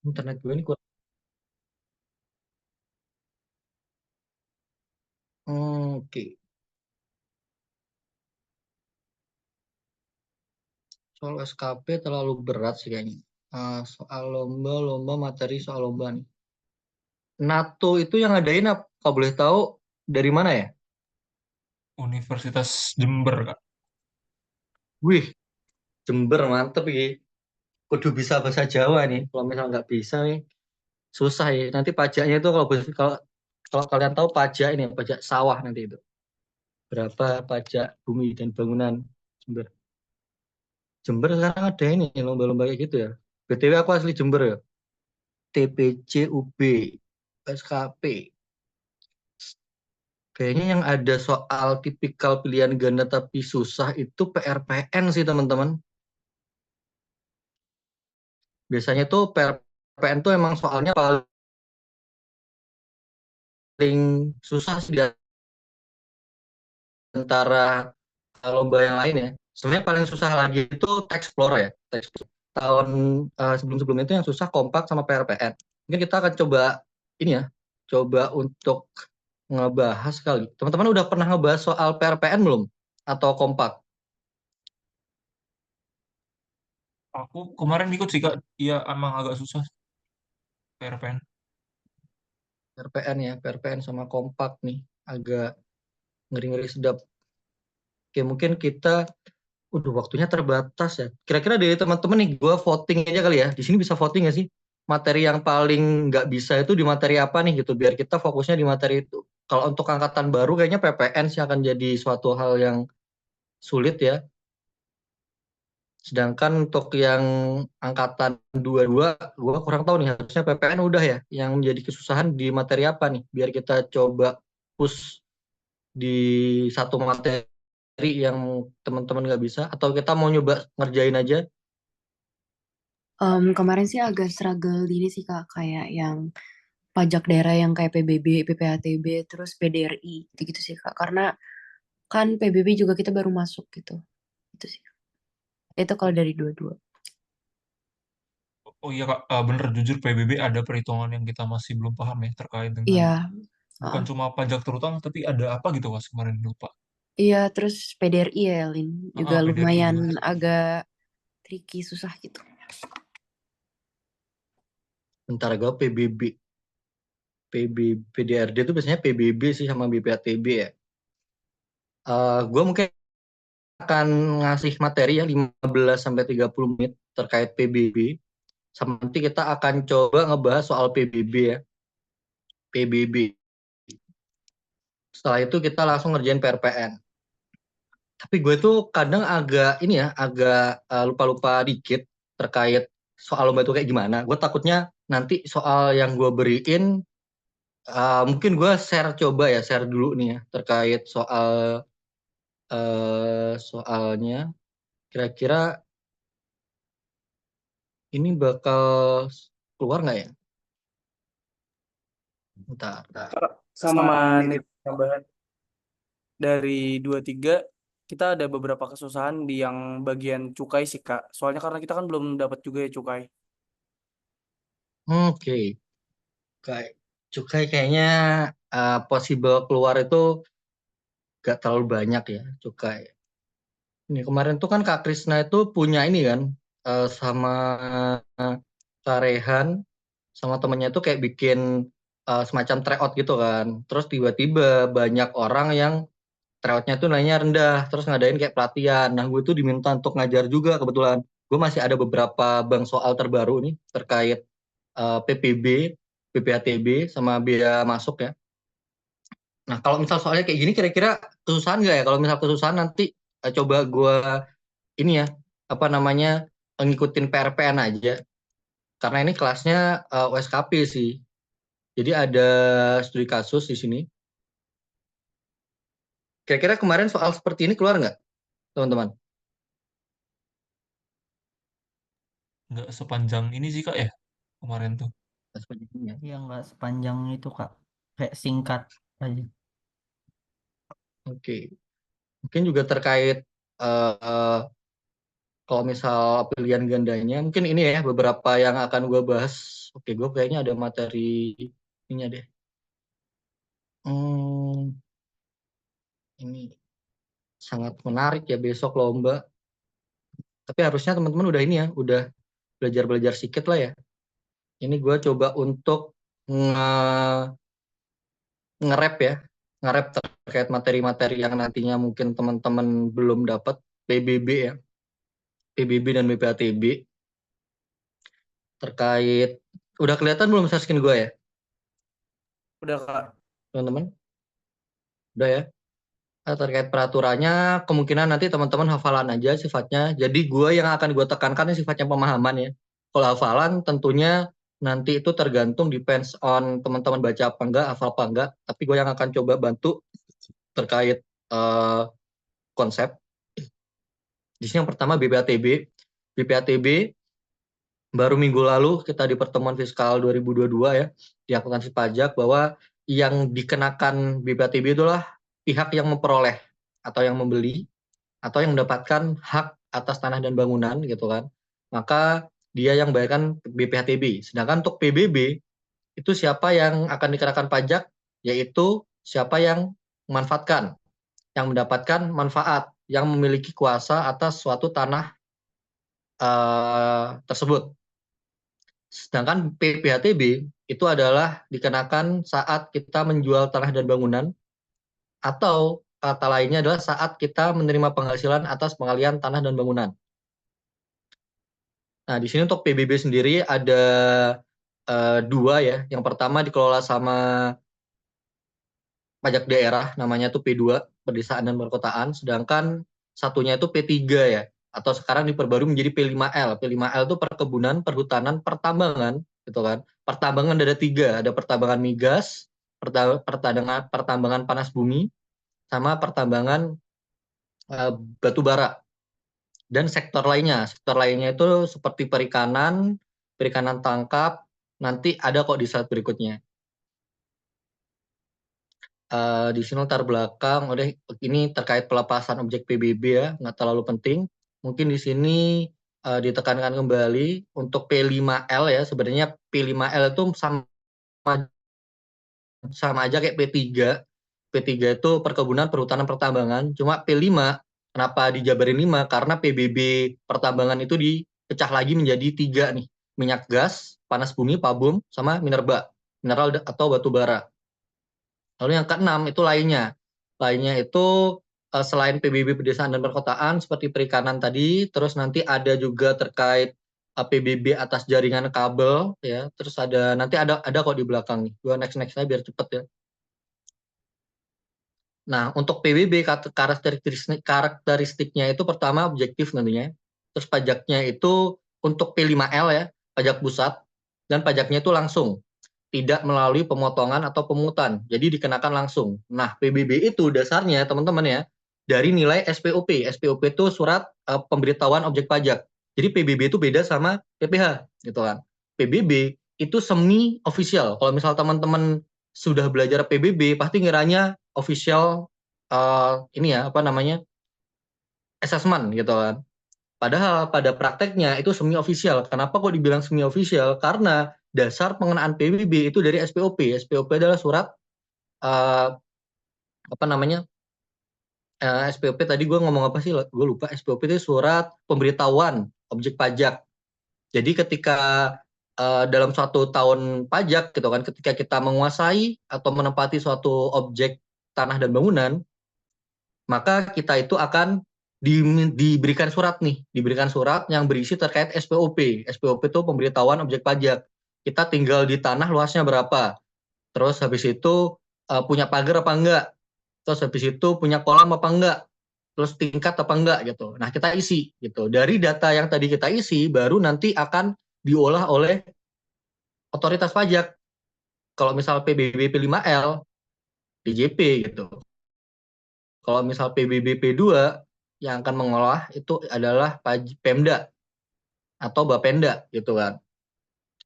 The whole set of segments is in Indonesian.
Internet gue ini kurang. Oke. Soal SKP terlalu berat sih kayaknya. Soal lomba materi soal lomba nih. NATO itu yang ngadain apa? Kalau boleh tahu dari mana ya? Universitas Jember, Kak. Wih, Jember mantep ya. Kudu bisa bahasa Jawa nih. Kalau misalnya nggak bisa nih, susah ya. Nanti pajaknya itu kalau kalau kalian tahu pajak ini, pajak sawah nanti itu. Berapa pajak bumi dan bangunan Jember. Jember sekarang ada ini lomba-lomba kayak gitu ya. BTW aku asli Jember ya. TPCUB, SKP. Kayaknya yang ada soal tipikal pilihan ganda tapi susah itu PRPN sih teman-teman. Biasanya tuh PRPN tuh emang soalnya paling susah sih di antara lomba yang lain ya. Sebenarnya paling susah lagi itu Texplore ya. Texplore. Tahun sebelum-sebelumnya itu yang susah kompak sama PRPN. Mungkin kita akan coba ini ya, coba untuk ngebahas kali. Teman-teman udah pernah ngebahas soal PRPN belum? Atau kompak? Aku kemarin ikut sih, Kak. Iya, emang agak susah PRPN. PRPN ya, PRPN sama kompak nih. Agak ngeri-ngeri sedap. Oke, mungkin kita udah waktunya terbatas ya. Kira-kira dari teman-teman nih, gue voting aja kali ya. Di sini bisa voting nggak sih? Materi yang paling nggak bisa itu di materi apa nih gitu, biar kita fokusnya di materi itu. Kalau untuk angkatan baru kayaknya PPN sih akan jadi suatu hal yang sulit ya. Sedangkan untuk yang angkatan 22, gue kurang tahu nih, harusnya PPN udah ya. Yang menjadi kesusahan di materi apa nih, biar kita coba push di satu materi yang teman-teman nggak bisa, atau kita mau nyoba ngerjain aja. Kemarin sih agak struggle ini sih Kak, kayak yang pajak daerah yang kayak PBB, PPATB, terus PDRI, gitu-gitu sih Kak. Karena kan PBB juga kita baru masuk gitu. Itu sih. Itu kalau dari dua-dua. Oh iya, Kak. Bener, jujur PBB ada perhitungan yang kita masih belum paham ya terkait dengan Iya, bukan heeh. cuma pajak terutang, tapi ada apa gitu, Mas, kemarin lupa. Iya, terus PDRI ya, Lin. Juga PDRI lumayan juga. agak tricky, susah gitu. Bentar gue PBB. PDRD itu biasanya PBB sih sama BPATB ya. Gue mungkin akan ngasih materi ya 15 sampai 30 menit terkait PBB. Sama nanti kita akan coba ngebahas soal PBB ya. PBB. Setelah itu kita langsung ngerjain PRPN. Tapi gue tuh kadang agak ini ya, agak lupa-lupa dikit terkait soal lomba itu kayak gimana. Gue takutnya nanti soal yang gue beriin, mungkin gue share coba ya, share dulu nih ya terkait soalnya. Kira-kira ini bakal keluar nggak ya? Bentar, bentar. Kak, sama nilai tambahan dari 23 kita ada beberapa kesusahan di yang bagian cukai sih Kak. Soalnya karena kita kan belum dapat juga ya cukai. Oke, kayak cukai kayaknya possible keluar itu gak terlalu banyak ya cukai. Ini kemarin tuh kan Kak Krisna itu punya ini kan sama Kak Rehan sama temennya itu kayak bikin semacam tryout gitu kan. Terus tiba-tiba banyak orang yang tryoutnya tuh nilainya rendah, terus ngadain kayak pelatihan. Nah, gue tuh diminta untuk ngajar juga kebetulan. Gue masih ada beberapa bank soal terbaru nih terkait PPB, PPATB sama biaya masuk ya. Nah, kalau misal soalnya kayak gini kira-kira kesusahan nggak ya? Kalau misal kesusahan nanti coba gue ini ya, apa namanya, ngikutin PRPN aja. Karena ini kelasnya USKP sih. Jadi ada studi kasus di sini. Kira-kira kemarin soal seperti ini keluar nggak, teman-teman? Nggak sepanjang ini sih, Kak, ya, kemarin tuh. Sepertinya. Iya nggak sepanjang itu Kak. Kayak singkat aja. Oke. Mungkin juga terkait eh, kalau misal pilihan gandanya, mungkin ini ya beberapa yang akan gue bahas Oke, gue kayaknya ada materi ininya deh. Ini sangat menarik ya, besok lomba. Tapi harusnya teman-teman udah ini ya, udah belajar-belajar sedikit lah ya. Ini gue coba untuk nge-rap ya, nge-rap terkait materi-materi yang nantinya mungkin teman-teman belum dapat, PBB ya, PBB dan BPATB. Terkait, udah kelihatan belum share screen gue ya, Udah Kak. teman-teman? Udah ya? Terkait peraturannya, kemungkinan nanti teman-teman hafalan aja sifatnya. Jadi gue yang akan gue tekankan sifatnya pemahaman ya. Kalau hafalan tentunya nanti itu tergantung depends on teman-teman baca apa enggak, hafal apa enggak. Tapi gue yang akan coba bantu terkait konsep. Di sini yang pertama BPATB. BPATB baru minggu lalu kita di pertemuan fiskal 2022 ya, di akuntansi pajak, bahwa yang dikenakan BPATB itulah pihak yang memperoleh atau yang membeli atau yang mendapatkan hak atas tanah dan bangunan gitu kan. Maka dia yang bayarkan BPHTB. Sedangkan untuk PBB itu siapa yang akan dikenakan pajak, yaitu siapa yang memanfaatkan, yang mendapatkan manfaat, yang memiliki kuasa atas suatu tanah tersebut. Sedangkan PPHTB itu adalah dikenakan saat kita menjual tanah dan bangunan, atau kata lainnya adalah saat kita menerima penghasilan atas pengalihan tanah dan bangunan. Nah, di sini untuk PBB sendiri ada dua ya. Yang pertama dikelola sama pajak daerah, namanya tuh P2, Pedesaan dan Perkotaan, sedangkan satunya itu P3 ya, atau sekarang diperbarui menjadi P5L. P5L itu perkebunan, perhutanan, pertambangan, gitu kan. Pertambangan ada 3, ada pertambangan migas, pertambangan panas bumi, sama pertambangan batu bara. Dan sektor lainnya itu seperti perikanan tangkap, nanti ada kok di slide berikutnya. Di sini latar belakang, udah ini terkait pelepasan objek PBB ya, nggak terlalu penting. Mungkin di sini ditekankan kembali untuk P5L ya, sebenarnya P5L itu sama aja kayak P3. P3 itu perkebunan, perhutanan, pertambangan. Cuma P5, kenapa dijabarin 5? Karena PBB pertambangan itu dipecah lagi menjadi 3 nih. Minyak gas, panas bumi, pabum, sama mineral atau batu bara. Lalu yang keenam itu lainnya. Lainnya itu selain PBB pedesaan dan perkotaan seperti perikanan tadi, terus nanti ada juga terkait PBB atas jaringan kabel ya. Terus nanti ada kok di belakang nih. Gua next aja biar cepet ya. Nah, untuk PBB karakteristiknya itu pertama objektif tentunya. Terus pajaknya itu untuk P5L ya, pajak pusat, dan pajaknya itu langsung, tidak melalui pemotongan atau pemungutan. Jadi dikenakan langsung. Nah, PBB itu dasarnya teman-teman ya, dari nilai SPOP. SPOP itu surat pemberitahuan objek pajak. Jadi PBB itu beda sama PPh gitu kan. PBB itu semi official. Kalau misal teman-teman sudah belajar PBB pasti ngiranya official ini ya apa namanya assessment gitu kan. Padahal pada prakteknya itu semi official. Kenapa kok dibilang semi official? Karena dasar pengenaan PBB itu dari SPOP. SPOP adalah surat apa namanya SPOP tadi gue ngomong apa sih? Gue lupa. SPOP itu surat pemberitahuan objek pajak. Jadi ketika dalam suatu tahun pajak gitu kan, ketika kita menguasai atau menempati suatu objek tanah dan bangunan, maka kita itu akan diberikan surat yang berisi terkait SPOP. SPOP itu pemberitahuan objek pajak. Kita tinggal di tanah luasnya berapa, terus habis itu punya pagar apa enggak, terus habis itu punya kolam apa enggak, terus tingkat apa enggak gitu. Nah, kita isi gitu. Dari data yang tadi kita isi baru nanti akan diolah oleh otoritas pajak. Kalau misal PBB P5L, DJP gitu. Kalau misal PBB P2 yang akan mengolah itu adalah Pemda atau Bapenda gitu kan.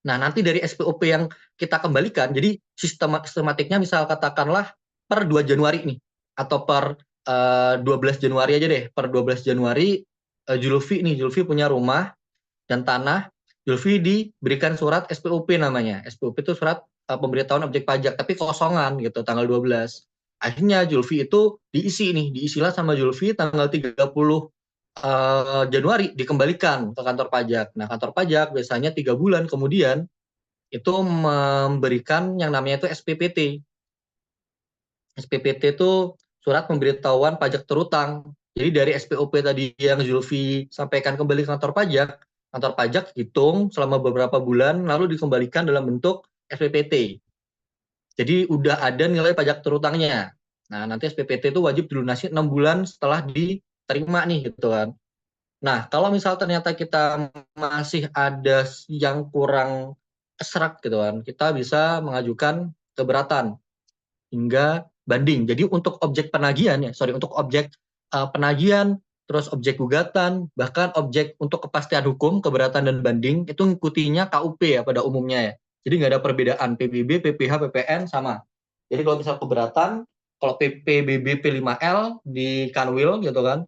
Nah, nanti dari SPOP yang kita kembalikan, jadi sistematiknya misal katakanlah per 2 Januari nih, atau per 12 Januari aja deh, per 12 Januari Julfi punya rumah dan tanah Julfi diberikan surat SPOP namanya. SPOP itu surat pemberitahuan objek pajak, tapi kosongan gitu, tanggal 12. Akhirnya Julfi itu diisilah sama Julfi tanggal 30 Januari dikembalikan ke kantor pajak. Nah, kantor pajak biasanya 3 bulan kemudian itu memberikan yang namanya itu SPPT. SPPT itu surat pemberitahuan pajak terutang. Jadi dari SPOP tadi yang Zulfi sampaikan kembali ke kantor pajak hitung selama beberapa bulan lalu dikembalikan dalam bentuk SPPT. Jadi udah ada nilai pajak terutangnya. Nah, nanti SPPT itu wajib dilunasi 6 bulan setelah diterima nih gitu kan. Nah, kalau misal ternyata kita masih ada yang kurang serak gitu kan, kita bisa mengajukan keberatan hingga banding. Jadi untuk objek penagihan untuk objek penagihan, terus objek gugatan, bahkan objek untuk kepastian hukum, keberatan dan banding itu ngikutinya KUP ya pada umumnya ya. Jadi nggak ada perbedaan PBB, PPH, PPN sama. Jadi kalau misal keberatan, kalau PBB P5L di Kanwil gitu kan,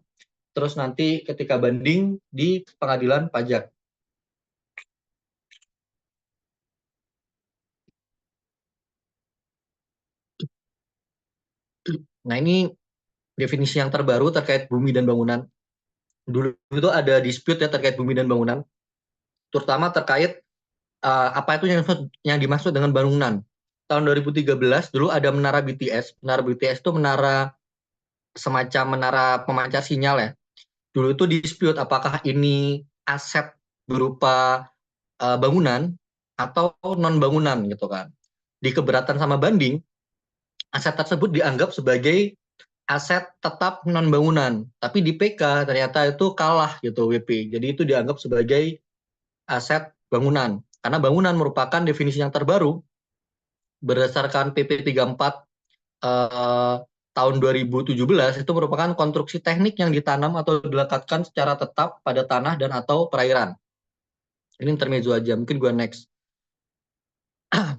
terus nanti ketika banding di pengadilan pajak. Nah ini definisi yang terbaru terkait bumi dan bangunan. Dulu itu ada dispute ya terkait bumi dan bangunan, terutama terkait apa itu yang dimaksud dengan bangunan. Tahun 2013 dulu ada menara BTS. Menara BTS itu semacam menara pemancar sinyal ya. Dulu itu dispute apakah ini aset berupa bangunan atau non bangunan gitu kan. Di keberatan sama banding, aset tersebut dianggap sebagai aset tetap non bangunan, tapi di PK ternyata itu kalah gitu WP. Jadi itu dianggap sebagai aset bangunan. Karena bangunan merupakan definisi yang terbaru berdasarkan PP 34 tahun 2017 itu merupakan konstruksi teknik yang ditanam atau dilekatkan secara tetap pada tanah dan atau perairan. Ini intermezzo aja, mungkin gua next.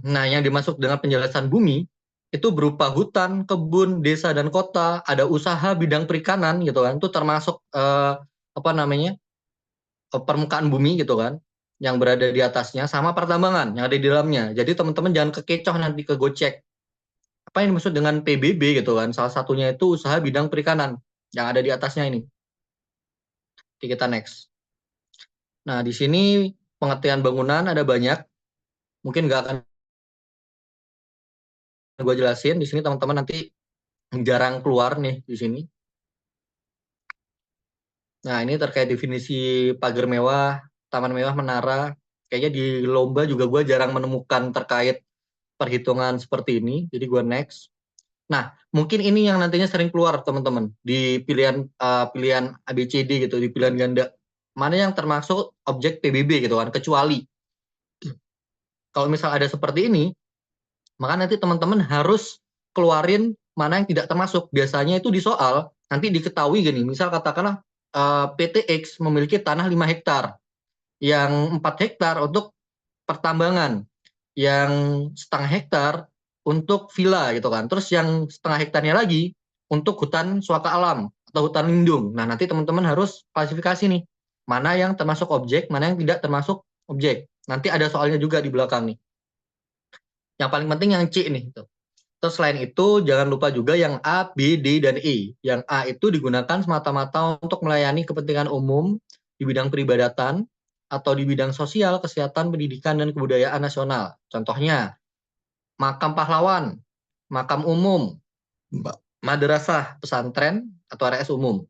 Nah, yang dimaksud dengan penjelasan bumi itu berupa hutan, kebun, desa dan kota, ada usaha bidang perikanan gitu kan. Itu termasuk permukaan bumi gitu kan yang berada di atasnya sama pertambangan yang ada di dalamnya. Jadi teman-teman jangan kekecoh nanti ke Gojek. Apa yang dimaksud dengan PBB gitu kan? Salah satunya itu usaha bidang perikanan yang ada di atasnya ini. Oke, kita next. Nah, di sini pengertian bangunan ada banyak. Mungkin nggak akan gue jelasin. Di sini teman-teman nanti jarang keluar nih di sini. Nah, ini terkait definisi pagar mewah, taman mewah, menara. Kayaknya di lomba juga gue jarang menemukan terkait perhitungan seperti ini. Jadi gue next. Nah, mungkin ini yang nantinya sering keluar teman-teman di pilihan ABCD gitu, di pilihan ganda. Mana yang termasuk objek PBB gitu kan, kecuali. Kalau misal ada seperti ini, maka nanti teman-teman harus keluarin mana yang tidak termasuk. Biasanya itu di soal, nanti diketahui gini, misal katakanlah PTX memiliki tanah 5 hektar, yang 4 hektar untuk pertambangan, yang setengah hektar untuk villa gitu kan. Terus yang setengah hektarnya lagi untuk hutan suaka alam atau hutan lindung. Nah, nanti teman-teman harus klasifikasi nih. Mana yang termasuk objek, mana yang tidak termasuk objek. Nanti ada soalnya juga di belakang nih. Yang paling penting yang C nih. Terus selain itu, jangan lupa juga yang A, B, D, dan E. Yang A itu digunakan semata-mata untuk melayani kepentingan umum di bidang peribadatan atau di bidang sosial, kesehatan, pendidikan, dan kebudayaan nasional. Contohnya, makam pahlawan, makam umum, madrasah, pesantren, atau RS umum.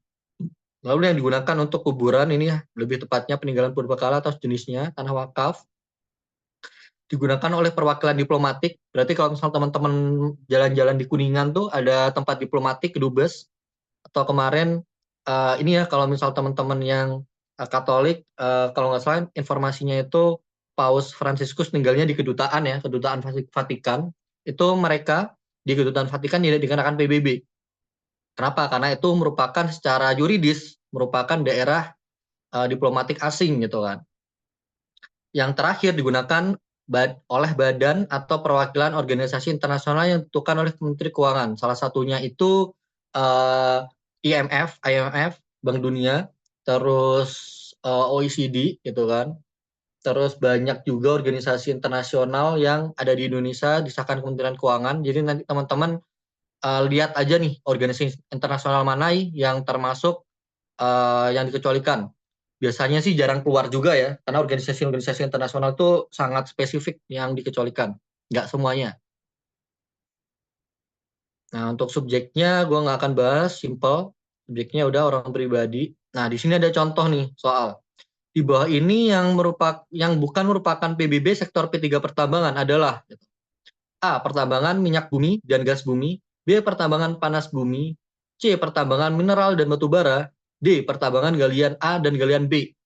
Lalu yang digunakan untuk kuburan ini lebih tepatnya peninggalan purbakala atau jenisnya, tanah wakaf, digunakan oleh perwakilan diplomatik. Berarti kalau misal teman-teman jalan-jalan di Kuningan tuh ada tempat diplomatik, kedubes, atau kemarin ini ya kalau misal teman-teman yang Katolik, kalau nggak salah informasinya itu Paus Fransiskus tinggalnya di kedutaan ya, kedutaan Vatikan. Itu mereka di kedutaan Vatikan tidak dikenakan PBB. Kenapa? Karena itu merupakan secara yuridis merupakan daerah diplomatik asing gitu kan. Yang terakhir digunakan oleh badan atau perwakilan organisasi internasional yang ditentukan oleh Menteri Keuangan. Salah satunya itu IMF, Bank Dunia, terus OECD gitu kan. Terus banyak juga organisasi internasional yang ada di Indonesia disahkan Kementerian Keuangan. Jadi nanti teman-teman lihat aja nih organisasi internasional mana yang termasuk yang dikecualikan. Biasanya sih jarang keluar juga ya, karena organisasi-organisasi internasional itu sangat spesifik yang dikecualikan, nggak semuanya. Nah, untuk subjeknya gue nggak akan bahas, simple. Subjeknya udah orang pribadi. Nah, di sini ada contoh nih soal. Di bawah ini yang bukan merupakan PBB sektor P3 pertambangan adalah A. Pertambangan minyak bumi dan gas bumi, B. Pertambangan panas bumi, C. Pertambangan mineral dan batu bara, D. Pertambangan galian A dan galian B.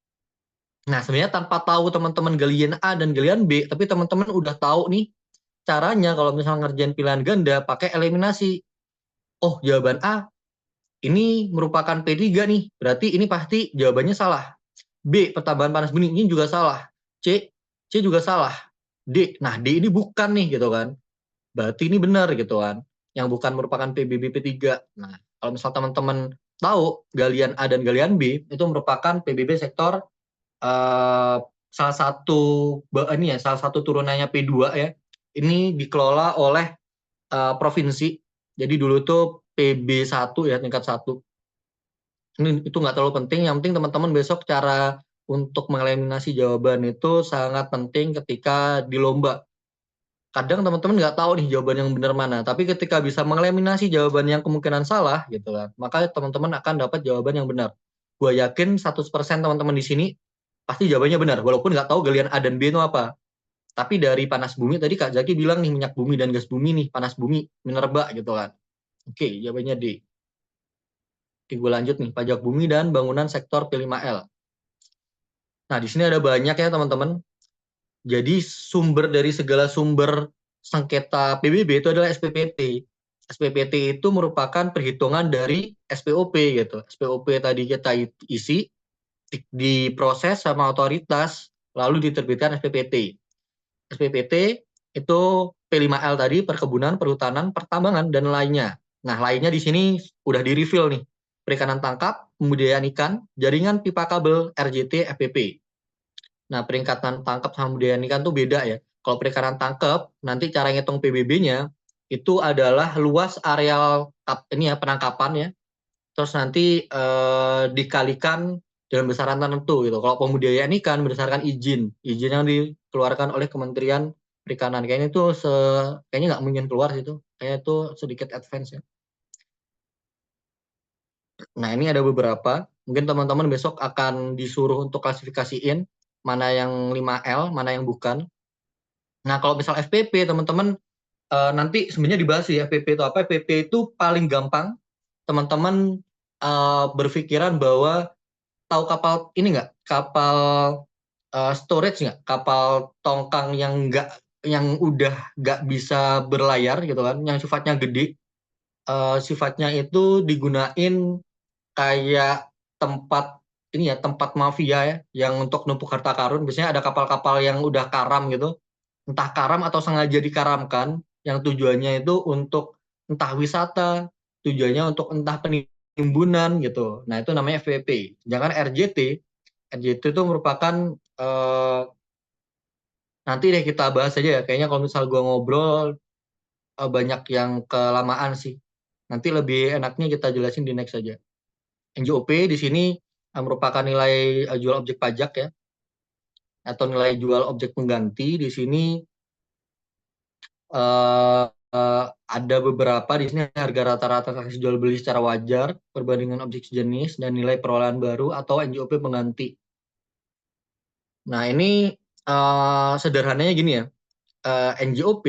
Nah, sebenarnya tanpa tahu teman-teman galian A dan galian B, tapi teman-teman udah tahu nih caranya kalau misalnya ngerjain pilihan ganda pakai eliminasi. Oh, jawaban A ini merupakan P3 nih, berarti ini pasti jawabannya salah. B. Pertambangan panas bumi ini juga salah. C juga salah. D. Nah, D ini bukan nih gitu kan. Berarti ini benar gitu kan. Yang bukan merupakan PBB P3. Nah, kalau misal teman-teman tahu galian A dan galian B itu merupakan PBB sektor salah satu turunannya P2 ya. Ini dikelola oleh provinsi. Jadi dulu tuh PB1 ya, tingkat 1. Itu nggak terlalu penting, yang penting teman-teman besok cara untuk mengeliminasi jawaban itu sangat penting ketika di lomba. Kadang teman-teman nggak tahu nih jawaban yang benar mana, tapi ketika bisa mengeliminasi jawaban yang kemungkinan salah gitu kan, maka teman-teman akan dapat jawaban yang benar. Gue yakin 100% teman-teman di sini pasti jawabannya benar, walaupun nggak tahu galian A dan B itu apa. Tapi dari panas bumi tadi Kak Zaki bilang nih minyak bumi dan gas bumi nih, panas bumi, minerba gitu kan. Oke, jawabannya D. Oke, gue lanjut nih, pajak bumi dan bangunan sektor P5L. Nah, di sini ada banyak ya teman-teman. Jadi sumber dari segala sumber sengketa PBB itu adalah SPPT. SPPT itu merupakan perhitungan dari SPOP gitu. SPOP tadi kita isi, diproses sama otoritas, lalu diterbitkan SPPT. SPPT itu P5L tadi, perkebunan, perhutanan, pertambangan, dan lainnya. Nah, lainnya di sini udah di-reveal nih. Perikanan tangkap, pembudidayaan ikan, jaringan pipa kabel, RJT, FPP. Nah, perikanan tangkap sama pembudidayaan ikan tuh beda ya. Kalau perikanan tangkap, nanti cara ngitung PBB-nya itu adalah luas areal penangkapan ya. Terus nanti dikalikan dalam besaran tertentu gitu. Kalau pembudidayaan ikan berdasarkan izin yang dikeluarkan oleh Kementerian Perikanan. Kayaknya itu kayaknya nggak mungkin keluar sih itu. Kayaknya itu sedikit advance ya. Nah, ini ada beberapa. Mungkin teman-teman besok akan disuruh untuk klasifikasiin mana yang 5L, mana yang bukan. Nah, kalau misal FPP, teman-teman nanti sebenarnya dibahas ya FPP itu apa. FPP itu paling gampang. Teman-teman berpikiran bahwa tahu kapal ini nggak? Kapal storage nggak? Kapal tongkang yang udah nggak bisa berlayar gitu kan, yang sifatnya gede. Sifatnya itu digunain kayak tempat mafia ya, yang untuk numpuk harta karun. Biasanya ada kapal-kapal yang udah karam gitu, entah karam atau sengaja dikaramkan, yang tujuannya itu untuk entah wisata, tujuannya untuk entah penimbunan gitu. Nah, itu namanya FPP. Jangan RJT itu merupakan nanti deh kita bahas aja ya. Kayaknya kalau misal gua ngobrol banyak yang kelamaan sih. Nanti lebih enaknya kita jelasin di next aja. NJOP di sini merupakan nilai jual objek pajak ya, atau nilai jual objek pengganti. Di sini ada beberapa di sini harga rata-rata transaksi jual beli secara wajar, perbandingan objek sejenis, dan nilai perolehan baru atau NJOP pengganti. Nah, ini sederhananya gini ya, NJOP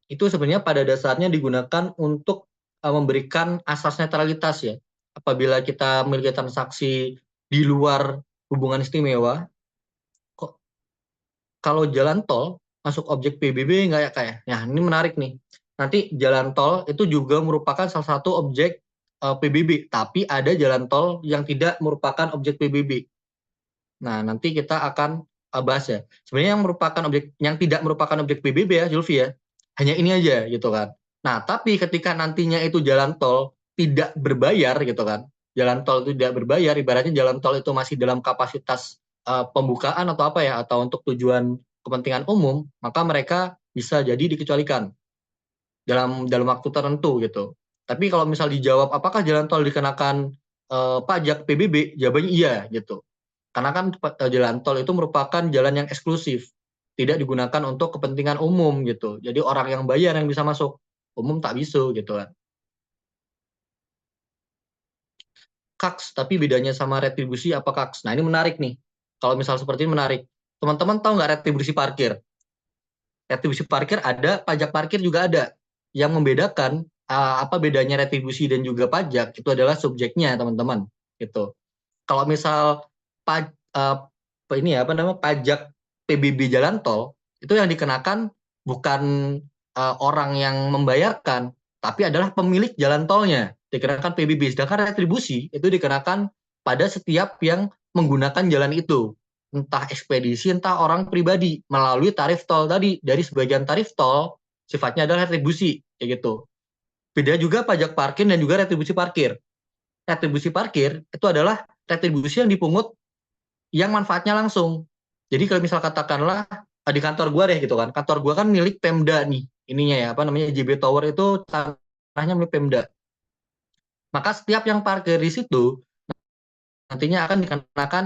itu sebenarnya pada dasarnya digunakan untuk memberikan asas netralitas ya. Apabila kita memiliki transaksi di luar hubungan istimewa, kalau jalan tol masuk objek PBB nggak ya kayak? Nah, ini menarik nih. Nanti jalan tol itu juga merupakan salah satu objek PBB, tapi ada jalan tol yang tidak merupakan objek PBB. Nah, nanti kita akan bahas ya. Sebenarnya yang tidak merupakan objek PBB ya, Zulfi ya. Hanya ini aja gitu kan. Nah, tapi ketika nantinya itu jalan tol tidak berbayar gitu kan. Jalan tol itu tidak berbayar, ibaratnya jalan tol itu masih dalam kapasitas pembukaan atau apa ya, atau untuk tujuan kepentingan umum, maka mereka bisa jadi dikecualikan dalam waktu tertentu gitu. Tapi kalau misal dijawab apakah jalan tol dikenakan pajak PBB, jawabannya iya gitu. Karena kan jalan tol itu merupakan jalan yang eksklusif, tidak digunakan untuk kepentingan umum gitu. Jadi orang yang bayar yang bisa masuk, umum tak bisa gitu kan. KAKS, tapi bedanya sama retribusi apa KAKS? Nah ini menarik nih. Kalau misal seperti ini menarik. Teman-teman tahu nggak retribusi parkir? Retribusi parkir ada, pajak parkir juga ada. Yang membedakan apa bedanya retribusi dan juga pajak itu adalah subjeknya teman-teman. Gitu. Kalau misal ini apa namanya pajak PBB jalan tol itu yang dikenakan bukan orang yang membayarkan, tapi adalah pemilik jalan tolnya dikenakan PBB. Sedangkan retribusi itu dikenakan pada setiap yang menggunakan jalan itu, entah ekspedisi, entah orang pribadi melalui tarif tol tadi. Dari sebagian tarif tol sifatnya adalah retribusi, kayak gitu. Beda juga pajak parkir dan juga retribusi parkir. Retribusi parkir itu adalah retribusi yang dipungut yang manfaatnya langsung. Jadi kalau misal katakanlah di kantor gua deh gitu kan, kantor gua kan milik Pemda nih, ininya ya apa namanya JB Tower itu tanahnya milik Pemda. Maka setiap yang parkir di situ nantinya akan dikenakan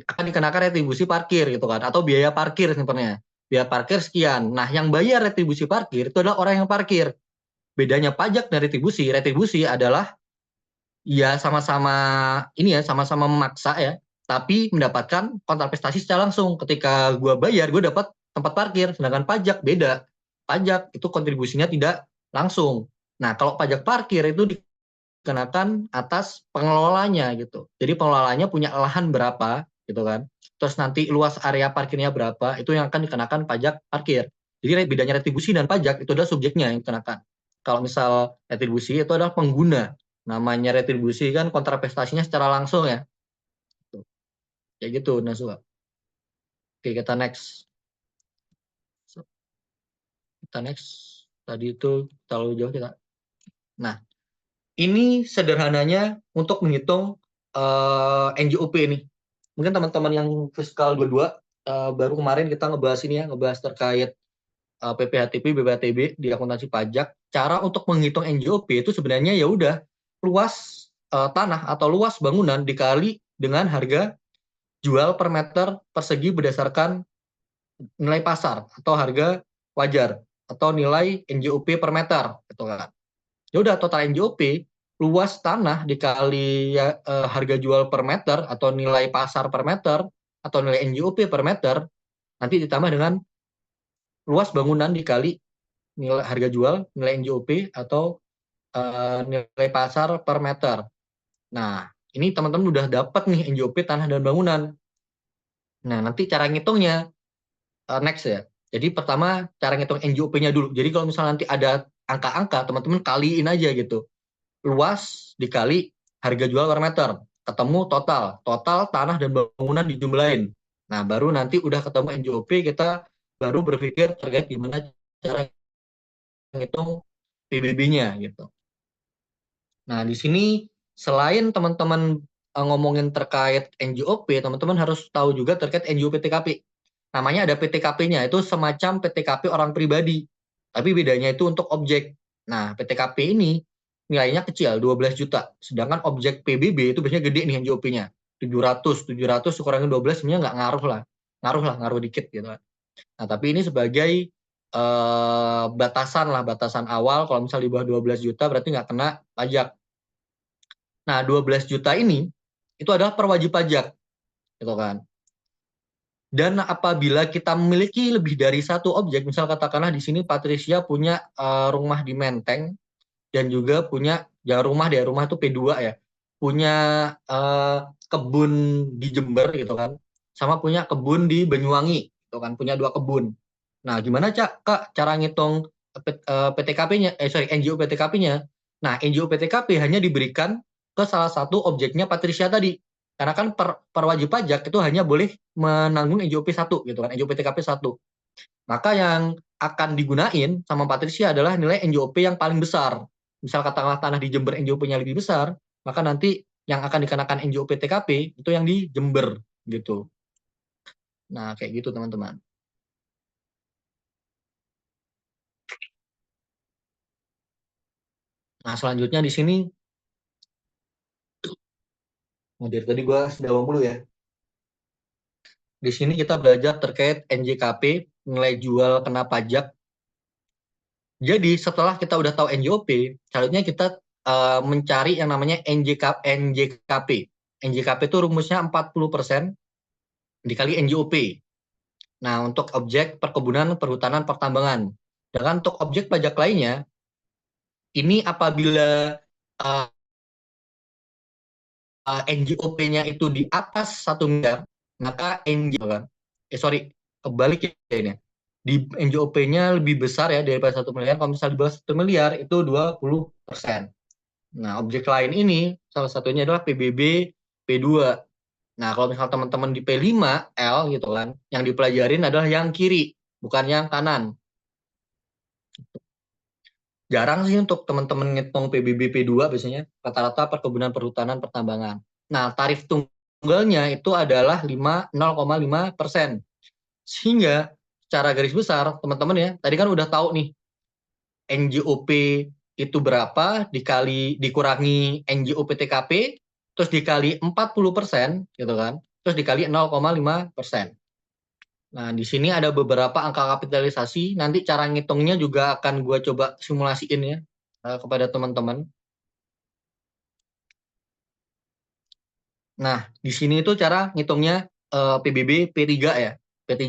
akan dikenakan retribusi parkir gitu kan, atau biaya parkir sebenarnya. Biaya parkir sekian. Nah, yang bayar retribusi parkir itu adalah orang yang parkir. Bedanya pajak dan retribusi adalah ya sama-sama ini ya, sama-sama memaksa ya, tapi mendapatkan kontrapestasi secara langsung. Ketika gue bayar, gue dapat tempat parkir. Sedangkan pajak beda. Pajak itu kontribusinya tidak langsung. Nah, kalau pajak parkir itu dikenakan atas pengelolanya gitu. Jadi pengelolanya punya lahan berapa gitu kan. Terus nanti luas area parkirnya berapa, itu yang akan dikenakan pajak parkir. Jadi bedanya retribusi dan pajak itu adalah subjeknya yang dikenakan. Kalau misal retribusi itu adalah pengguna. Namanya retribusi kan kontrapestasinya secara langsung ya. Kayak gitu, Nasua. Oke, kita next. Tadi itu terlalu jauh kita. Nah, ini sederhananya untuk menghitung NJOP ini. Mungkin teman-teman yang fiskal 22 baru kemarin kita ngebahas ini ya, ngebahas terkait PPHTP, BPHTB di akuntansi pajak. Cara untuk menghitung NJOP itu sebenarnya ya udah luas tanah atau luas bangunan dikali dengan harga jual per meter persegi berdasarkan nilai pasar atau harga wajar atau nilai NJOP per meter gitu kan. Ya udah total NJOP luas tanah dikali harga jual per meter atau nilai pasar per meter atau nilai NJOP per meter nanti ditambah dengan luas bangunan dikali nilai harga jual, nilai NJOP atau nilai pasar per meter. Nah, ini teman-teman udah dapat nih NJOP tanah dan bangunan. Nah, nanti cara ngitungnya next ya. Jadi pertama cara ngitung NJOP-nya dulu. Jadi kalau misalnya nanti ada angka-angka, teman-teman kaliin aja gitu. Luas dikali harga jual per meter. Ketemu total tanah dan bangunan dijumlahin. Nah, baru nanti udah ketemu NJOP, kita baru berpikir terkait gimana cara ngitung PBB-nya gitu. Nah, di sini selain teman-teman ngomongin terkait NJOP, teman-teman harus tahu juga terkait NJOP PTKP. Namanya ada PTKP-nya, itu semacam PTKP orang pribadi. Tapi bedanya itu untuk objek. Nah, PTKP ini nilainya kecil, 12 juta. Sedangkan objek PBB itu biasanya gede nih NJOP-nya. 700 kurangin 12 sebenarnya nggak ngaruh lah. Ngaruh dikit gitu. Nah, tapi ini sebagai batasan awal. Kalau misal di bawah 12 juta berarti nggak kena pajak. Nah, 12 juta ini itu adalah per wajib pajak. Gitu kan. Dan apabila kita memiliki lebih dari satu objek, misal katakanlah di sini Patricia punya rumah di Menteng dan juga punya rumah itu P2 ya, punya kebun di Jember gitu kan, sama punya kebun di Banyuwangi gitu kan, punya 2 kebun. Nah, gimana Kak cara ngitung PTKP-nya NJO PTKP-nya? Nah, NJO PTKP hanya diberikan ke salah satu objeknya Patricia tadi. Karena kan per wajib pajak itu hanya boleh menanggung NJOP 1 gitu kan, NJOP TKP 1. Maka yang akan digunain sama Patricia adalah nilai NJOP yang paling besar. Misal katakanlah tanah di Jember NJOP-nya lebih besar, maka nanti yang akan dikenakan NJOP TKP itu yang di Jember gitu. Nah, kayak gitu teman-teman. Nah, selanjutnya di sini, dari tadi gua sudah ngomong dulu ya. Di sini kita belajar terkait NJKP, nilai jual kena pajak. Jadi setelah kita udah tahu NJOP, selanjutnya kita mencari yang namanya NJKP. NJKP itu rumusnya 40% dikali NJOP. Nah, untuk objek perkebunan, perhutanan, pertambangan. Sedangkan untuk objek pajak lainnya, ini apabila NJOP-nya itu di atas 1 miliar, maka kan. Kebalik ya ini. Di NJOP-nya lebih besar ya daripada 1 miliar. Kalau misalnya di bawah 1 miliar itu 20%. Nah, objek lain ini salah satunya adalah PBB P2. Nah, kalau misalnya teman-teman di P5L gitu kan, yang dipelajarin adalah yang kiri, bukan yang kanan. Jarang sih untuk teman-teman ngitung PBB P2 biasanya, rata-rata perkebunan, perhutanan, pertambangan. Nah, tarif tunggalnya itu adalah 0,5%. Sehingga secara garis besar, teman-teman ya, tadi kan udah tahu nih, NJOP itu berapa, dikurangi NJOP TKP, terus dikali 40%, gitu kan, terus dikali 0,5%. Nah, di sini ada beberapa angka kapitalisasi. Nanti cara ngitungnya juga akan gue coba simulasiin ya kepada teman-teman. Nah, di sini itu cara ngitungnya PBB P3 ya. P3,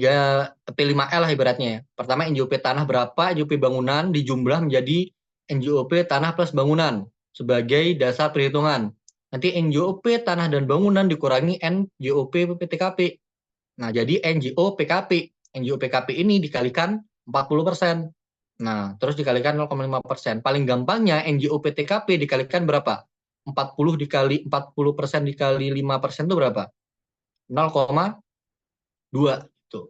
P5L lah ibaratnya ya. Pertama NJOP tanah berapa, NJOP bangunan dijumlah menjadi NJOP tanah plus bangunan sebagai dasar perhitungan. Nanti NJOP tanah dan bangunan dikurangi NJOP PTKP. Nah, jadi NJO PKP. NJO PKP ini dikalikan 40%. Nah, terus dikalikan 0,5%. Paling gampangnya NJO PTKP dikalikan berapa? 40 dikali 40% dikali 5% itu berapa? 0,2 itu.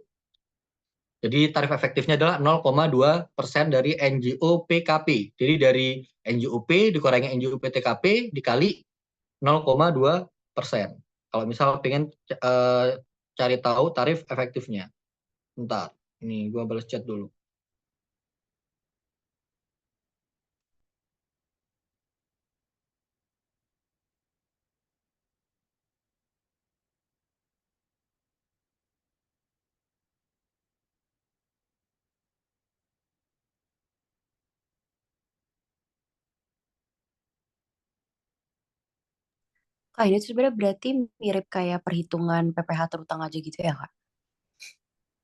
Jadi tarif efektifnya adalah 0,2% dari NJO PKP. Jadi dari NJOP dikurangi NJO PTKP dikali 0,2%. Kalau misal pengen cari tahu tarif efektifnya. Bentar, ini gue balas chat dulu. Kak, ini sebenarnya berarti mirip kayak perhitungan PPh terutang aja gitu ya, Kak?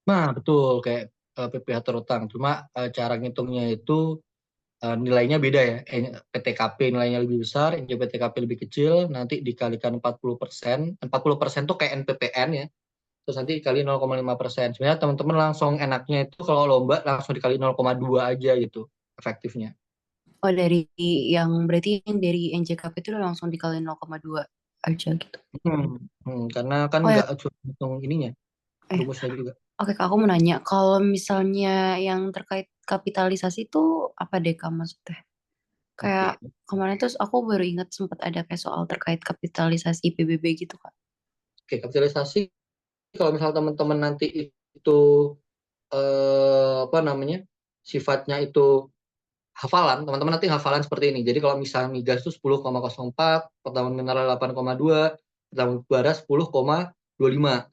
Nah, betul kayak PPh terutang. Cuma cara ngitungnya itu nilainya beda ya. PTKP nilainya lebih besar, PTKP lebih kecil, nanti dikalikan 40%. 40% tuh kayak NPPN ya. Terus nanti dikali 0,5%. Sebenarnya teman-teman langsung enaknya itu kalau lomba langsung dikali 0,2 aja gitu efektifnya. Oh, berarti yang dari NJKP itu langsung dikali 0,2 aja gitu. Karena kan Oh ya, nggak cuma hitung ininya, eh, rumusnya juga. oke Kak, aku mau nanya, kalau misalnya yang terkait kapitalisasi itu apa deh Kak maksudnya? Kayak Oke. kemarin tuh aku baru ingat sempat ada kayak soal terkait kapitalisasi PBB gitu Kak. Oke, kapitalisasi kalau misal teman-teman nanti itu apa namanya sifatnya itu hafalan, teman-teman nanti hafalan seperti ini. Jadi kalau misalnya migas itu 10,04, pertambangan mineral 8,2, pertambangan bara 10,25.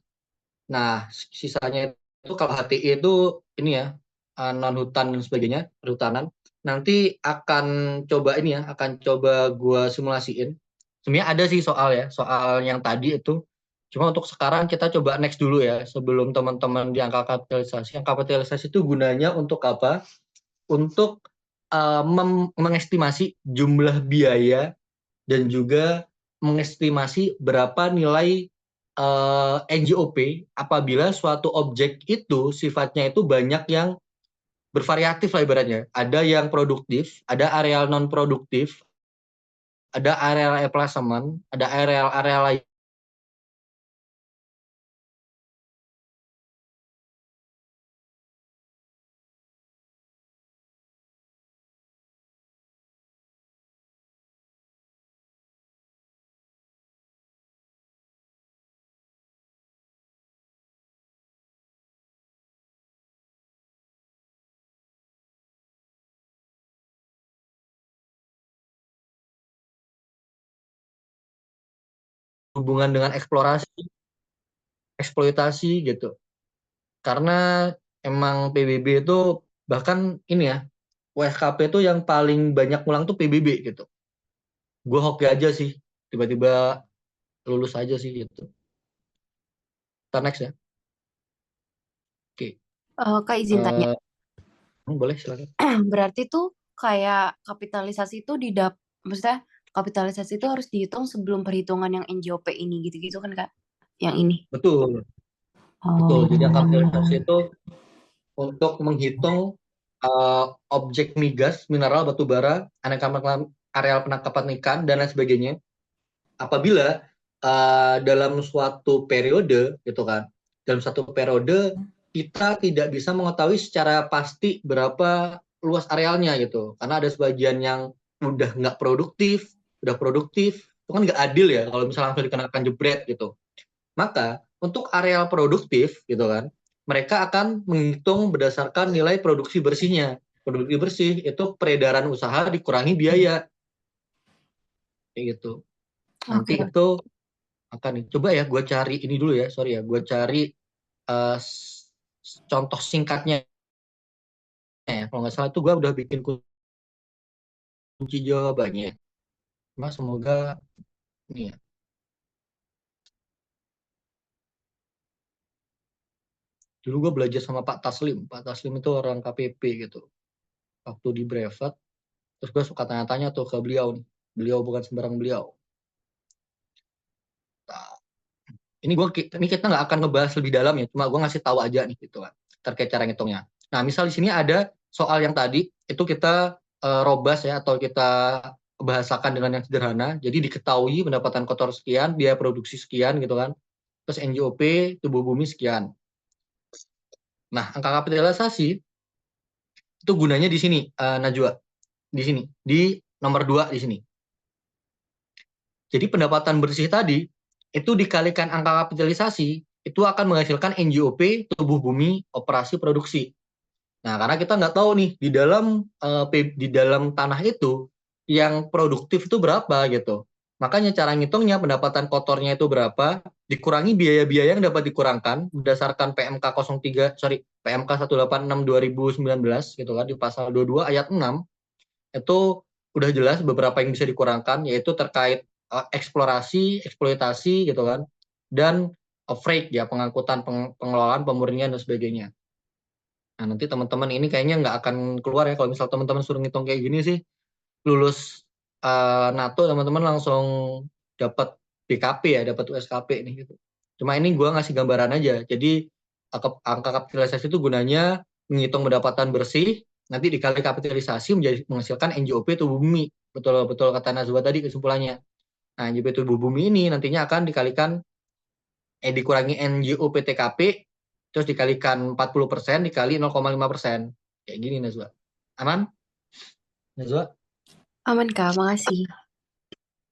Nah, sisanya itu kalau HTI itu ini ya, non hutan dan sebagainya, perhutanan. Nanti akan coba ini ya, akan coba gua simulasiin. Sebenarnya ada sih soal ya, soal yang tadi itu. Cuma untuk sekarang kita coba next dulu ya, sebelum teman-teman di angka kapitalisasi. Yang kapitalisasi itu gunanya untuk apa? Untuk mengestimasi jumlah biaya dan juga mengestimasi berapa nilai NJOP apabila suatu objek itu sifatnya itu banyak yang bervariatif lah ibaratnya. Ada yang produktif, ada areal non produktif, ada areal replacement, ada areal lain berhubungan dengan eksplorasi, eksploitasi gitu. Karena emang PBB itu bahkan ini ya, USKP itu yang paling banyak ngulang tuh PBB gitu. Gue hoki aja sih, tiba-tiba lulus aja sih gitu. Kita next ya. Oke. Kak izin tanya. Boleh silakan. Berarti tuh kayak kapitalisasi itu maksudnya kapitalisasi itu harus dihitung sebelum perhitungan yang NJOP ini gitu-gitu kan Kak? Yang ini. Betul. Jadi yang kapitalisasi itu untuk menghitung objek migas, mineral, batu bara, areal penangkapan ikan dan lain sebagainya. Apabila dalam suatu periode gitu kan, dalam satu periode kita tidak bisa mengetahui secara pasti berapa luas arealnya gitu, karena ada sebagian yang udah nggak produktif, udah produktif, itu kan nggak adil ya kalau misalnya langsung dikenakan jebret gitu. Maka untuk areal produktif gitu kan, mereka akan menghitung berdasarkan nilai produksi bersihnya. Produksi bersih itu peredaran usaha dikurangi biaya, kayak gitu. Nanti Oke. itu akan nih. Coba ya, gue cari ini dulu ya, sorry ya, gue cari contoh singkatnya. Kalau nggak salah itu gue udah bikin kunci jawabannya. Mas, semoga ini ya. Dulu gue belajar sama Pak Taslim. Pak Taslim itu orang KPP gitu. Waktu di Brevet, terus gue suka tanya-tanya tuh ke beliau nih. Beliau bukan sembarang beliau. Nah, ini kita nggak akan ngebahas lebih dalam ya, cuma gue ngasih tahu aja nih gitu kan, terkait cara ngitungnya. Nah, misal di sini ada soal yang tadi itu kita robas ya, atau kita bahasakan dengan yang sederhana. Jadi diketahui pendapatan kotor sekian, biaya produksi sekian gitu kan, terus NJOP tubuh bumi sekian. Nah, angka kapitalisasi itu gunanya di sini, Najwa, di sini, di nomor 2 di sini. Jadi pendapatan bersih tadi itu dikalikan angka kapitalisasi itu akan menghasilkan NJOP tubuh bumi operasi produksi. Nah, karena kita nggak tahu nih di dalam tanah itu yang produktif itu berapa gitu. Makanya cara ngitungnya pendapatan kotornya itu berapa, dikurangi biaya-biaya yang dapat dikurangkan berdasarkan PMK 186 2019 gitu kan, di pasal 22 ayat 6 itu udah jelas beberapa yang bisa dikurangkan, yaitu terkait eksplorasi, eksploitasi gitu kan, dan freight ya, pengangkutan, pengelolaan, pemurnian dan sebagainya. Nah, nanti teman-teman ini kayaknya nggak akan keluar ya kalau misal teman-teman suruh ngitung kayak gini sih. Lulus NATO teman-teman langsung dapat BKP ya, dapat USKP nih gitu. Cuma ini gue ngasih gambaran aja. Jadi angka kapitalisasi itu gunanya menghitung pendapatan bersih, nanti dikali kapitalisasi menghasilkan NJOP tubuh bumi. Betul-betul kata Nazwa tadi kesimpulannya. Nah, NJOP tubuh bumi ini nantinya akan dikurangi NJOP TKP, terus dikalikan 40% dikali 0,5%. Kayak gini Nazwa. Aman? Nazwa? Aman Kak, makasih.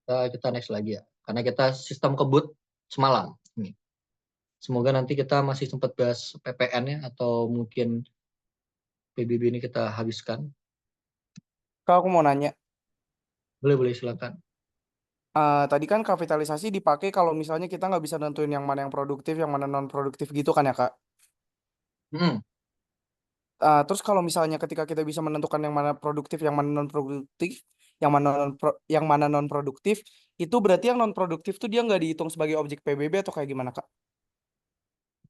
Kita next lagi ya. Karena kita sistem kebut semalam. Ini. Semoga nanti kita masih sempat bahas PPN ya, atau mungkin PBB ini kita habiskan. Kak, aku mau nanya. Boleh silakan. Tadi kan kapitalisasi dipakai kalau misalnya kita nggak bisa nentuin yang mana yang produktif, yang mana non produktif gitu kan ya Kak? Terus kalau misalnya ketika kita bisa menentukan yang mana produktif, yang mana non produktif, yang mana non produktif, itu berarti yang non produktif tuh dia nggak dihitung sebagai objek PBB atau kayak gimana Kak?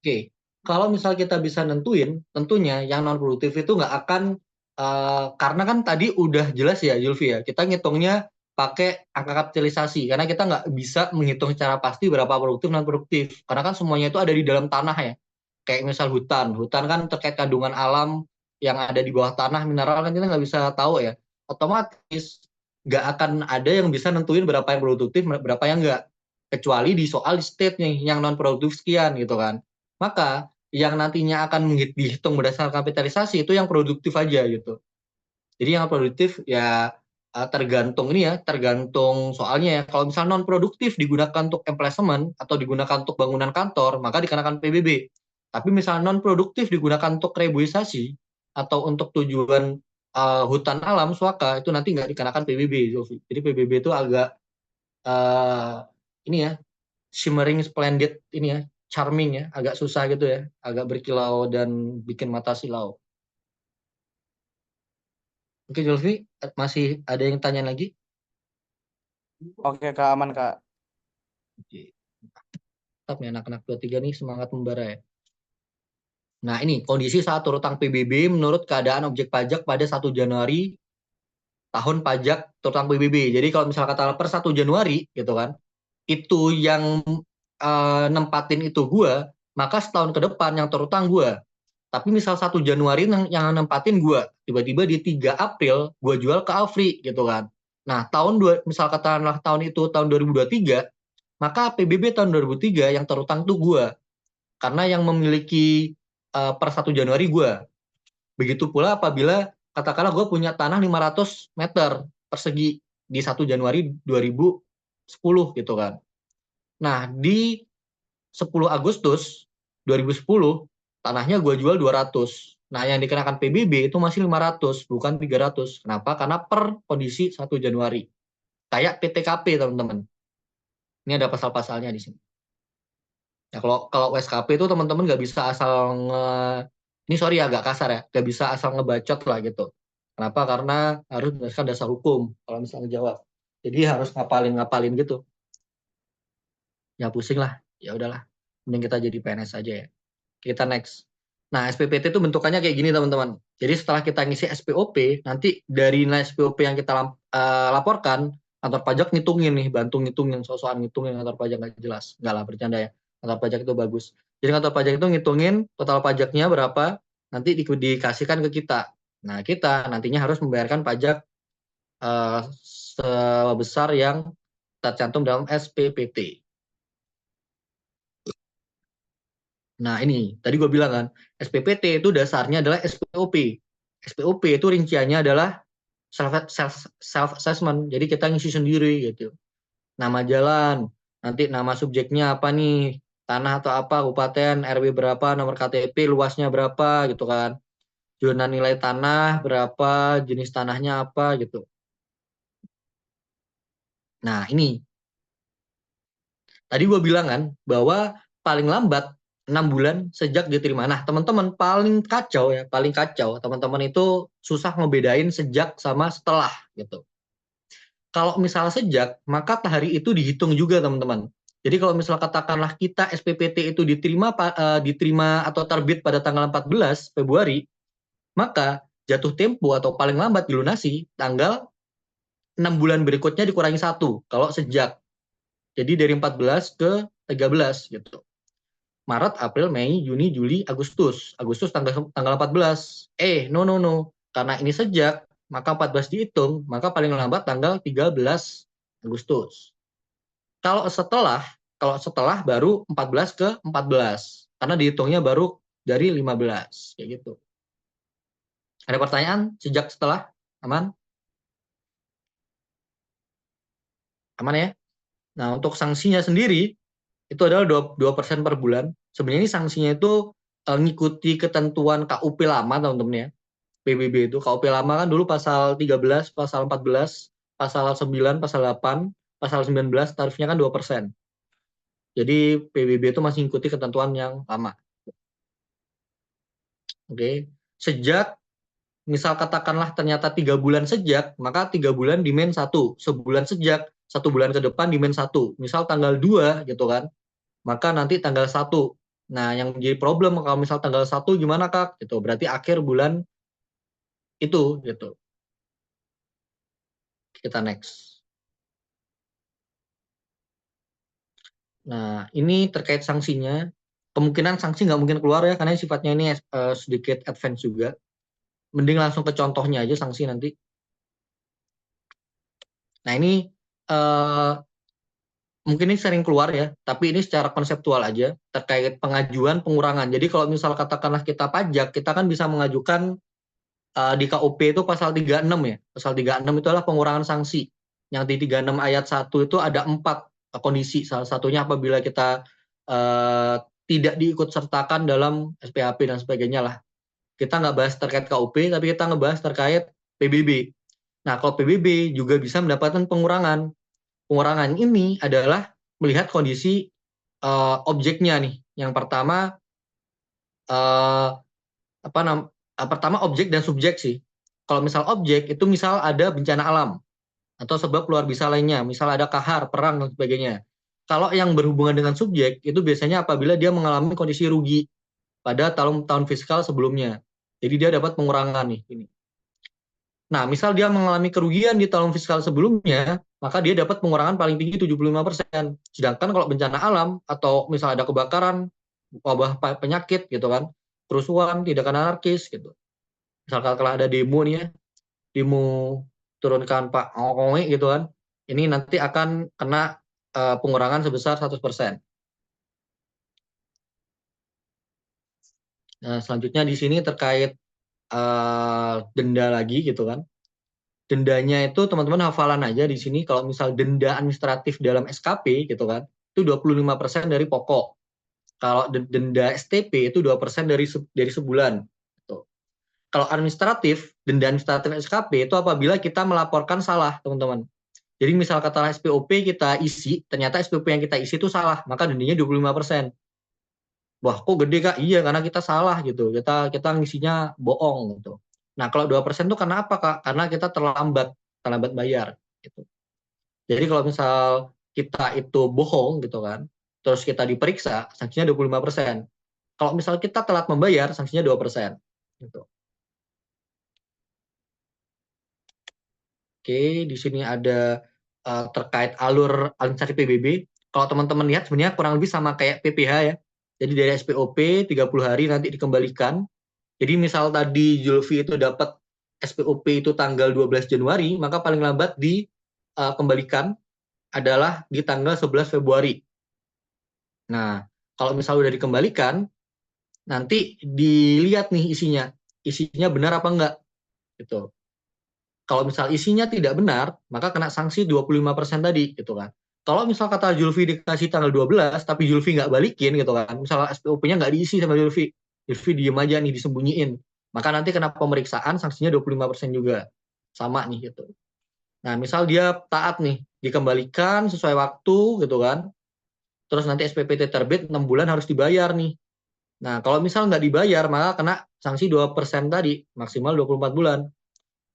Oke, kalau misal kita bisa nentuin, tentunya yang non produktif itu nggak akan karena kan tadi udah jelas ya Julfi ya, kita ngitungnya pakai angka kapitalisasi karena kita nggak bisa menghitung secara pasti berapa produktif non produktif karena kan semuanya itu ada di dalam tanah ya. Kayak misal hutan kan terkait kandungan alam yang ada di bawah tanah, mineral kan kita nggak bisa tahu ya. Otomatis nggak akan ada yang bisa nentuin berapa yang produktif, berapa yang nggak, kecuali di soal state nih yang non produktif sekian gitu kan. Maka yang nantinya akan dihitung berdasarkan kapitalisasi itu yang produktif aja gitu. Jadi yang produktif ya tergantung soalnya ya. Kalau misal non produktif digunakan untuk emplacement atau digunakan untuk bangunan kantor, maka dikenakan PBB. Tapi misal non produktif digunakan untuk reboisasi atau untuk tujuan hutan alam swaka, itu nanti nggak dikenakan PBB, Zofi. Jadi PBB itu agak ini ya, shimmering splendid ini ya, charming ya, agak susah gitu ya, agak berkilau dan bikin mata silau. Oke Julfi, masih ada yang tanya lagi? Oke Kak, aman Kak. Oke. Tetap nih anak-anak 23 nih semangat membara ya. Nah ini kondisi saat turut utang PBB menurut keadaan objek pajak pada 1 Januari tahun pajak turut utang PBB. Jadi kalau misalnya kata per 1 Januari gitu kan, itu yang nempatin itu gua, maka setahun ke depan yang terutang gua. Tapi misal 1 Januari yang nempatin gua, tiba-tiba di 3 April gua jual ke Afri gitu kan. Nah, misal katakanlah tahun itu tahun 2023, maka PBB tahun 2003 yang terutang tuh gua. Karena yang memiliki per 1 Januari gua. Begitu pula apabila katakanlah gua punya tanah 500 meter persegi di 1 Januari 2010 gitu kan. Nah, di 10 Agustus 2010 tanahnya gue jual 200. Nah, yang dikenakan PBB itu masih 500, bukan 300. Kenapa? Karena per kondisi 1 Januari. Kayak PTKP, teman-teman. Ini ada pasal-pasalnya di sini. Nah, kalau USKP itu teman-teman nggak bisa asal ini sorry agak kasar ya, nggak bisa asal ngebacot lah gitu. Kenapa? Karena harus berdasarkan dasar hukum kalau misalnya jawab. Jadi harus ngapalin gitu. Ya pusing lah, ya udahlah. Mending kita jadi PNS aja ya. Kita next. Nah, SPPT itu bentukannya kayak gini, teman-teman. Jadi setelah kita ngisi SPOP, nanti dari nilai SPOP yang kita laporkan, kantor pajak ngitungin nih, bantu ngitungin, sosokan ngitungin kantor pajak nggak jelas. Nggak lah, bercanda ya. Kantor pajak itu bagus. Jadi kantor pajak itu ngitungin total pajaknya berapa, nanti dikasihkan ke kita. Nah, kita nantinya harus membayarkan pajak sebesar yang tercantum dalam SPPT. Nah ini, tadi gue bilang kan, SPPT itu dasarnya adalah SPOP. SPOP itu rinciannya adalah self-assessment, jadi kita ngisi sendiri gitu. Nama jalan, nanti nama subjeknya apa nih, tanah atau apa, kabupaten, RW berapa, nomor KTP, luasnya berapa gitu kan. Zona nilai tanah berapa, jenis tanahnya apa gitu. Nah ini, tadi gue bilang kan, bahwa paling lambat 6 bulan sejak diterima. Nah, teman-teman paling kacau ya, paling kacau. Teman-teman itu susah ngebedain sejak sama setelah gitu. Kalau misalnya sejak, maka hari itu dihitung juga, teman-teman. Jadi kalau misalnya katakanlah kita SPPT itu diterima atau terbit pada tanggal 14 Februari, maka jatuh tempo atau paling lambat dilunasi tanggal 6 bulan berikutnya dikurangi 1 kalau sejak. Jadi dari 14 ke 13 gitu. Maret, April, Mei, Juni, Juli, Agustus. Agustus tanggal 14. No. Karena ini sejak, maka 14 dihitung, maka paling lambat tanggal 13 Agustus. Kalau setelah baru 14 ke 14. Karena dihitungnya baru dari 15. Kayak gitu. Ada pertanyaan sejak setelah? Aman? Aman ya? Nah, untuk sanksinya sendiri, itu adalah 2% per bulan. Sebenarnya ini sanksinya itu ngikuti ketentuan KUP lama, teman-teman ya. PBB itu. KUP lama kan dulu pasal 13, pasal 14, pasal 9, pasal 8, pasal 19, tarifnya kan 2%. Jadi PBB itu masih ngikuti ketentuan yang lama. Oke. Sejak, misal katakanlah ternyata 3 bulan sejak, maka 3 bulan di min 1. Sebulan sejak, 1 bulan ke depan di min 1. Misal tanggal 2 gitu kan. Maka nanti tanggal 1. Nah, yang menjadi problem kalau misal tanggal 1 gimana Kak? Gitu. Berarti akhir bulan itu gitu. Kita next. Nah, ini terkait sanksinya. Kemungkinan sanksi nggak mungkin keluar ya, karena sifatnya ini sedikit advance juga. Mending langsung ke contohnya aja sanksi nanti. Nah, ini mungkin ini sering keluar ya, tapi ini secara konseptual aja, terkait pengajuan pengurangan. Jadi kalau misal katakanlah kita pajak, kita kan bisa mengajukan di KUP itu pasal 36 ya. Pasal 36 itu adalah pengurangan sanksi. Yang di 36 ayat 1 itu ada 4 kondisi. Salah satunya apabila kita tidak diikut sertakan dalam SPHP dan sebagainya lah. Kita nggak bahas terkait KUP, tapi kita ngebahas terkait PBB. Nah, kalau PBB juga bisa mendapatkan pengurangan. Pengurangan ini adalah melihat kondisi objeknya nih. Yang pertama eh, pertama objek dan subjek sih. Kalau misal objek itu misal ada bencana alam atau sebab luar biasa lainnya, misal ada kahar, perang dan sebagainya. Kalau yang berhubungan dengan subjek itu biasanya apabila dia mengalami kondisi rugi pada tahun fiskal sebelumnya. Jadi dia dapat pengurangan nih ini. Nah, misal dia mengalami kerugian di tahun fiskal sebelumnya, maka dia dapat pengurangan paling tinggi 75%. Sedangkan kalau bencana alam atau misal ada kebakaran, wabah penyakit gitu kan, kerusuhan, tindakan anarkis gitu. Misalkan kalau ada demo nih ya, demo turunkan Pak Jokowi gitu kan, ini nanti akan kena pengurangan sebesar 100%. Nah, selanjutnya di sini terkait denda lagi gitu kan. Dendanya itu teman-teman hafalan aja di sini, kalau misal denda administratif dalam SKP gitu kan, itu 25% dari pokok. Kalau denda STP itu 2% dari sebulan. Gitu. Kalau administratif, denda administratif SKP itu apabila kita melaporkan salah, teman-teman. Jadi misal katakanlah SPOP kita isi, ternyata SPOP yang kita isi itu salah, maka dendanya 25%. Wah, kok gede Kak? Iya, karena kita salah gitu. Kita ngisinya bohong gitu. Nah, kalau 2% itu karena apa, Kak? Karena kita terlambat bayar gitu. Jadi kalau misal kita itu bohong gitu kan, terus kita diperiksa, sanksinya 25%. Kalau misal kita telat membayar, sanksinya 2%. Gitu. Oke, di sini ada terkait alur administrasi PBB. Kalau teman-teman lihat sebenarnya kurang lebih sama kayak PPh ya. Jadi dari SPOP 30 hari nanti dikembalikan. Jadi misal tadi Julfi itu dapat SPOP itu tanggal 12 Januari, maka paling lambat dikembalikan adalah di tanggal 11 Februari. Nah, kalau misal udah dikembalikan, nanti dilihat nih isinya benar apa enggak gitu. Kalau misal isinya tidak benar, maka kena sanksi 25% tadi gitu kan. Kalau misal kata Julfi dikasih tanggal 12 tapi Julfi nggak balikin gitu kan, misal SPOP-nya nggak diisi sama Julfi diem aja nih, disembunyiin, maka nanti kena pemeriksaan sanksinya 25% juga, sama nih gitu. Nah, misal dia taat nih, dikembalikan sesuai waktu gitu kan, terus nanti SPPT terbit 6 bulan harus dibayar nih. Nah, kalau misal nggak dibayar, maka kena sanksi 2% tadi, maksimal 24 bulan.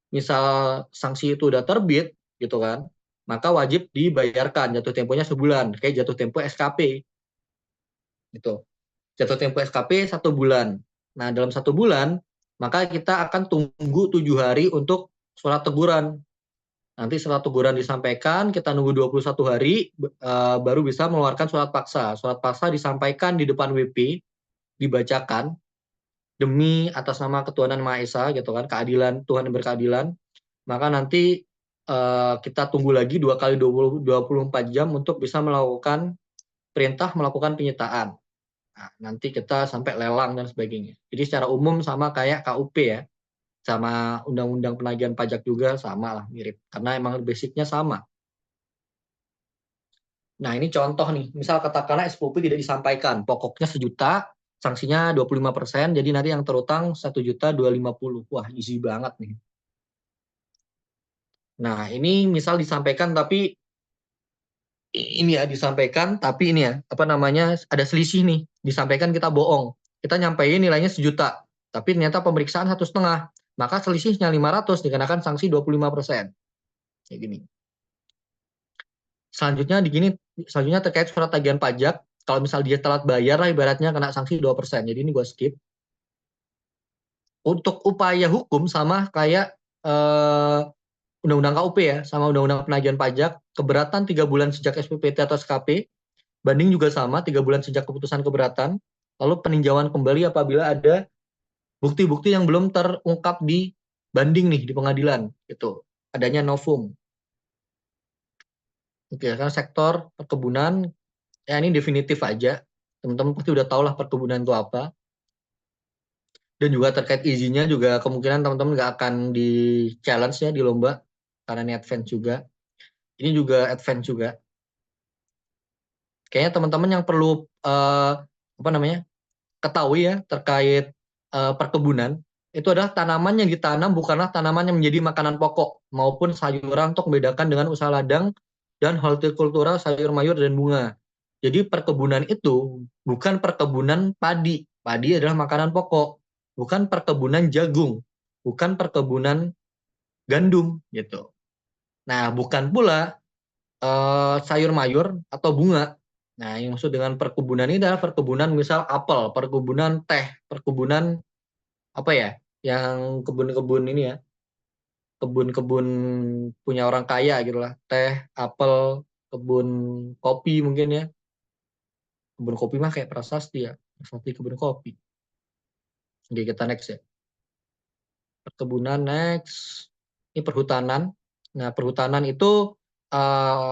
Misal sanksi itu udah terbit gitu kan, maka wajib dibayarkan, jatuh temponya sebulan, kayak jatuh tempo SKP gitu. Jatuh tempo SKP 1 bulan. Nah, dalam 1 bulan maka kita akan tunggu 7 hari untuk surat teguran. Nanti surat teguran disampaikan, kita nunggu 21 hari baru bisa mengeluarkan surat paksa. Surat paksa disampaikan di depan WP, dibacakan demi atas nama ketuhanan Maha Esa gitu kan, keadilan, Tuhan yang berkeadilan. Maka nanti kita tunggu lagi 2 kali 24 jam untuk bisa melakukan perintah melakukan penyitaan. Nah, nanti kita sampai lelang dan sebagainya. Jadi secara umum sama kayak KUP ya, sama Undang-Undang Penagihan Pajak juga sama lah, mirip. Karena emang basicnya sama. Nah, ini contoh nih, misal katakanlah SPOP tidak disampaikan, pokoknya 1 juta, sanksinya 25%, jadi nanti yang terutang 1.250.000. Wah, easy banget nih. Nah, ini misal disampaikan tapi ini ya disampaikan tapi ini ya apa namanya ada selisih nih, disampaikan kita bohong, kita nyampein nilainya 1 juta tapi ternyata pemeriksaan 1,5, maka selisihnya 500 dikenakan sanksi 25%. Kayak gini. Selanjutnya terkait surat tagihan pajak, kalau misal dia telat bayar lah ibaratnya kena sanksi 2%. Jadi ini gue skip. Untuk upaya hukum sama kayak Undang-Undang KUP ya, sama Undang-Undang Penagihan Pajak, keberatan 3 bulan sejak SPPT atau SKP, banding juga sama 3 bulan sejak keputusan keberatan, lalu peninjauan kembali apabila ada bukti-bukti yang belum terungkap di banding nih di pengadilan, gitu. Adanya novum. Oke, kan sektor perkebunan, ya ini definitif aja. Teman-teman pasti udah tahu lah perkebunan itu apa. Dan juga terkait izinnya juga kemungkinan teman-teman nggak akan di challenge ya di lomba, karena ini advance juga. Ini juga advance juga. Kayaknya teman-teman yang perlu ketahui ya terkait perkebunan, itu adalah tanaman yang ditanam bukanlah tanaman yang menjadi makanan pokok maupun sayuran untuk membedakan dengan usaha ladang dan hortikultura sayur mayur dan bunga. Jadi perkebunan itu bukan perkebunan padi. Padi adalah makanan pokok. Bukan perkebunan jagung. Bukan perkebunan gandum gitu. Nah, bukan pula sayur mayur atau bunga. Nah, yang maksud dengan perkebunan ini adalah perkebunan misal apel, perkebunan teh, perkebunan apa ya? Yang kebun-kebun ini ya, kebun-kebun punya orang kaya gitu lah. Teh, apel, kebun kopi mungkin ya. Kebun kopi mah kayak prasasti ya. Prasasti kebun kopi. Oke, kita next ya. Perkebunan next. Ini perhutanan. Nah, perhutanan itu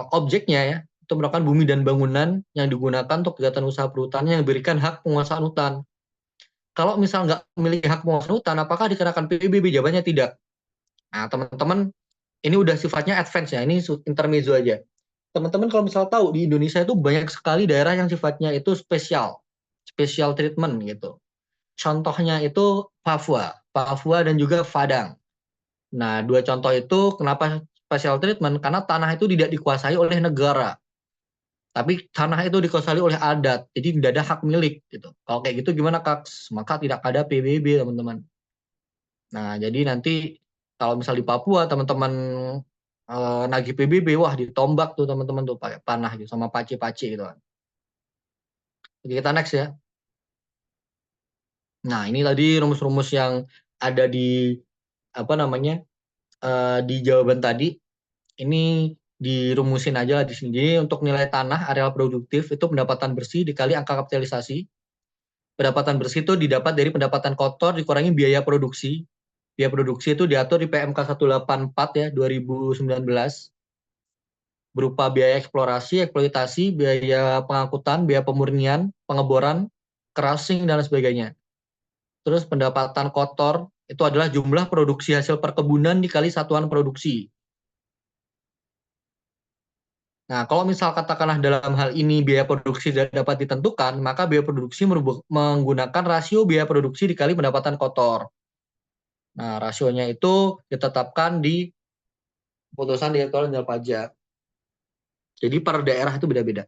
objeknya ya, itu merupakan bumi dan bangunan yang digunakan untuk kegiatan usaha perhutanan yang diberikan hak penguasaan hutan. Kalau misal nggak memiliki hak penguasaan hutan, apakah dikenakan PBB? Jawabannya tidak. Nah, teman-teman, ini udah sifatnya advance ya, ini intermezzo aja. Teman-teman kalau misal tahu, di Indonesia itu banyak sekali daerah yang sifatnya itu spesial, special treatment gitu. Contohnya itu Papua dan juga Padang. Nah, dua contoh itu kenapa special treatment? Karena tanah itu tidak dikuasai oleh negara, tapi tanah itu dikuasai oleh adat, jadi tidak ada hak milik gitu. Kalau kayak gitu gimana, Kak? Maka tidak ada PBB, teman-teman. Nah, jadi nanti kalau misal di Papua teman-teman nagih PBB, wah ditombak tuh teman-teman tuh pakai panah gitu sama paci-paci gitu kan. Oke, kita next ya. Nah, ini tadi rumus-rumus yang ada di apa namanya di jawaban tadi. Ini dirumusin aja lah di sini. Jadi untuk nilai tanah areal produktif itu pendapatan bersih dikali angka kapitalisasi. Pendapatan bersih itu didapat dari pendapatan kotor dikurangi biaya produksi. Biaya produksi itu diatur di PMK 184 ya 2019 berupa biaya eksplorasi, eksploitasi, biaya pengangkutan, biaya pemurnian, pengeboran, crushing dan sebagainya. Terus pendapatan kotor itu adalah jumlah produksi hasil perkebunan dikali satuan produksi. Nah, kalau misal katakanlah dalam hal ini biaya produksi tidak dapat ditentukan, maka biaya produksi menggunakan rasio biaya produksi dikali pendapatan kotor. Nah, rasionya itu ditetapkan di keputusan Direktorat Jenderal Pajak. Jadi per daerah itu beda-beda.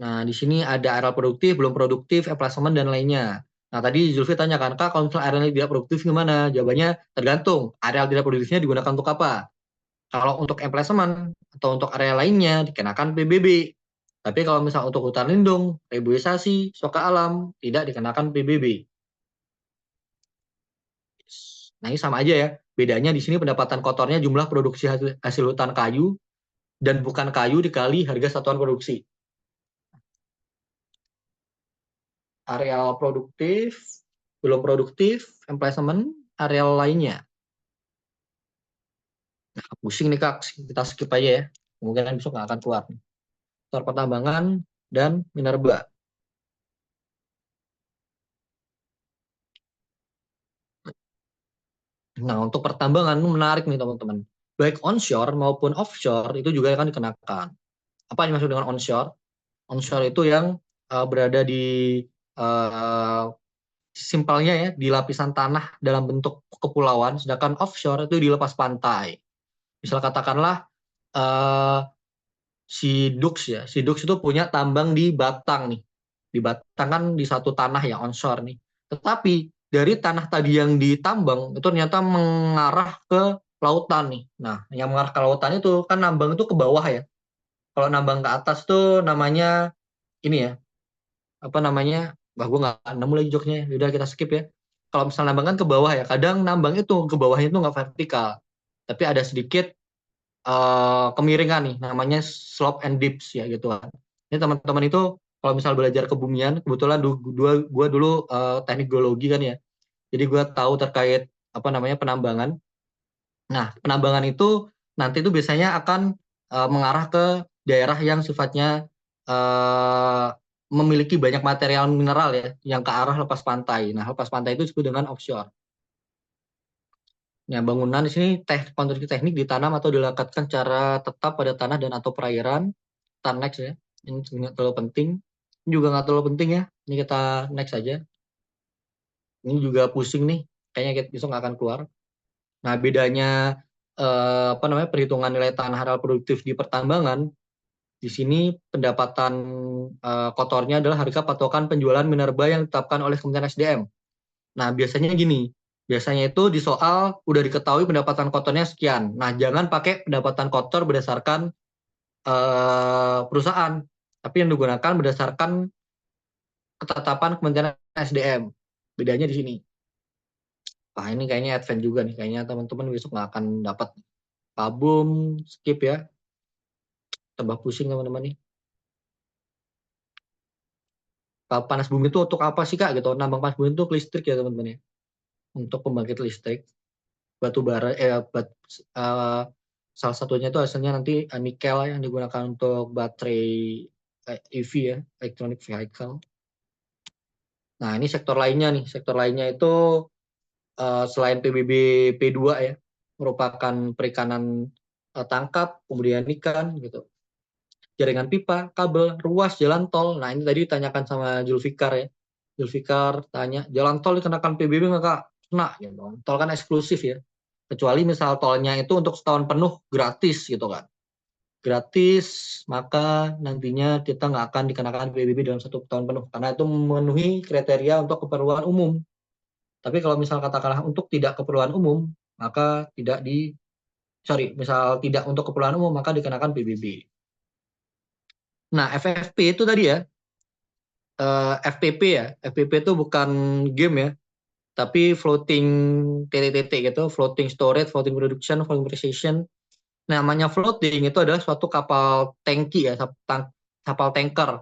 Nah, di sini ada areal produktif, belum produktif, emplacement, dan lainnya. Nah, tadi Zulfi tanyakan, Kak, kalau misalnya areal tidak produktif gimana? Jawabannya tergantung. Areal tidak produktifnya digunakan untuk apa? Kalau untuk emplacement atau untuk area lainnya dikenakan PBB. Tapi kalau misal untuk hutan lindung, reboisasi, soka alam, tidak dikenakan PBB. Nah, ini sama aja ya. Bedanya di sini pendapatan kotornya jumlah produksi hasil hutan kayu dan bukan kayu dikali harga satuan produksi. Areal produktif, belum produktif, emplacement, areal lainnya. Nah, pusing nih Kak, kita skip aja ya. Kemungkinan besok nggak akan keluar. Sektor pertambangan dan minerba. Nah, untuk pertambangan menarik nih teman-teman. Baik onshore maupun offshore itu juga akan dikenakan. Apa yang dimaksud dengan onshore? Onshore itu yang berada di simpelnya ya di lapisan tanah dalam bentuk kepulauan, sedangkan offshore itu di lepas pantai. Misal katakanlah si Dux ya, si Dux itu punya tambang di Batang nih. Di Batang kan di satu tanah ya onshore nih. Tetapi dari tanah tadi yang ditambang itu ternyata mengarah ke lautan nih. Nah, yang mengarah ke lautan itu kan nambang itu ke bawah ya. Kalau nambang ke atas tuh namanya ini ya, apa namanya? Wah, gue nggak nemu lagi joknya. Udah kita skip ya. Kalau misalnya nambang kan ke bawah ya, kadang nambang itu ke bawahnya itu nggak vertikal, tapi ada sedikit kemiringan nih, namanya slope and dips ya gitu kan. Ini teman-teman itu kalau misal belajar kebumian, kebetulan gue dulu teknik geologi kan ya, jadi gue tahu terkait apa namanya penambangan. Nah, penambangan itu nanti itu biasanya akan mengarah ke daerah yang sifatnya memiliki banyak material mineral ya, yang ke arah lepas pantai. Nah, lepas pantai itu disebut dengan offshore. Nah, bangunan di sini konstruksi teknik ditanam atau dilekatkan secara tetap pada tanah dan atau perairan. Kita next ya. Ini nggak terlalu penting. Ini juga nggak terlalu penting ya. Ini kita next aja. Ini juga pusing nih. Kayaknya kita besok nggak akan keluar. Nah, bedanya apa namanya perhitungan nilai tanah areal produktif di pertambangan Di sini pendapatan kotornya adalah harga patokan penjualan minerba yang ditetapkan oleh Kementerian SDM. Nah, biasanya gini, biasanya itu di soal udah diketahui pendapatan kotornya sekian. Nah, jangan pakai pendapatan kotor berdasarkan perusahaan, tapi yang digunakan berdasarkan ketetapan Kementerian SDM. Bedanya di sini. Wah, ini kayaknya advance juga nih. Kayaknya teman-teman besok nggak akan dapat kabum, skip ya. Tambah pusing teman-teman nih. Panas bumi itu untuk apa sih Kak? Gitu. Nambang panas bumi itu listrik ya teman-teman ya. Untuk pembangkit listrik. Batu bara, salah satunya itu hasilnya nanti nikel yang digunakan untuk baterai EV ya, electronic vehicle. Nah, ini sektor lainnya nih. Sektor lainnya itu selain PBB P2 ya, merupakan perikanan tangkap, kemudian ikan gitu. Jaringan pipa, kabel, ruas, jalan tol. Nah, ini tadi ditanyakan sama Julfikar ya. Julfikar tanya, jalan tol dikenakan PBB nggak Kak? Kena, gitu. Tol kan eksklusif ya. Kecuali misal tolnya itu untuk setahun penuh gratis gitu kan. Gratis, maka nantinya kita nggak akan dikenakan PBB dalam 1 tahun penuh. Karena itu memenuhi kriteria untuk keperluan umum. Tapi kalau misal katakanlah untuk tidak keperluan umum, maka misal tidak untuk keperluan umum, maka dikenakan PBB. Nah, FFP itu tadi ya, FPP ya. FPP itu bukan game ya, tapi floating TTT gitu, floating storage, floating production, floating precision. Namanya floating itu adalah suatu kapal tangki ya, kapal tanker.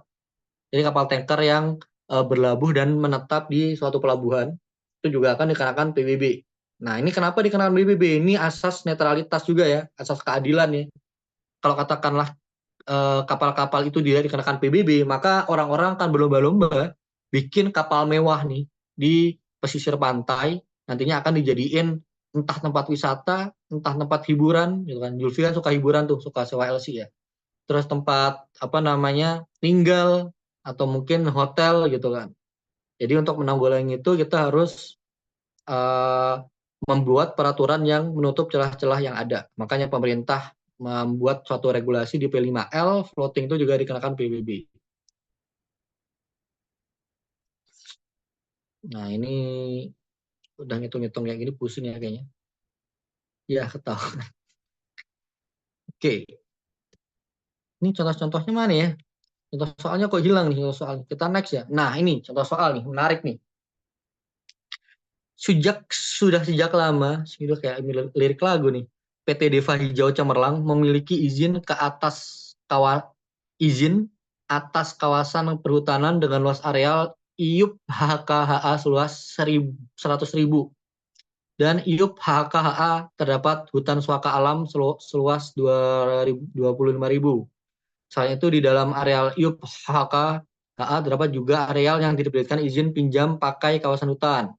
Jadi kapal tanker yang berlabuh dan menetap di suatu pelabuhan, itu juga akan dikenakan PBB. Nah, ini kenapa dikenakan PBB? Ini asas netralitas juga ya, asas keadilan ya. Kalau katakanlah kapal-kapal itu dia dikenakan PBB, maka orang-orang akan berlomba-lomba bikin kapal mewah nih di pesisir pantai, nantinya akan dijadiin entah tempat wisata, entah tempat hiburan, gitu kan. Julfi kan suka hiburan tuh, suka sewa LC ya. Terus tempat tinggal atau mungkin hotel gitu kan. Jadi untuk menanggulangi itu kita harus membuat peraturan yang menutup celah-celah yang ada. Makanya pemerintah membuat suatu regulasi di P5L, floating itu juga dikenakan PBB. Nah, ini udah ngitung-ngitung kayak gini pusing ya kayaknya. Ya, ketahuan. Oke. Ini contoh-contohnya mana ya? Contoh soalnya kok hilang nih contoh soal. Kita next ya. Nah, ini contoh soal nih, menarik nih. Sudah sejak lama, sudah kayak lirik lagu nih. PT Deva Hijau Cemerlang memiliki izin atas kawasan perhutanan dengan luas areal IUP HKHA seluas 100.000 dan IUP HKHA terdapat hutan suaka alam seluas 25.000. Selain itu di dalam areal IUP HKHA terdapat juga areal yang diterbitkan izin pinjam pakai kawasan hutan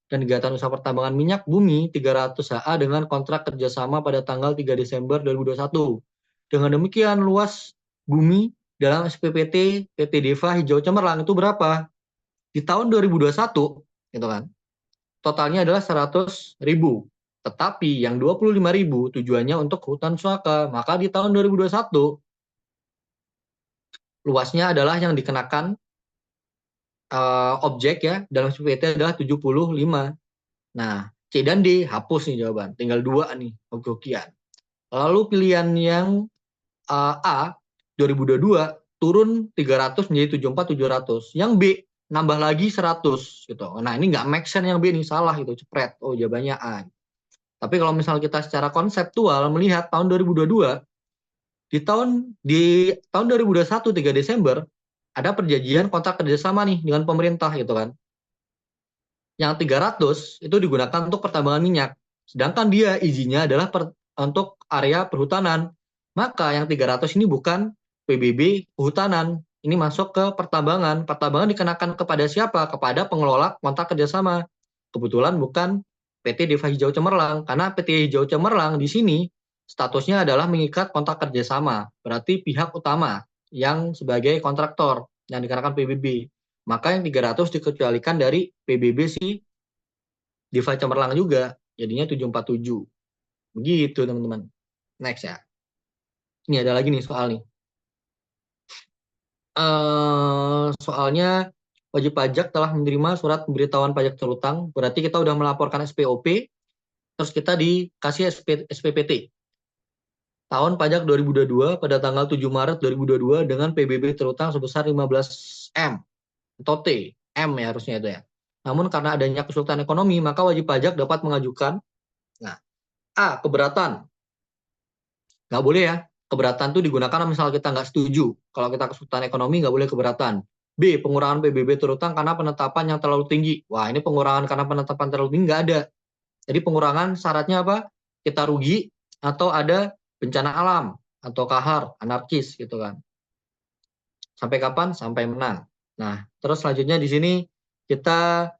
dan kegiatan usaha pertambangan minyak bumi 300 HA dengan kontrak kerjasama pada tanggal 3 Desember 2021. Dengan demikian luas bumi dalam SPPT PT Deva Hijau Cemerlang itu berapa? Di tahun 2021 gitu kan. Totalnya adalah 100.000. Tetapi yang 25.000 tujuannya untuk hutan suaka. Maka di tahun 2021 luasnya adalah yang dikenakan objek ya dalam SPPT adalah 75. Nah, C dan D hapus nih jawaban. Tinggal 2 nih, hokian. Lalu pilihan yang A 2022 turun 300 menjadi 74.700. Yang B nambah lagi 100 gitu. Nah, ini nggak make sense yang B nih, salah itu, cepret. Oh, jawabannya A. Tapi kalau misal kita secara konseptual melihat tahun 2022 di tahun 2021 3 Desember ada perjanjian kontrak kerjasama nih dengan pemerintah gitu kan. Yang 300 itu digunakan untuk pertambangan minyak. Sedangkan dia izinnya adalah untuk area perhutanan. Maka yang 300 ini bukan PBB kehutanan. Ini masuk ke pertambangan. Pertambangan dikenakan kepada siapa? Kepada pengelola kontrak kerjasama. Kebetulan bukan PT Deva Hijau Cemerlang. Karena PT Hijau Cemerlang di sini statusnya adalah mengikat kontrak kerjasama. Berarti pihak utama yang sebagai kontraktor yang dikenakan PBB. Maka yang 300 dikecualikan dari PBB si Deva Cemerlang juga. Jadinya 747. Begitu teman-teman. Next ya. Ini ada lagi nih soal nih. soalnya wajib pajak telah menerima surat pemberitahuan pajak terutang, berarti kita udah melaporkan SPOP, terus kita dikasih SPPT. Tahun pajak 2022 pada tanggal 7 Maret 2022 dengan PBB terutang sebesar 15 M atau T, M ya harusnya itu ya. Namun karena adanya kesulitan ekonomi, maka wajib pajak dapat mengajukan, nah, A, keberatan. Nggak boleh ya, keberatan itu digunakan misal kita nggak setuju. Kalau kita kesulitan ekonomi nggak boleh keberatan. B, pengurangan PBB terutang karena penetapan yang terlalu tinggi. Wah, ini pengurangan karena penetapan terlalu tinggi nggak ada. Jadi pengurangan syaratnya apa? Kita rugi atau ada bencana alam atau kahar, anarkis gitu kan. Sampai kapan? Sampai menang. Nah, terus selanjutnya di sini kita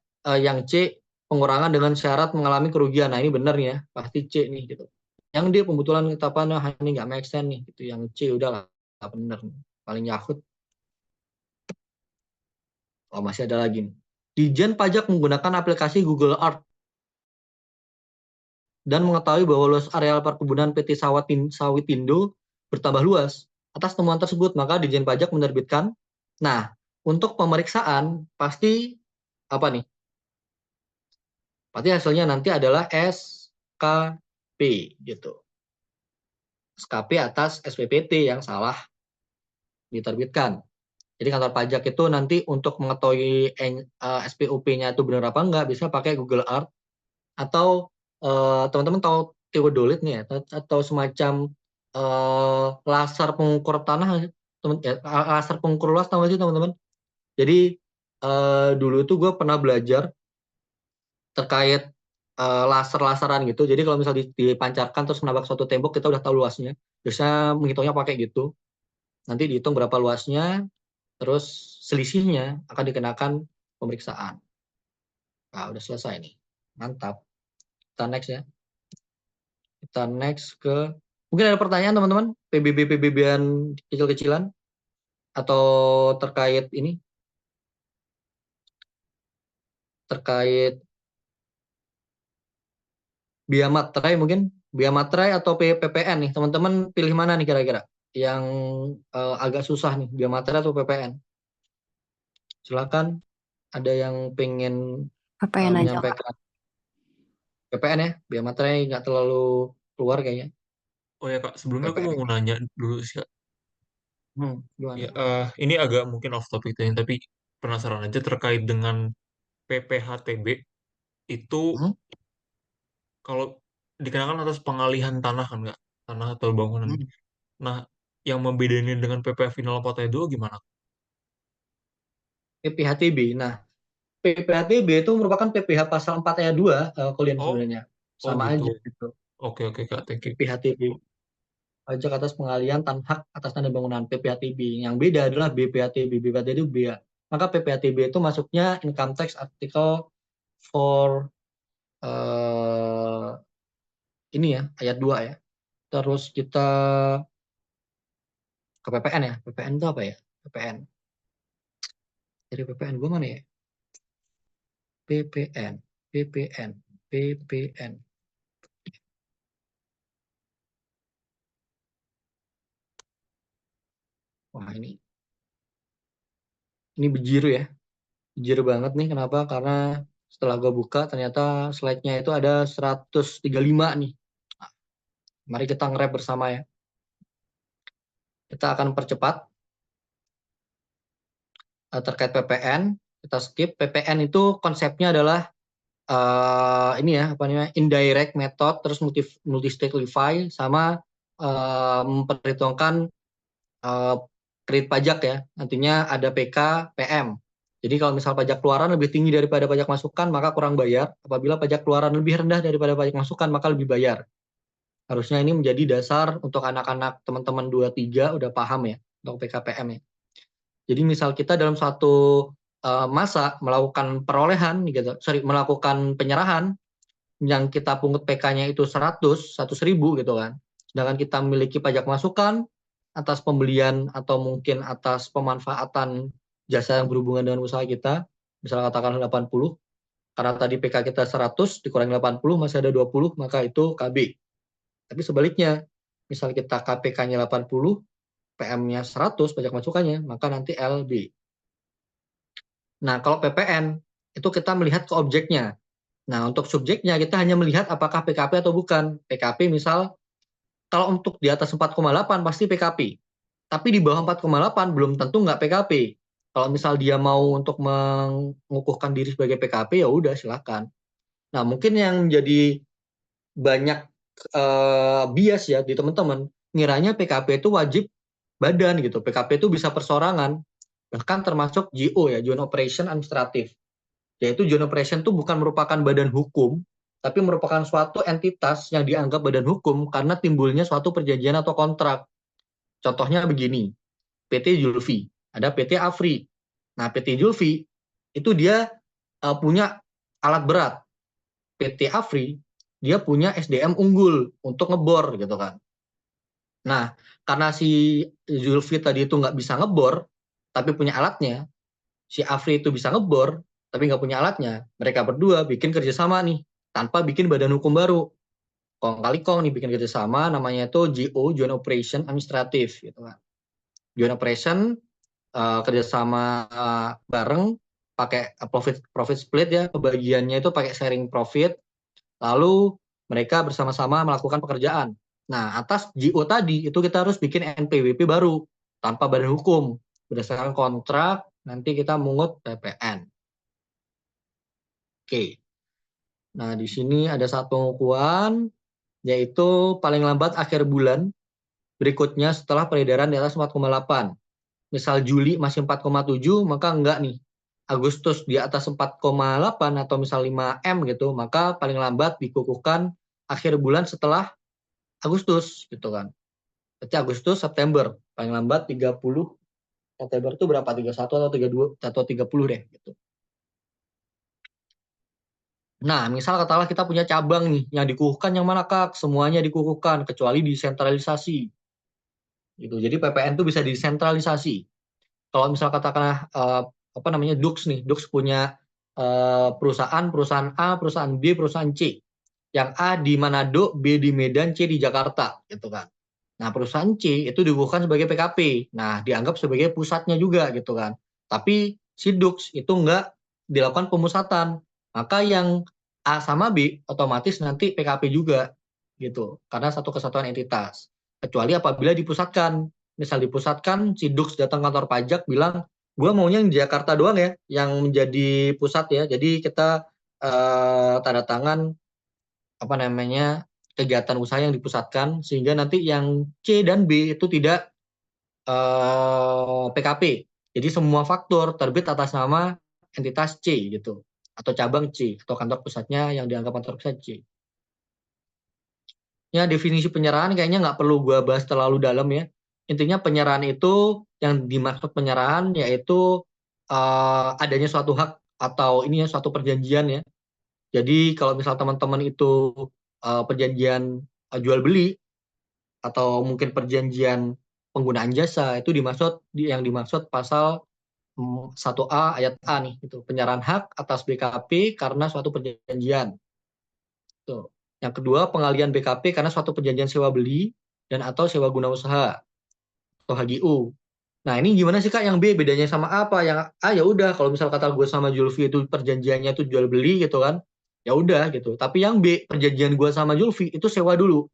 yang C, pengurangan dengan syarat mengalami kerugian. Nah, ini benar ya, pasti C nih gitu. Yang D pembetulan ketetapan, nah ini nggak make sense nih gitu. Yang C udahlah, nggak benar. Paling Yahut. Oh, masih ada lagi nih. Dijen Pajak menggunakan aplikasi Google Earth dan mengetahui bahwa luas areal perkebunan PT Sawitindo bertambah luas. Atas temuan tersebut, maka Dijen Pajak menerbitkan. Nah, untuk pemeriksaan pasti apa nih? Pasti hasilnya nanti adalah SKP gitu. SKP atas SPPT yang salah diterbitkan. Jadi kantor pajak itu nanti untuk mengetahui SPOP-nya itu benar apa enggak bisa pakai Google Earth atau teman-teman tahu teodolit nih ya, atau semacam laser pengukur tanah, laser pengukur luas tahu nggak sih teman-teman? Jadi dulu itu gue pernah belajar terkait laser-laseran gitu. Jadi kalau misalnya dipancarkan terus menabrak suatu tembok, kita udah tahu luasnya. Biasanya menghitungnya pakai gitu. Nanti dihitung berapa luasnya, terus selisihnya akan dikenakan pemeriksaan. Nah, udah selesai nih. Mantap. Kita next ya. Kita next ke, mungkin ada pertanyaan teman-teman, PBB-PBB-an kecil-kecilan atau terkait ini, terkait biaya materai mungkin, biaya materai atau PPN nih, teman-teman pilih mana nih kira-kira? Yang agak susah nih, biaya materai atau PPN? Silakan, ada yang pengen PPN aja Kak. menyampaikan PPN ya, biaya materai nggak terlalu keluar kayaknya. Oh ya Kak, sebelumnya aku PPN. mau nanya dulu sih Kak. Gimana? Ya, ini agak mungkin off topic tapi penasaran aja terkait dengan PPHTB itu Hmm? kalau dikenakan atas pengalihan tanah kan nggak? Tanah atau bangunan. Hmm. Nah, yang membedainnya dengan PPh final 42 gimana? PPHTB. Nah, PPHTB itu merupakan PPh pasal 4 ayat 2, Kolin Oh, sebenarnya. oh Sama gitu. aja gitu. Oke oke Kak, thank you. PPHTB. Pajak atas pengalihan tanah hak atas tanah bangunan, PPHTB. Yang beda adalah BPHTB. BPHTB itu bea. Maka PPHTB itu masuknya income tax artikel for ini ya, ayat 2 ya. Terus kita ke PPN ya. PPN itu apa ya? PPN. Jadi PPN gue mana ya? PPN. PPN. PPN. Wah, ini bejiru ya. Bejiru banget nih. Kenapa? Karena setelah gue buka ternyata slide-nya itu ada 135 nih. Nah, mari kita nge-rap bersama ya. Kita akan percepat terkait PPN. Kita skip. PPN itu konsepnya adalah ini ya, apa namanya, indirect method, terus multi-state levy, sama memperhitungkan kredit pajak ya. Nantinya ada PK, PM. Jadi kalau misal pajak keluaran lebih tinggi daripada pajak masukan, maka kurang bayar. Apabila pajak keluaran lebih rendah daripada pajak masukan, maka lebih bayar. Harusnya ini menjadi dasar untuk anak-anak teman-teman 23 udah paham ya, untuk PKPM ya. Jadi misal kita dalam satu masa melakukan perolehan, gitu, melakukan penyerahan, yang kita pungut PK-nya itu 100.000 gitu kan. Sedangkan kita memiliki pajak masukan atas pembelian atau mungkin atas pemanfaatan jasa yang berhubungan dengan usaha kita, misalnya katakan 80, karena tadi PK kita 100 dikurangi 80 masih ada 20, maka itu KB. Tapi sebaliknya, misal kita KPK-nya 80, PM-nya 100 pajak masukannya, maka nanti LB. Nah, kalau PPN itu kita melihat ke objeknya. Nah, untuk subjeknya kita hanya melihat apakah PKP atau bukan. PKP misal kalau untuk di atas 4,8 pasti PKP. Tapi di bawah 4,8 belum tentu nggak PKP. Kalau misal dia mau untuk mengukuhkan diri sebagai PKP ya udah silakan. Nah, mungkin yang jadi banyak bias ya di teman-teman, ngiranya PKP itu wajib badan gitu. PKP itu bisa persorangan, bahkan termasuk JO ya, Joint Operation Administratif. Yaitu Joint Operation itu bukan merupakan badan hukum, tapi merupakan suatu entitas yang dianggap badan hukum karena timbulnya suatu perjanjian atau kontrak. Contohnya begini, PT Julfi, ada PT Afri. Nah, PT Julfi itu dia punya alat berat. PT Afri dia punya SDM unggul untuk ngebor gitu kan. Nah, karena si Julfi tadi itu nggak bisa ngebor, tapi punya alatnya, si Afri itu bisa ngebor, tapi nggak punya alatnya, mereka berdua bikin kerjasama nih, tanpa bikin badan hukum baru. Kong kali kong nih bikin kerjasama, namanya itu JO, Joint Operation Administratif. Gitu kan. Joint Operation, kerjasama bareng, pakai profit split ya, pembagiannya itu pakai sharing profit, lalu mereka bersama-sama melakukan pekerjaan. Nah, atas JO tadi itu kita harus bikin NPWP baru tanpa badan hukum. Berdasarkan kontrak, nanti kita mungut PPN. Oke. Nah, di sini ada satu pengukuhan, yaitu paling lambat akhir bulan berikutnya setelah peredaran di atas 4,8. Misal Juli masih 4,7, maka enggak nih. Agustus di atas 4,8 atau misal 5M gitu, maka paling lambat dikukuhkan akhir bulan setelah Agustus gitu kan. Berarti Agustus, September, paling lambat 30 September itu berapa? 31 atau 32 atau 30 deh gitu. Nah, misal katakanlah kita punya cabang nih, yang dikukuhkan yang mana Kak? Semuanya dikukuhkan kecuali desentralisasi. Gitu. Jadi PPN itu bisa desentralisasi. Kalau misal katakanlah Dux nih, Dux punya perusahaan A, perusahaan B, perusahaan C. Yang A di Manado, B di Medan, C di Jakarta, gitu kan. Nah, perusahaan C itu dikukuhkan sebagai PKP. Nah, dianggap sebagai pusatnya juga, gitu kan. Tapi si Dux itu enggak dilakukan pemusatan. Maka yang A sama B otomatis nanti PKP juga, gitu. Karena satu kesatuan entitas. Kecuali apabila dipusatkan. Misal dipusatkan, si Dux datang kantor pajak bilang, gue maunya yang Jakarta doang ya, yang menjadi pusat ya. Jadi kita tanda tangan kegiatan usaha yang dipusatkan, sehingga nanti yang C dan B itu tidak PKP. Jadi semua faktur terbit atas nama entitas C gitu, atau cabang C, atau kantor pusatnya yang dianggap kantor pusat C. Ya, definisi penyerahan kayaknya nggak perlu gue bahas terlalu dalam ya. Intinya penyerahan itu, yang dimaksud penyerahan yaitu adanya suatu hak atau ini ya suatu perjanjian ya. Jadi kalau misal teman-teman itu perjanjian jual beli atau mungkin perjanjian penggunaan jasa, itu yang dimaksud pasal 1A ayat A nih, gitu. Penyerahan hak atas BKP karena suatu perjanjian. Tuh. Yang kedua, pengalian BKP karena suatu perjanjian sewa beli dan atau sewa guna usaha atau HGU. Nah, ini gimana sih Kak yang B, bedanya sama apa? Yang A ya udah, kalau misal kata gue sama Julfi itu perjanjiannya itu jual beli gitu kan. Ya udah gitu. Tapi yang B, perjanjian gue sama Julfi itu sewa dulu.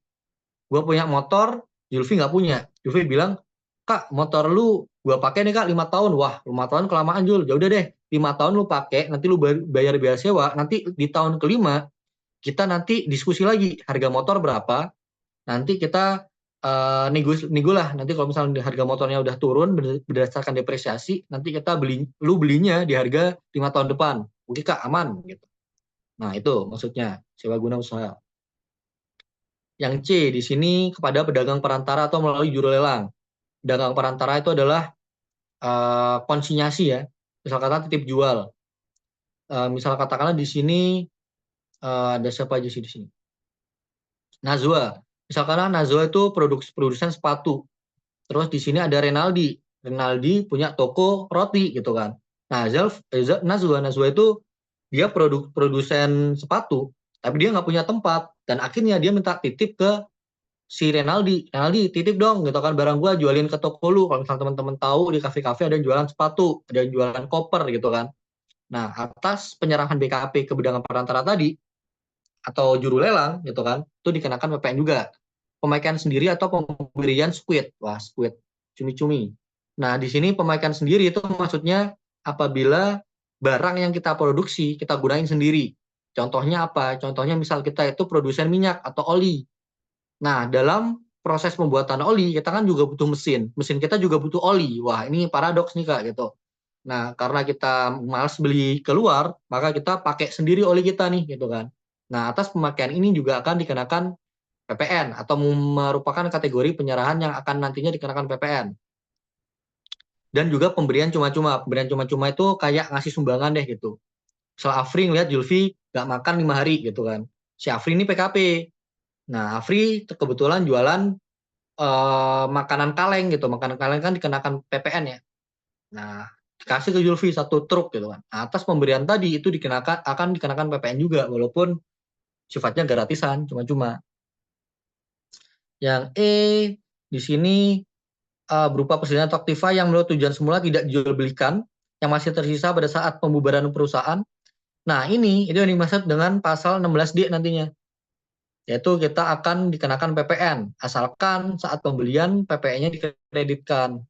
Gue punya motor, Julfi nggak punya. Julfi bilang, Kak, motor lu gue pakai nih Kak 5 tahun. Wah, 5 tahun kelamaan Jul. Ya udah deh, 5 tahun lu pakai, nanti lu bayar biaya sewa, nanti di tahun kelima kita nanti diskusi lagi harga motor berapa. Nanti kita nego lah. Nanti kalau misalnya harga motornya udah turun berdasarkan depresiasi, nanti kita lu belinya di harga 5 tahun depan. Oke Kak, aman gitu. Nah, itu maksudnya sewa guna usaha. Yang C di sini kepada pedagang perantara atau melalui juru lelang. Pedagang perantara itu adalah konsinyasi ya. Misal kata titip jual. Misal katakanlah di sini ada siapa aja sih di sini? Nazwa. Misalkan Nazwa itu produsen sepatu. Terus di sini ada Renaldi. Renaldi punya toko roti gitu kan. Nah, Nazwa itu dia produsen sepatu, tapi dia nggak punya tempat. Dan akhirnya dia minta titip ke si Renaldi titip dong gitu kan barang gua jualin ke toko lu. Kalau misalnya teman-teman tahu di kafe-kafe ada yang jualan sepatu, ada yang jualan koper gitu kan. Nah, atas penyerahan BKP ke Bidang Perantara tadi atau juru lelang gitu kan, itu dikenakan PPN juga. Pemakaian sendiri atau pemberian squid. Wah, squid, cumi-cumi. Nah, di sini pemakaian sendiri itu maksudnya apabila barang yang kita produksi kita gunain sendiri. Contohnya apa? Contohnya misal kita itu produsen minyak atau oli. Nah, dalam proses pembuatan oli kita kan juga butuh mesin. Mesin kita juga butuh oli. Wah, ini paradoks nih Kak gitu. Nah, karena kita malas beli keluar, maka kita pakai sendiri oli kita nih gitu kan. Nah, atas pemakaian ini juga akan dikenakan PPN atau merupakan kategori penyerahan yang akan nantinya dikenakan PPN. Dan juga pemberian cuma-cuma. Pemberian cuma-cuma itu kayak ngasih sumbangan deh gitu. Misal Afri ngeliat Julfi gak makan 5 hari gitu kan. Si Afri ini PKP. Nah, Afri kebetulan jualan makanan kaleng gitu. Makanan kaleng kan dikenakan PPN ya. Nah, dikasih ke Julfi 1 truk gitu kan. Nah, atas pemberian tadi itu akan dikenakan PPN juga walaupun sifatnya gratisan, cuma-cuma. Yang E di sini berupa persediaan atau aktiva yang menurut tujuan semula tidak dijual belikan yang masih tersisa pada saat pembubaran perusahaan. Nah, ini itu yang dimaksud dengan pasal 16D nantinya. Yaitu kita akan dikenakan PPN asalkan saat pembelian PPN-nya dikreditkan.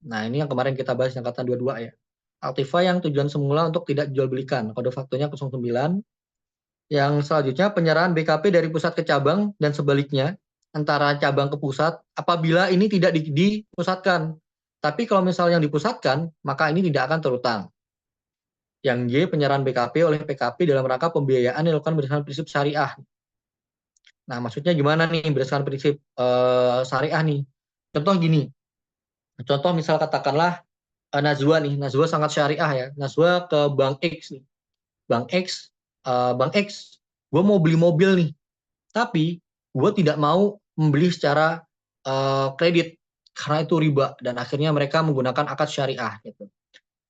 Nah, ini yang kemarin kita bahas yang kata 22 ya. Aktiva yang tujuan semula untuk tidak dijual belikan. Kode faktonya 09. Yang selanjutnya penyerahan BKP dari pusat ke cabang dan sebaliknya antara cabang ke pusat apabila ini tidak dipusatkan. Tapi kalau misalnya yang dipusatkan, maka ini tidak akan terutang. Yang G, penyerahan BKP oleh PKP dalam rangka pembiayaan yang dilakukan berdasarkan prinsip syariah. Nah, maksudnya gimana nih berdasarkan prinsip syariah nih? Contoh gini. Contoh misal katakanlah Najwa nih, Najwa sangat syariah ya. Najwa ke Bank X nih. Bank X, gue mau beli mobil nih. Tapi gue tidak mau membeli secara kredit karena itu riba dan akhirnya mereka menggunakan akad syariah gitu.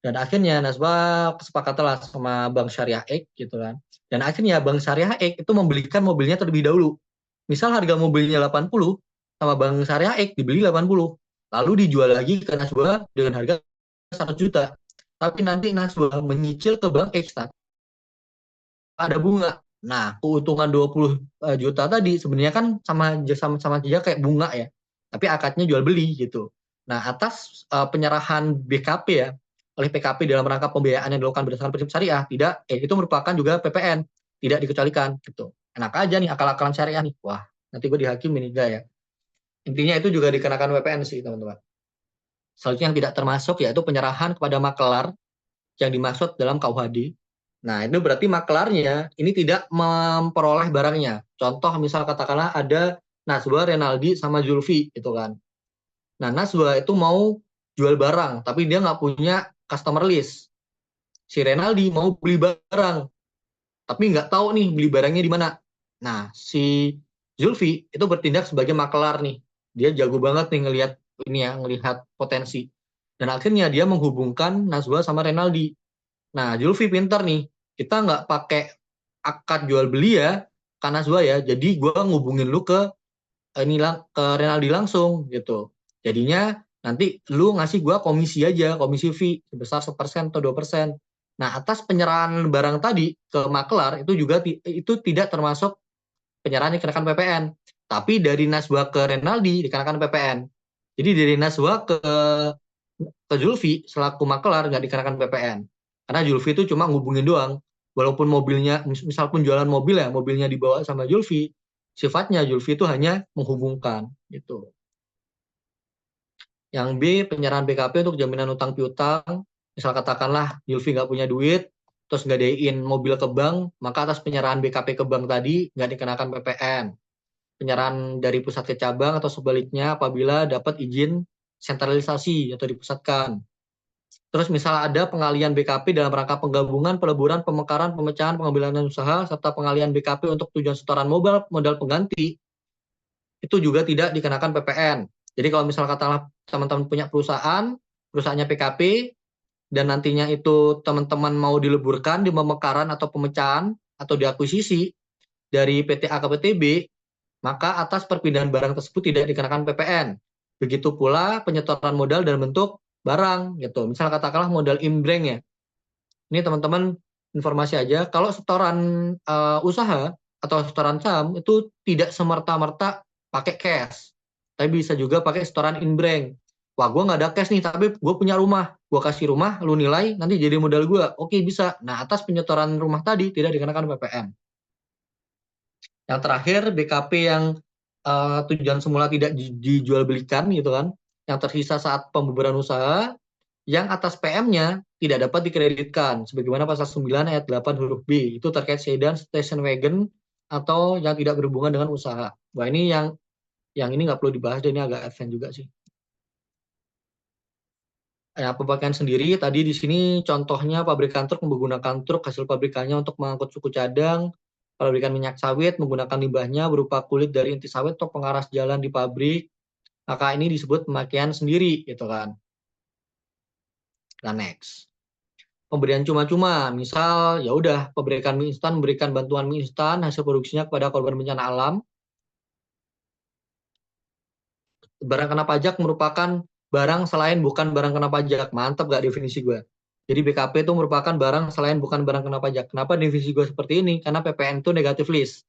Dan akhirnya Nasba kesepakatanlah sama Bank Syariah X gitu kan. Dan akhirnya Bank Syariah X itu membelikan mobilnya terlebih dahulu. Misal harga mobilnya 80 sama Bank Syariah X dibeli 80. Lalu dijual lagi ke Nasba dengan harga 100 juta. Tapi nanti Nasba menyicil ke Bank X ada bunga. Nah, keuntungan 20 juta tadi sebenarnya kan sama saja kayak bunga ya. Tapi akadnya jual beli gitu. Nah, atas penyerahan BKP ya oleh PKP dalam rangka pembiayaan yang dilakukan berdasarkan prinsip syariah, itu merupakan juga PPN, tidak dikecualikan gitu. Enak aja nih akal-akalan syariah nih. Wah, nanti gue dihakim ini enggak ya. Intinya itu juga dikenakan PPN sih, teman-teman. Selanjutnya yang tidak termasuk yaitu penyerahan kepada makelar yang dimaksud dalam KUHD. Nah, itu berarti maklarnya ini tidak memperoleh barangnya. Contoh misal katakanlah ada Najwa, Renaldi, sama Julfi gitu kan. Nah, Najwa itu mau jual barang, tapi dia nggak punya customer list. Si Renaldi mau beli barang, tapi nggak tahu nih beli barangnya di mana. Nah, si Julfi itu bertindak sebagai maklar nih. Dia jago banget nih ngelihat potensi. Dan akhirnya dia menghubungkan Najwa sama Renaldi. Nah, Julfi pintar nih. Kita nggak pakai akad jual beli ya, karena Najwa ya. Jadi gue ngubungin lu ke Renaldi langsung gitu. Jadinya nanti lu ngasih gue komisi aja, komisi fee sebesar 1% atau 2%. Nah, atas penyerahan barang tadi ke maklar itu tidak termasuk penyerahan yang dikenakan PPN. Tapi dari Najwa ke Renaldi dikenakan PPN. Jadi dari Najwa ke Julfi selaku maklar nggak dikenakan PPN. Karena Julfi itu cuma ngubungin doang. Walaupun mobilnya, misal pun jualan mobil ya, mobilnya dibawa sama Julfi, sifatnya Julfi itu hanya menghubungkan gitu. Yang B, penyerahan BKP untuk jaminan utang piutang. Misal katakanlah Julfi nggak punya duit, terus gadein mobil ke bank, maka atas penyerahan BKP ke bank tadi nggak dikenakan PPN. Penyerahan dari pusat ke cabang atau sebaliknya apabila dapat izin sentralisasi atau dipusatkan. Terus misal ada pengalian BKP dalam rangka penggabungan, peleburan, pemekaran, pemecahan, pengambilan usaha, serta pengalian BKP untuk tujuan setoran modal pengganti, itu juga tidak dikenakan PPN. Jadi kalau misal katakanlah teman-teman punya perusahaannya PKP, dan nantinya itu teman-teman mau dileburkan di pemekaran atau pemecahan atau diakuisisi dari PT A ke PTB, maka atas perpindahan barang tersebut tidak dikenakan PPN. Begitu pula penyetoran modal dalam bentuk barang gitu. Misal katakanlah modal inbreng ya. Ini teman-teman informasi aja, kalau setoran usaha atau setoran saham itu tidak semerta-merta pakai cash, tapi bisa juga pakai setoran inbreng. Wah, gue nggak ada cash nih, tapi gue punya rumah, gue kasih rumah, lu nilai, nanti jadi modal gue. Oke, bisa. Nah, atas penyetoran rumah tadi tidak dikenakan PPN. Yang terakhir, BKP yang tujuan semula tidak dijual belikan gitu kan, yang tersisa saat pembubaran usaha, yang atas PM-nya tidak dapat dikreditkan, sebagaimana pasal 9 ayat 8 huruf B, itu terkait sedan, station wagon, atau yang tidak berhubungan dengan usaha. Wah, ini yang ini nggak perlu dibahas, dan ini agak advance juga sih. Ya, pemakaian sendiri, tadi di sini contohnya pabrikan truk menggunakan truk hasil pabrikannya untuk mengangkut suku cadang, pabrikan minyak sawit menggunakan limbahnya berupa kulit dari inti sawit untuk pengaras jalan di pabrik, maka ini disebut pemakaian sendiri, gitu kan. Nah, next. Pemberian cuma-cuma, misal ya udah pabrikan mie instan memberikan bantuan mie instan hasil produksinya kepada korban bencana alam. Barang kena pajak merupakan barang selain bukan barang kena pajak. Mantap gak definisi gue? Jadi BKP itu merupakan barang selain bukan barang kena pajak. Kenapa definisi gue seperti ini? Karena PPN itu negatif list.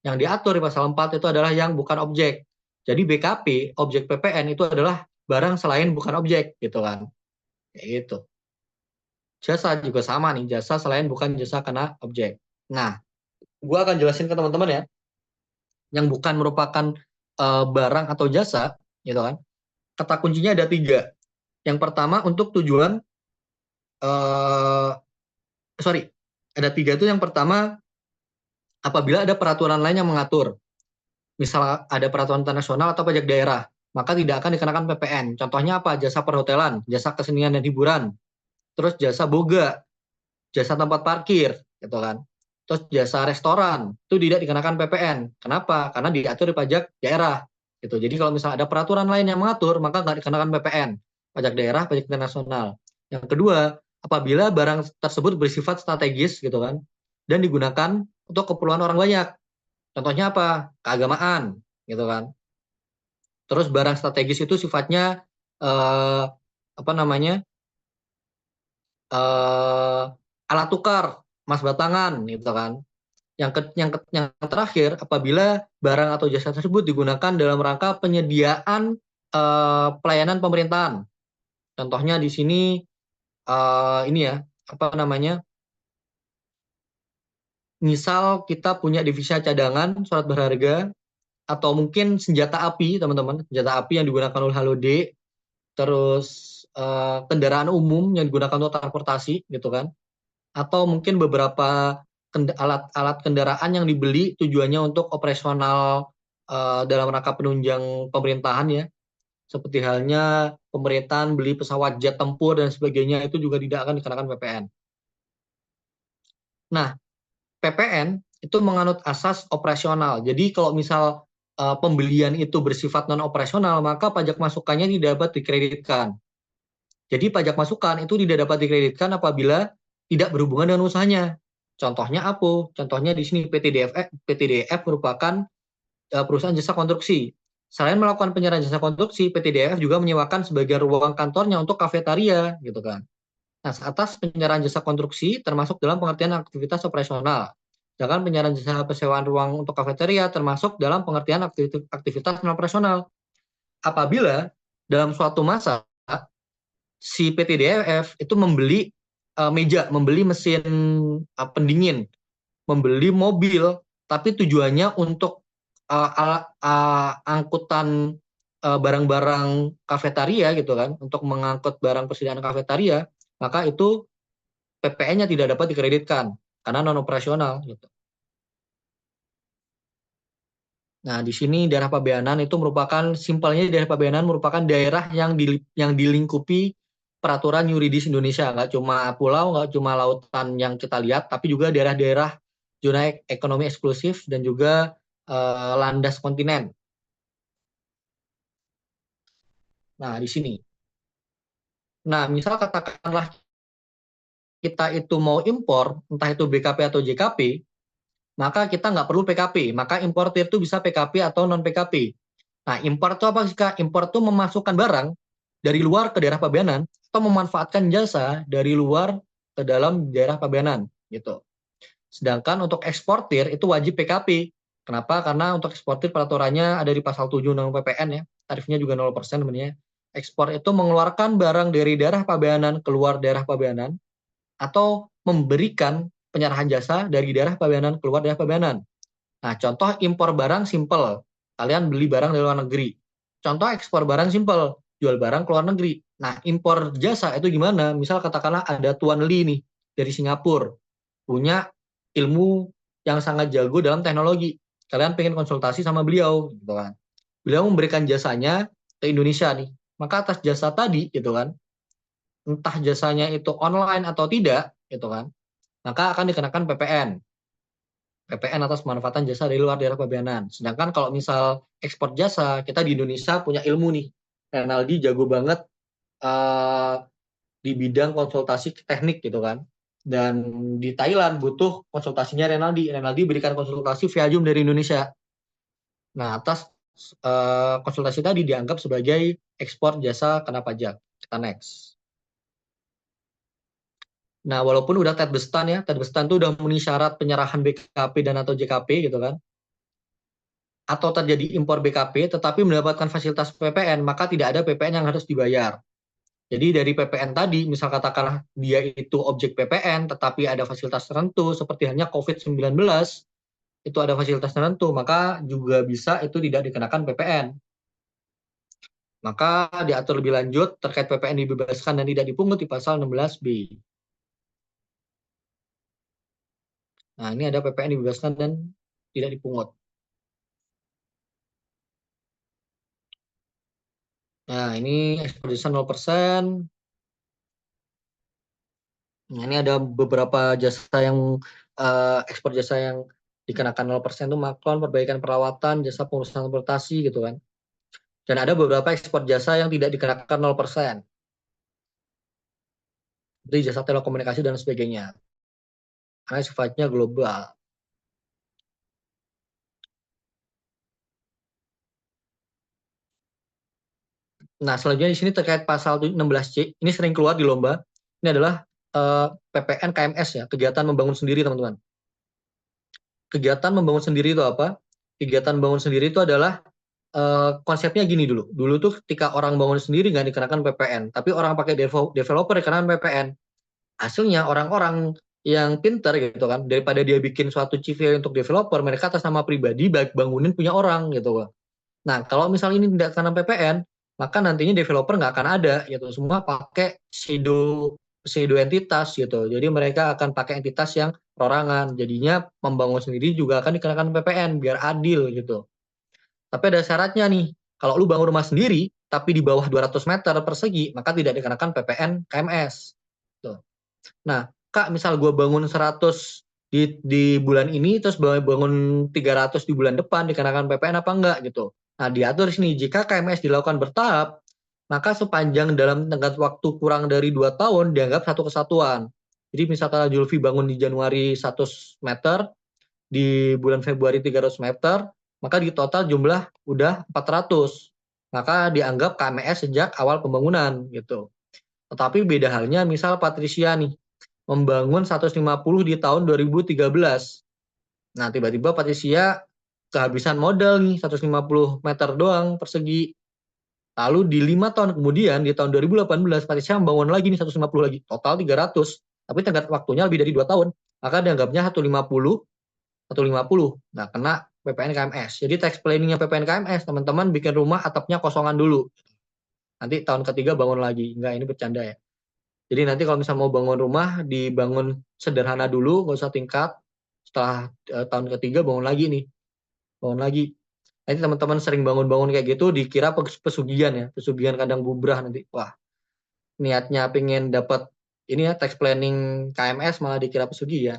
Yang diatur di pasal 4 itu adalah yang bukan objek. Jadi BKP, objek PPN itu adalah barang selain bukan objek, gitu kan. Kayak gitu. Jasa juga sama nih, jasa selain bukan jasa kena objek. Nah, gue akan jelasin ke teman-teman ya, yang bukan merupakan barang atau jasa, gitu kan. Kata kuncinya ada 3. Yang pertama untuk tujuan, ada 3 itu. Yang pertama, apabila ada peraturan lain yang mengatur, misal ada peraturan internasional atau pajak daerah, maka tidak akan dikenakan PPN. Contohnya apa? Jasa perhotelan, jasa kesenian dan hiburan, terus jasa boga, jasa tempat parkir, gitu kan. Terus jasa restoran itu tidak dikenakan PPN. Kenapa? Karena diatur di pajak daerah. Gitu. Jadi kalau misalnya ada peraturan lain yang mengatur, maka nggak dikenakan PPN. Pajak daerah, pajak internasional. Yang kedua, apabila barang tersebut bersifat strategis, gitu kan, dan digunakan untuk keperluan orang banyak. Contohnya apa? Keagamaan, gitu kan. Terus barang strategis itu sifatnya apa namanya? Alat tukar, emas batangan, gitu kan. Yang terakhir, apabila barang atau jasa tersebut digunakan dalam rangka penyediaan pelayanan pemerintahan. Contohnya di sini ini ya, apa namanya? Misal kita punya devisa cadangan, surat berharga, atau mungkin senjata api, teman-teman, senjata api yang digunakan oleh Halode, terus kendaraan umum yang digunakan untuk transportasi, gitu kan. Atau mungkin beberapa alat kendaraan yang dibeli tujuannya untuk operasional dalam rangka penunjang pemerintahan ya, seperti halnya pemerintahan beli pesawat jet tempur dan sebagainya, itu juga tidak akan dikenakan PPN. Nah, PPN itu menganut asas operasional. Jadi kalau misal pembelian itu bersifat non operasional, maka pajak masukannya tidak dapat dikreditkan. Jadi pajak masukan itu tidak dapat dikreditkan apabila tidak berhubungan dengan usahanya. Contohnya apa? Contohnya di sini PTDF merupakan perusahaan jasa konstruksi. Selain melakukan penyerahan jasa konstruksi, PTDF juga menyewakan sebagian ruang kantornya untuk kafetaria, gitu kan. Nah, atas penyerahan jasa konstruksi termasuk dalam pengertian aktivitas operasional. Sedangkan penyerahan jasa persewaan ruang untuk kafetaria termasuk dalam pengertian aktivitas non operasional. Apabila dalam suatu masa si PTDF itu membeli meja, membeli mesin pendingin, membeli mobil, tapi tujuannya untuk angkutan barang-barang kafetaria, gitu kan, untuk mengangkut barang persediaan kafetaria, maka itu PPN-nya tidak dapat dikreditkan karena non operasional, gitu. Nah, di sini daerah pabeanan itu merupakan, simpelnya daerah pabeanan merupakan daerah yang dilingkupi peraturan yuridis Indonesia. Nggak cuma pulau, nggak cuma lautan yang kita lihat, tapi juga daerah-daerah zona ekonomi eksklusif dan juga landas kontinen. Nah, di sini. Nah, misal katakanlah kita itu mau impor, entah itu BKP atau JKP, maka kita nggak perlu PKP. Maka importir itu bisa PKP atau non PKP. Nah, impor itu apa sih Kak? Impor itu memasukkan barang dari luar ke daerah pabeanan atau memanfaatkan jasa dari luar ke dalam daerah pabeanan gitu. Sedangkan untuk eksportir itu wajib PKP. Kenapa? Karena untuk eksportir peraturannya ada di pasal 7 Undang PPN ya. Tarifnya juga 0% sebenarnya. Ekspor itu mengeluarkan barang dari daerah pabeanan keluar daerah pabeanan atau memberikan penyerahan jasa dari daerah pabeanan keluar daerah pabeanan. Nah, contoh impor barang simple. Kalian beli barang dari luar negeri. Contoh ekspor barang simple, jual barang ke luar negeri. Nah, impor jasa itu gimana? Misal katakanlah ada Tuan Lee nih dari Singapura, punya ilmu yang sangat jago dalam teknologi. Kalian pengen konsultasi sama beliau, gitu kan? Beliau memberikan jasanya ke Indonesia nih. Maka atas jasa tadi, gitu kan, entah jasanya itu online atau tidak, gitu kan, maka akan dikenakan PPN. PPN atas pemanfaatan jasa dari luar daerah pabeanan. Sedangkan kalau misal ekspor jasa, kita di Indonesia punya ilmu nih. Renaldi jago banget di bidang konsultasi teknik gitu kan. Dan di Thailand butuh konsultasinya Renaldi. Renaldi berikan konsultasi via Zoom dari Indonesia. Nah, atas konsultasi tadi dianggap sebagai ekspor jasa kena pajak. Kita next. Nah, walaupun udah Ted Bestan ya, Ted Bestan itu udah memenuhi syarat penyerahan BKP dan atau JKP gitu kan, atau terjadi impor BKP tetapi mendapatkan fasilitas PPN, maka tidak ada PPN yang harus dibayar. Jadi dari PPN tadi, misal katakanlah dia itu objek PPN, tetapi ada fasilitas tertentu, seperti halnya COVID-19, itu ada fasilitas tertentu, maka juga bisa itu tidak dikenakan PPN. Maka diatur lebih lanjut terkait PPN dibebaskan dan tidak dipungut di pasal 16B. Nah, ini ada PPN dibebaskan dan tidak dipungut. Nah, ini ekspor jasa 0%. Nah, ini ada beberapa jasa yang ekspor jasa yang dikenakan 0% itu maklon, perbaikan perawatan, jasa pengurusan transportasi gitu kan. Dan ada beberapa ekspor jasa yang tidak dikenakan 0%. Seperti jasa telekomunikasi dan sebagainya. Karena sifatnya global. Nah, selanjutnya di sini terkait pasal 16C, ini sering keluar di lomba. Ini adalah PPN KMS ya, kegiatan membangun sendiri teman-teman. Kegiatan membangun sendiri itu apa? Kegiatan membangun sendiri itu adalah konsepnya gini dulu. Dulu tuh ketika orang bangun sendiri nggak dikenakan PPN, tapi orang pakai developer dikenakan PPN. Hasilnya orang-orang yang pinter gitu kan, daripada dia bikin suatu CV untuk developer, mereka atas nama pribadi bangunin punya orang gitu kan. Nah, kalau misalnya ini tidak kena PPN, maka nantinya developer nggak akan ada gitu. Semua pakai pseudo entitas gitu. Jadi mereka akan pakai entitas yang perorangan. Jadinya membangun sendiri juga akan dikenakan PPN biar adil gitu. Tapi ada syaratnya nih. Kalau lu bangun rumah sendiri, tapi di bawah 200 meter persegi, maka tidak dikenakan PPN KMS. Tuh. Nah, Kak, misal gue bangun 100 di bulan ini, terus bangun 300 di bulan depan, dikenakan PPN apa enggak gitu. Nah, diatur sini, jika KMS dilakukan bertahap, maka sepanjang dalam tenggat waktu kurang dari 2 tahun, dianggap satu kesatuan. Jadi misalkan Julfi bangun di Januari 100 meter, di bulan Februari 300 meter, maka di total jumlah udah 400. Maka dianggap KMS sejak awal pembangunan gitu. Tetapi beda halnya misal Patricia nih membangun 150 di tahun 2013. Nah, tiba-tiba Patricia kehabisan modal nih 150 meter doang persegi. Lalu di 5 tahun kemudian di tahun 2018 Patricia membangun lagi nih 150 lagi, total 300. Tapi tenggat waktunya lebih dari 2 tahun. Maka dianggapnya 150. Nah, kena PPN KMS. Jadi tax planningnya PPN KMS, teman-teman bikin rumah atapnya kosongan dulu. Nanti tahun ketiga bangun lagi. Enggak, ini bercanda ya. Jadi nanti kalau misalnya mau bangun rumah, dibangun sederhana dulu, nggak usah tingkat. Setelah tahun ketiga bangun lagi nih. Bangun lagi. Nanti teman-teman sering bangun-bangun kayak gitu, dikira pesugihan ya. Pesugihan kadang bubrah nanti. Wah, niatnya pengen dapat ini ya, tax planning KMS malah dikira pesugihan.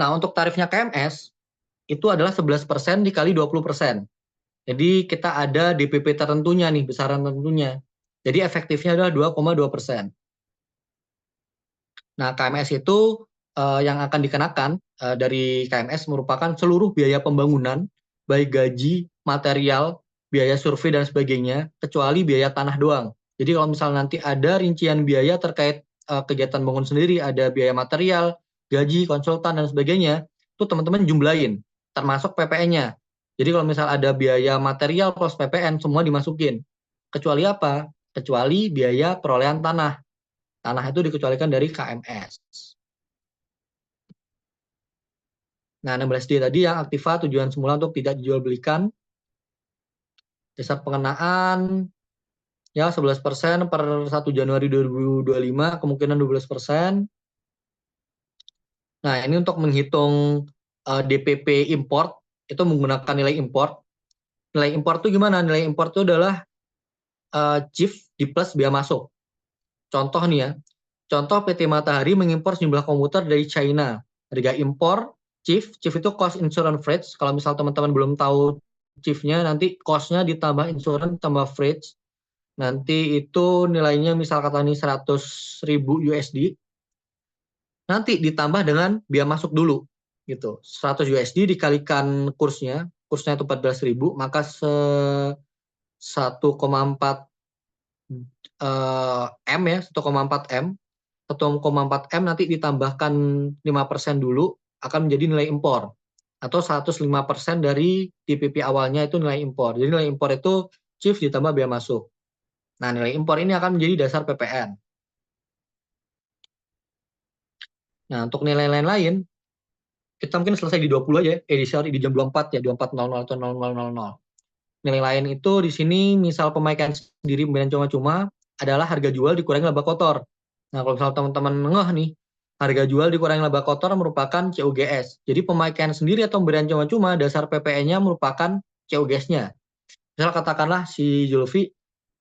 Nah, untuk tarifnya KMS, itu adalah 11% dikali 20%. Jadi kita ada DPP tertentunya nih, besaran tertentunya. Jadi efektifnya adalah 2,2%. Nah, KMS itu yang akan dikenakan dari KMS merupakan seluruh biaya pembangunan, baik gaji, material, biaya survei dan sebagainya, kecuali biaya tanah doang. Jadi kalau misalnya nanti ada rincian biaya terkait kegiatan bangun sendiri, ada biaya material, gaji, konsultan dan sebagainya, itu teman-teman jumlahin, termasuk PPN-nya. Jadi kalau misal ada biaya material plus PPN, semua dimasukin. Kecuali apa? Kecuali biaya perolehan tanah. Tanah itu dikecualikan dari KMS. Nah, 16D tadi yang aktiva tujuan semula untuk tidak dijual belikan. Dasar pengenaan ya 11% per 1 Januari 2025, kemungkinan 12%. Nah, ini untuk menghitung DPP import, itu menggunakan nilai import. Nilai import itu gimana? Nilai import itu adalah CIF di plus biaya masuk. Contoh nih ya, contoh PT Matahari mengimpor sejumlah komputer dari China. Harga impor CIF itu cost insurance freight. Kalau misal teman-teman belum tahu CIF-nya, nanti cost-nya ditambah insurance tambah freight. Nanti itu nilainya misal kata ini 100.000 USD. Nanti ditambah dengan biaya masuk dulu gitu. 100 USD dikalikan kursnya itu 14.000, maka 1,4 M ya, 1,4 M. 1,4 M nanti ditambahkan 5% dulu akan menjadi nilai impor, atau 105% dari DPP awalnya itu nilai impor. Jadi nilai impor itu CIF ditambah biaya masuk. Nah, nilai impor ini akan menjadi dasar PPN. Nah, untuk nilai lain-lain kita mungkin selesai di 20 aja, di jam 24 ya, 24.00 atau 00.00. Nilai lain itu di sini misal pemakaian sendiri pembelian cuma-cuma adalah harga jual dikurangi laba kotor. Nah, kalau misal teman-teman ngeh nih, harga jual dikurangi laba kotor merupakan COGS. Jadi pemakaian sendiri atau pemberian cuma-cuma dasar PPN-nya merupakan COGS-nya. Misal katakanlah si Julfi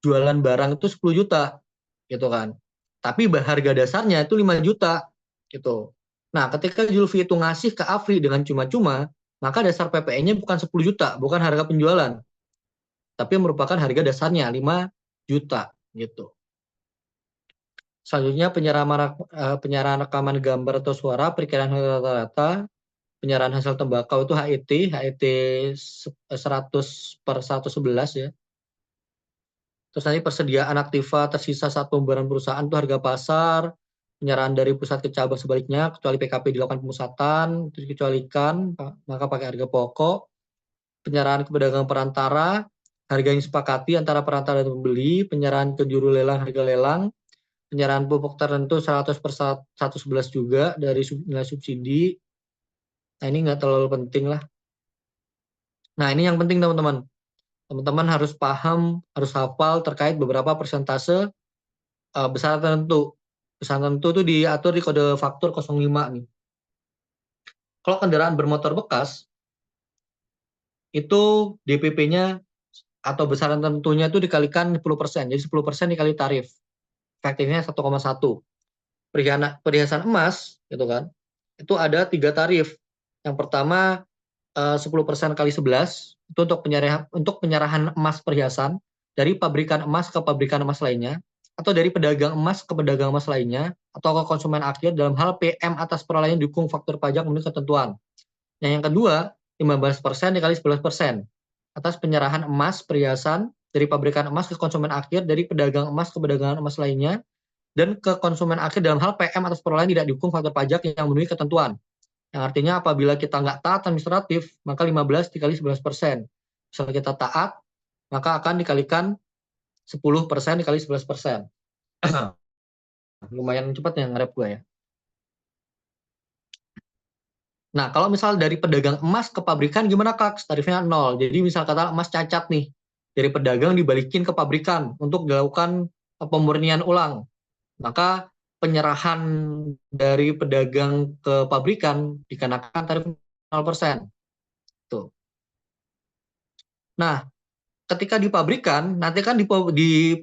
jualan barang itu 10 juta gitu kan. Tapi harga dasarnya itu 5 juta gitu. Nah, ketika Julfi itu ngasih ke Afri dengan cuma-cuma, maka dasar PPN-nya bukan 10 juta, bukan harga penjualan, tapi merupakan harga dasarnya 5 juta gitu. Selanjutnya penyerahan rekaman gambar atau suara, perkiraan rata-rata, penyerahan hasil tembakau itu HET 100/111 ya. Terus nanti persediaan aktiva tersisa saat pembubaran perusahaan itu harga pasar, penyerahan dari pusat ke cabang sebaliknya, kecuali PKP dilakukan pemusatan, itu dikecualikan, maka pakai harga pokok. Penyerahan ke pedagang perantara, harga yang disepakati antara perantara dan pembeli, penyerahan ke juru lelang harga lelang, penyerahan pupuk tertentu 100/111 juga dari nilai subsidi. Nah, ini nggak terlalu penting lah. Nah, ini yang penting teman-teman. Teman-teman harus paham, harus hafal terkait beberapa persentase besaran tertentu. Besaran tertentu itu diatur di kode faktur 05 nih. Kalau kendaraan bermotor bekas, itu DPP-nya atau besaran tentunya itu dikalikan 10%. Jadi 10% dikali tarif. Efektifnya 1,1. Perhiasan emas gitu kan. Itu ada 3 tarif. Yang pertama 10% kali 11 itu untuk penyerahan emas perhiasan dari pabrikan emas ke pabrikan emas lainnya, atau dari pedagang emas ke pedagang emas lainnya, atau ke konsumen akhir dalam hal PM atas perolehan didukung faktur pajak memenuhi ketentuan. Yang kedua 15% dikali 11% atas penyerahan emas perhiasan dari pabrikan emas ke konsumen akhir dari pedagang emas ke pedagang emas lainnya dan ke konsumen akhir dalam hal PM atas perolehan tidak didukung faktur pajak yang memenuhi ketentuan. Yang artinya apabila kita nggak taat administratif, maka 15 dikali 11%. Misalnya kita taat, maka akan dikalikan 10% dikali 11%. Lumayan cepat ya nge-rap gue ya. Nah, kalau misal dari pedagang emas ke pabrikan gimana Kak? Tarifnya 0. Jadi misal kata emas cacat nih, dari pedagang dibalikin ke pabrikan untuk dilakukan pemurnian ulang. Maka penyerahan dari pedagang ke pabrikan dikenakan tarif 0%. Tuh. Nah, ketika di pabrikan, nanti kan di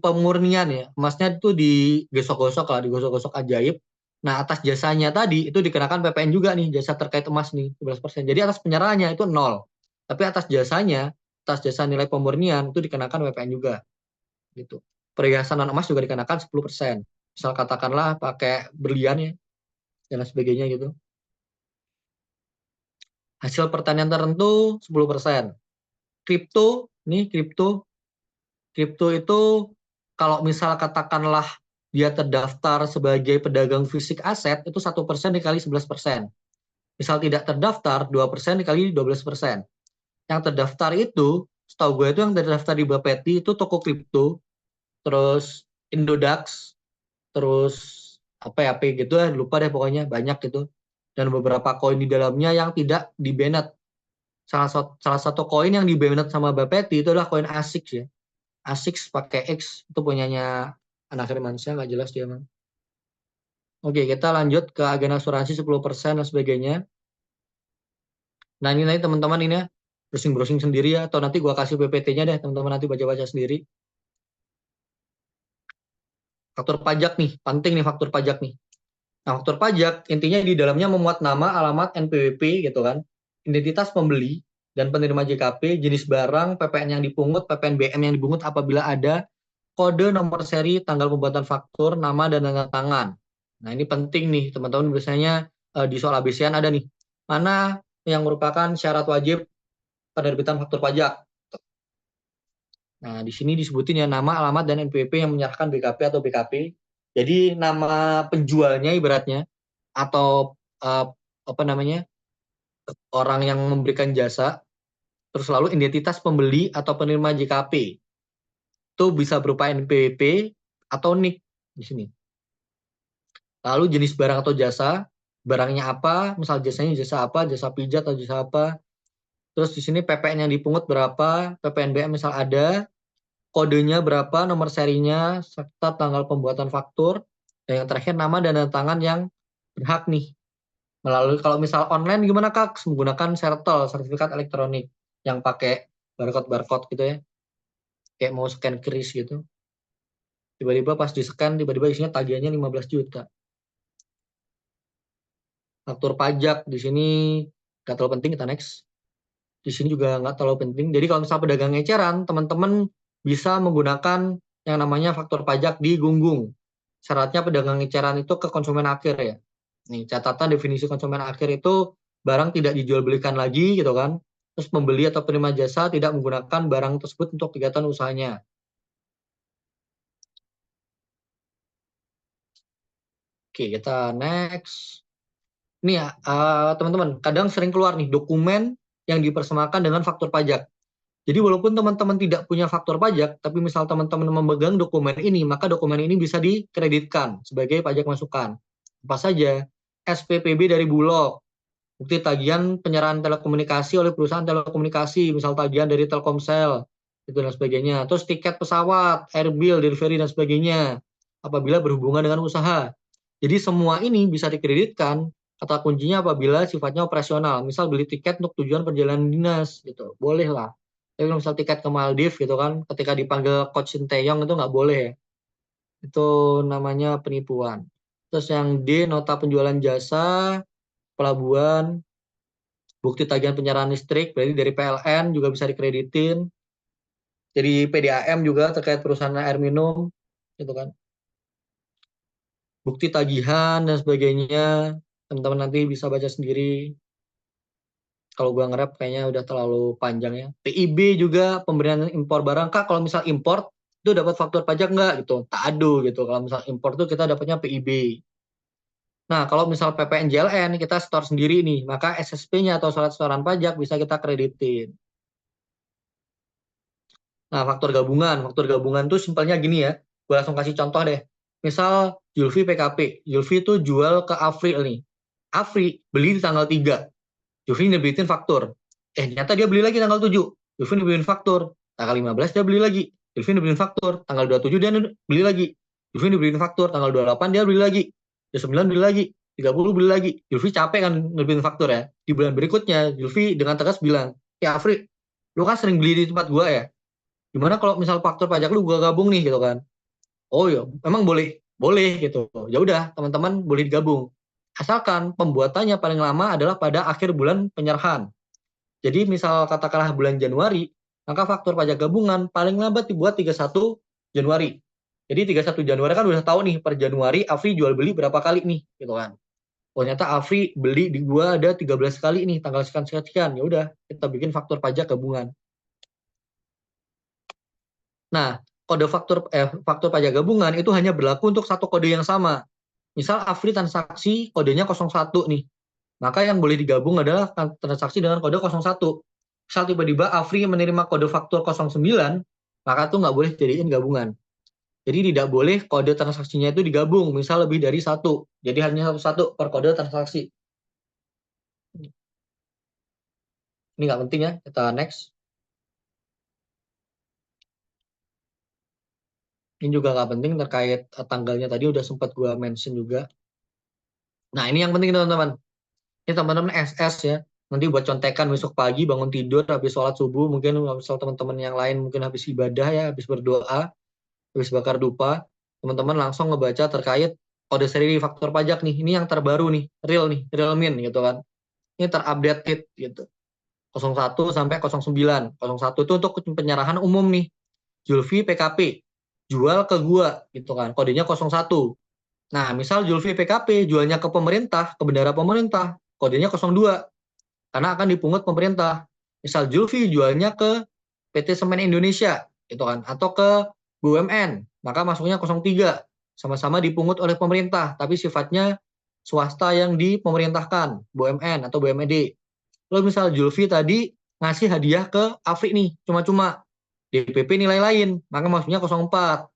pemurnian ya, emasnya itu digosok-gosok lah, digosok-gosok ajaib. Nah, atas jasanya tadi itu dikenakan PPN juga nih, jasa terkait emas nih, 11%. Jadi atas penyerahannya itu 0. Tapi atas jasanya, atas jasa nilai pemurnian itu dikenakan PPN juga. Gitu. Perhiasan non emas juga dikenakan 10%. Misal katakanlah pakai berlian ya, dan lain sebagainya gitu. Hasil pertanian tertentu 10%. Kripto itu kalau misal katakanlah dia terdaftar sebagai pedagang fisik aset itu 1% dikali 11%. Misal tidak terdaftar 2% dikali 12%. Yang terdaftar itu, setahu gue itu yang terdaftar di Bapeti itu toko kripto, terus Indodax, terus apa ya, P gitu ya, lupa deh pokoknya banyak gitu. Dan beberapa koin di dalamnya yang tidak di-banned. Salah satu koin yang di-banned sama Bapeti itu adalah koin ASIC ya. ASIC pakai X, itu punyanya anak Firmansyah, nggak jelas dia man. Oke, kita lanjut ke agen asuransi 10% dan sebagainya. Nah ini nanti teman-teman ini ya, browsing-browsing sendiri ya, atau nanti gua kasih PPT-nya deh, teman-teman nanti baca-baca sendiri. Faktur pajak nih, penting nih faktur pajak nih. Nah, faktur pajak intinya di dalamnya memuat nama, alamat, NPWP gitu kan, identitas pembeli dan penerima JKP, jenis barang, PPN yang dipungut, PPN BM yang dipungut apabila ada, kode, nomor seri, tanggal pembuatan faktur, nama dan tanda tangan. Nah, ini penting nih, teman-teman biasanya di soal ABC-an ada nih. Mana yang merupakan syarat wajib penerbitan faktur pajak. Nah, di sini disebutin ya nama, alamat, dan NPWP yang menyerahkan BKP atau BKP. Jadi nama penjualnya ibaratnya atau apa namanya orang yang memberikan jasa, terus lalu identitas pembeli atau penerima JKP itu bisa berupa NPWP atau NIK di sini. Lalu jenis barang atau jasa, barangnya apa, misal jasanya jasa apa, jasa pijat atau jasa apa. Terus di sini PPN yang dipungut berapa, PPN BM misal ada, kodenya berapa, nomor serinya, serta tanggal pembuatan faktur, dan yang terakhir nama dan tanda tangan yang berhak nih. Melalui kalau misal online gimana Kak? Menggunakan Sertel, sertifikat elektronik yang pakai barcode gitu ya. Kayak mau scan kris gitu. Tiba-tiba pas di-scan tiba-tiba isinya tagihannya 15 juta. Faktur pajak di sini nggak terlalu penting, kita next. Di sini juga nggak terlalu penting. Jadi kalau misal pedagang eceran, teman-teman bisa menggunakan yang namanya faktur pajak di Gunggung. Syaratnya pedagang eceran itu ke konsumen akhir ya. Nih, catatan definisi konsumen akhir itu barang tidak dijual belikan lagi gitu kan. Terus pembeli atau penerima jasa tidak menggunakan barang tersebut untuk kegiatan usahanya. Oke, kita next. Nih ya, teman-teman, kadang sering keluar nih dokumen yang dipersemakan dengan faktur pajak. Jadi walaupun teman-teman tidak punya faktur pajak, tapi misal teman-teman memegang dokumen ini, maka dokumen ini bisa dikreditkan sebagai pajak masukan. Apa saja? SPPB dari Bulog, bukti tagihan penyerahan telekomunikasi oleh perusahaan telekomunikasi, misal tagihan dari Telkomsel, itu dan sebagainya. Terus tiket pesawat, air bill, delivery dan sebagainya, apabila berhubungan dengan usaha. Jadi semua ini bisa dikreditkan, kata kuncinya apabila sifatnya operasional, misal beli tiket untuk tujuan perjalanan dinas, gitu, boleh lah. Tapi kalau misal tiket ke Maldives gitu kan, ketika dipanggil Coach Sinteyong itu nggak boleh ya. Itu namanya penipuan. Terus yang D, nota penjualan jasa, pelabuhan, bukti tagihan penyerahan listrik, berarti dari PLN juga bisa dikreditin. Jadi PDAM juga terkait perusahaan air minum, gitu kan. Bukti tagihan dan sebagainya, teman-teman nanti bisa baca sendiri. Kalau gua nge-rap kayaknya udah terlalu panjang ya. PIB juga pemberian impor barang. Kak, kalau misal impor itu dapat faktur pajak nggak gitu? Tak ada gitu. Kalau misal impor tuh kita dapatnya PIB. Nah, kalau misal PPN JLN kita store sendiri nih, maka SSP-nya atau surat setoran pajak bisa kita kreditin. Nah, faktur gabungan tuh simpelnya gini ya. Gue langsung kasih contoh deh. Misal Julfi PKP, Julfi tuh jual ke Afri nih. Afri beli di tanggal 3. Julfi nebitin faktur. Ternyata dia beli lagi tanggal 7. Julfi nebitin faktur. Tanggal 15 dia beli lagi. Julfi nebitin faktur. Tanggal 27 dia beli lagi. Julfi nebitin faktur. Tanggal 28 dia beli lagi. 29 beli lagi. 30 beli lagi. Julfi capek kan nebitin faktur ya. Di bulan berikutnya, Julfi dengan tegas bilang, ya Afri, lu kan sering beli di tempat gua ya. Gimana kalau misal faktur pajak lu gua gabung nih gitu kan. Oh ya, memang boleh gitu. Ya udah, teman-teman boleh digabung. Asalkan pembuatannya paling lama adalah pada akhir bulan penyerahan. Jadi misal katakanlah bulan Januari, maka faktur pajak gabungan paling lambat dibuat 31 Januari. Jadi 31 Januari kan udah tahu nih per Januari Afri jual beli berapa kali nih gitu kan. Oh, ternyata Afri beli di gua ada 13 kali nih tanggal sekian. Ya udah, kita bikin faktur pajak gabungan. Nah, faktur pajak gabungan itu hanya berlaku untuk satu kode yang sama. Misal Afri transaksi kodenya 01 nih. Maka yang boleh digabung adalah transaksi dengan kode 01. Misal tiba-tiba Afri menerima kode faktur 09, maka itu nggak boleh jadiin gabungan. Jadi tidak boleh kode transaksinya itu digabung, misal lebih dari satu. Jadi hanya satu-satu per kode transaksi. Ini nggak penting ya, kita next. Ini juga nggak penting terkait tanggalnya tadi udah sempat gua mention juga. Nah, ini yang penting teman-teman. Ini teman-teman SS ya. Nanti buat contekan besok pagi bangun tidur habis sholat subuh, mungkin misal teman-teman yang lain mungkin habis ibadah ya, habis berdoa, habis bakar dupa, teman-teman langsung ngebaca terkait kode seri faktur pajak nih. Ini yang terbaru nih, real min gitu kan. Ini terupdated gitu. 01 sampai 09. 01 itu untuk penyerahan umum nih. Julfi PKP jual ke gua gitu kan. Kodenya 01. Nah, misal Julfi PKP jualnya ke pemerintah, ke bendara pemerintah, kodenya 02 karena akan dipungut pemerintah. Misal Julfi jualnya ke PT Semen Indonesia gitu kan atau ke BUMN, maka masuknya 03. Sama-sama dipungut oleh pemerintah, tapi sifatnya swasta yang dipemerintahkan, BUMN atau BUMD. Lalu misal Julfi tadi ngasih hadiah ke Afri nih, cuma-cuma DPP nilai lain, maka masuknya 04.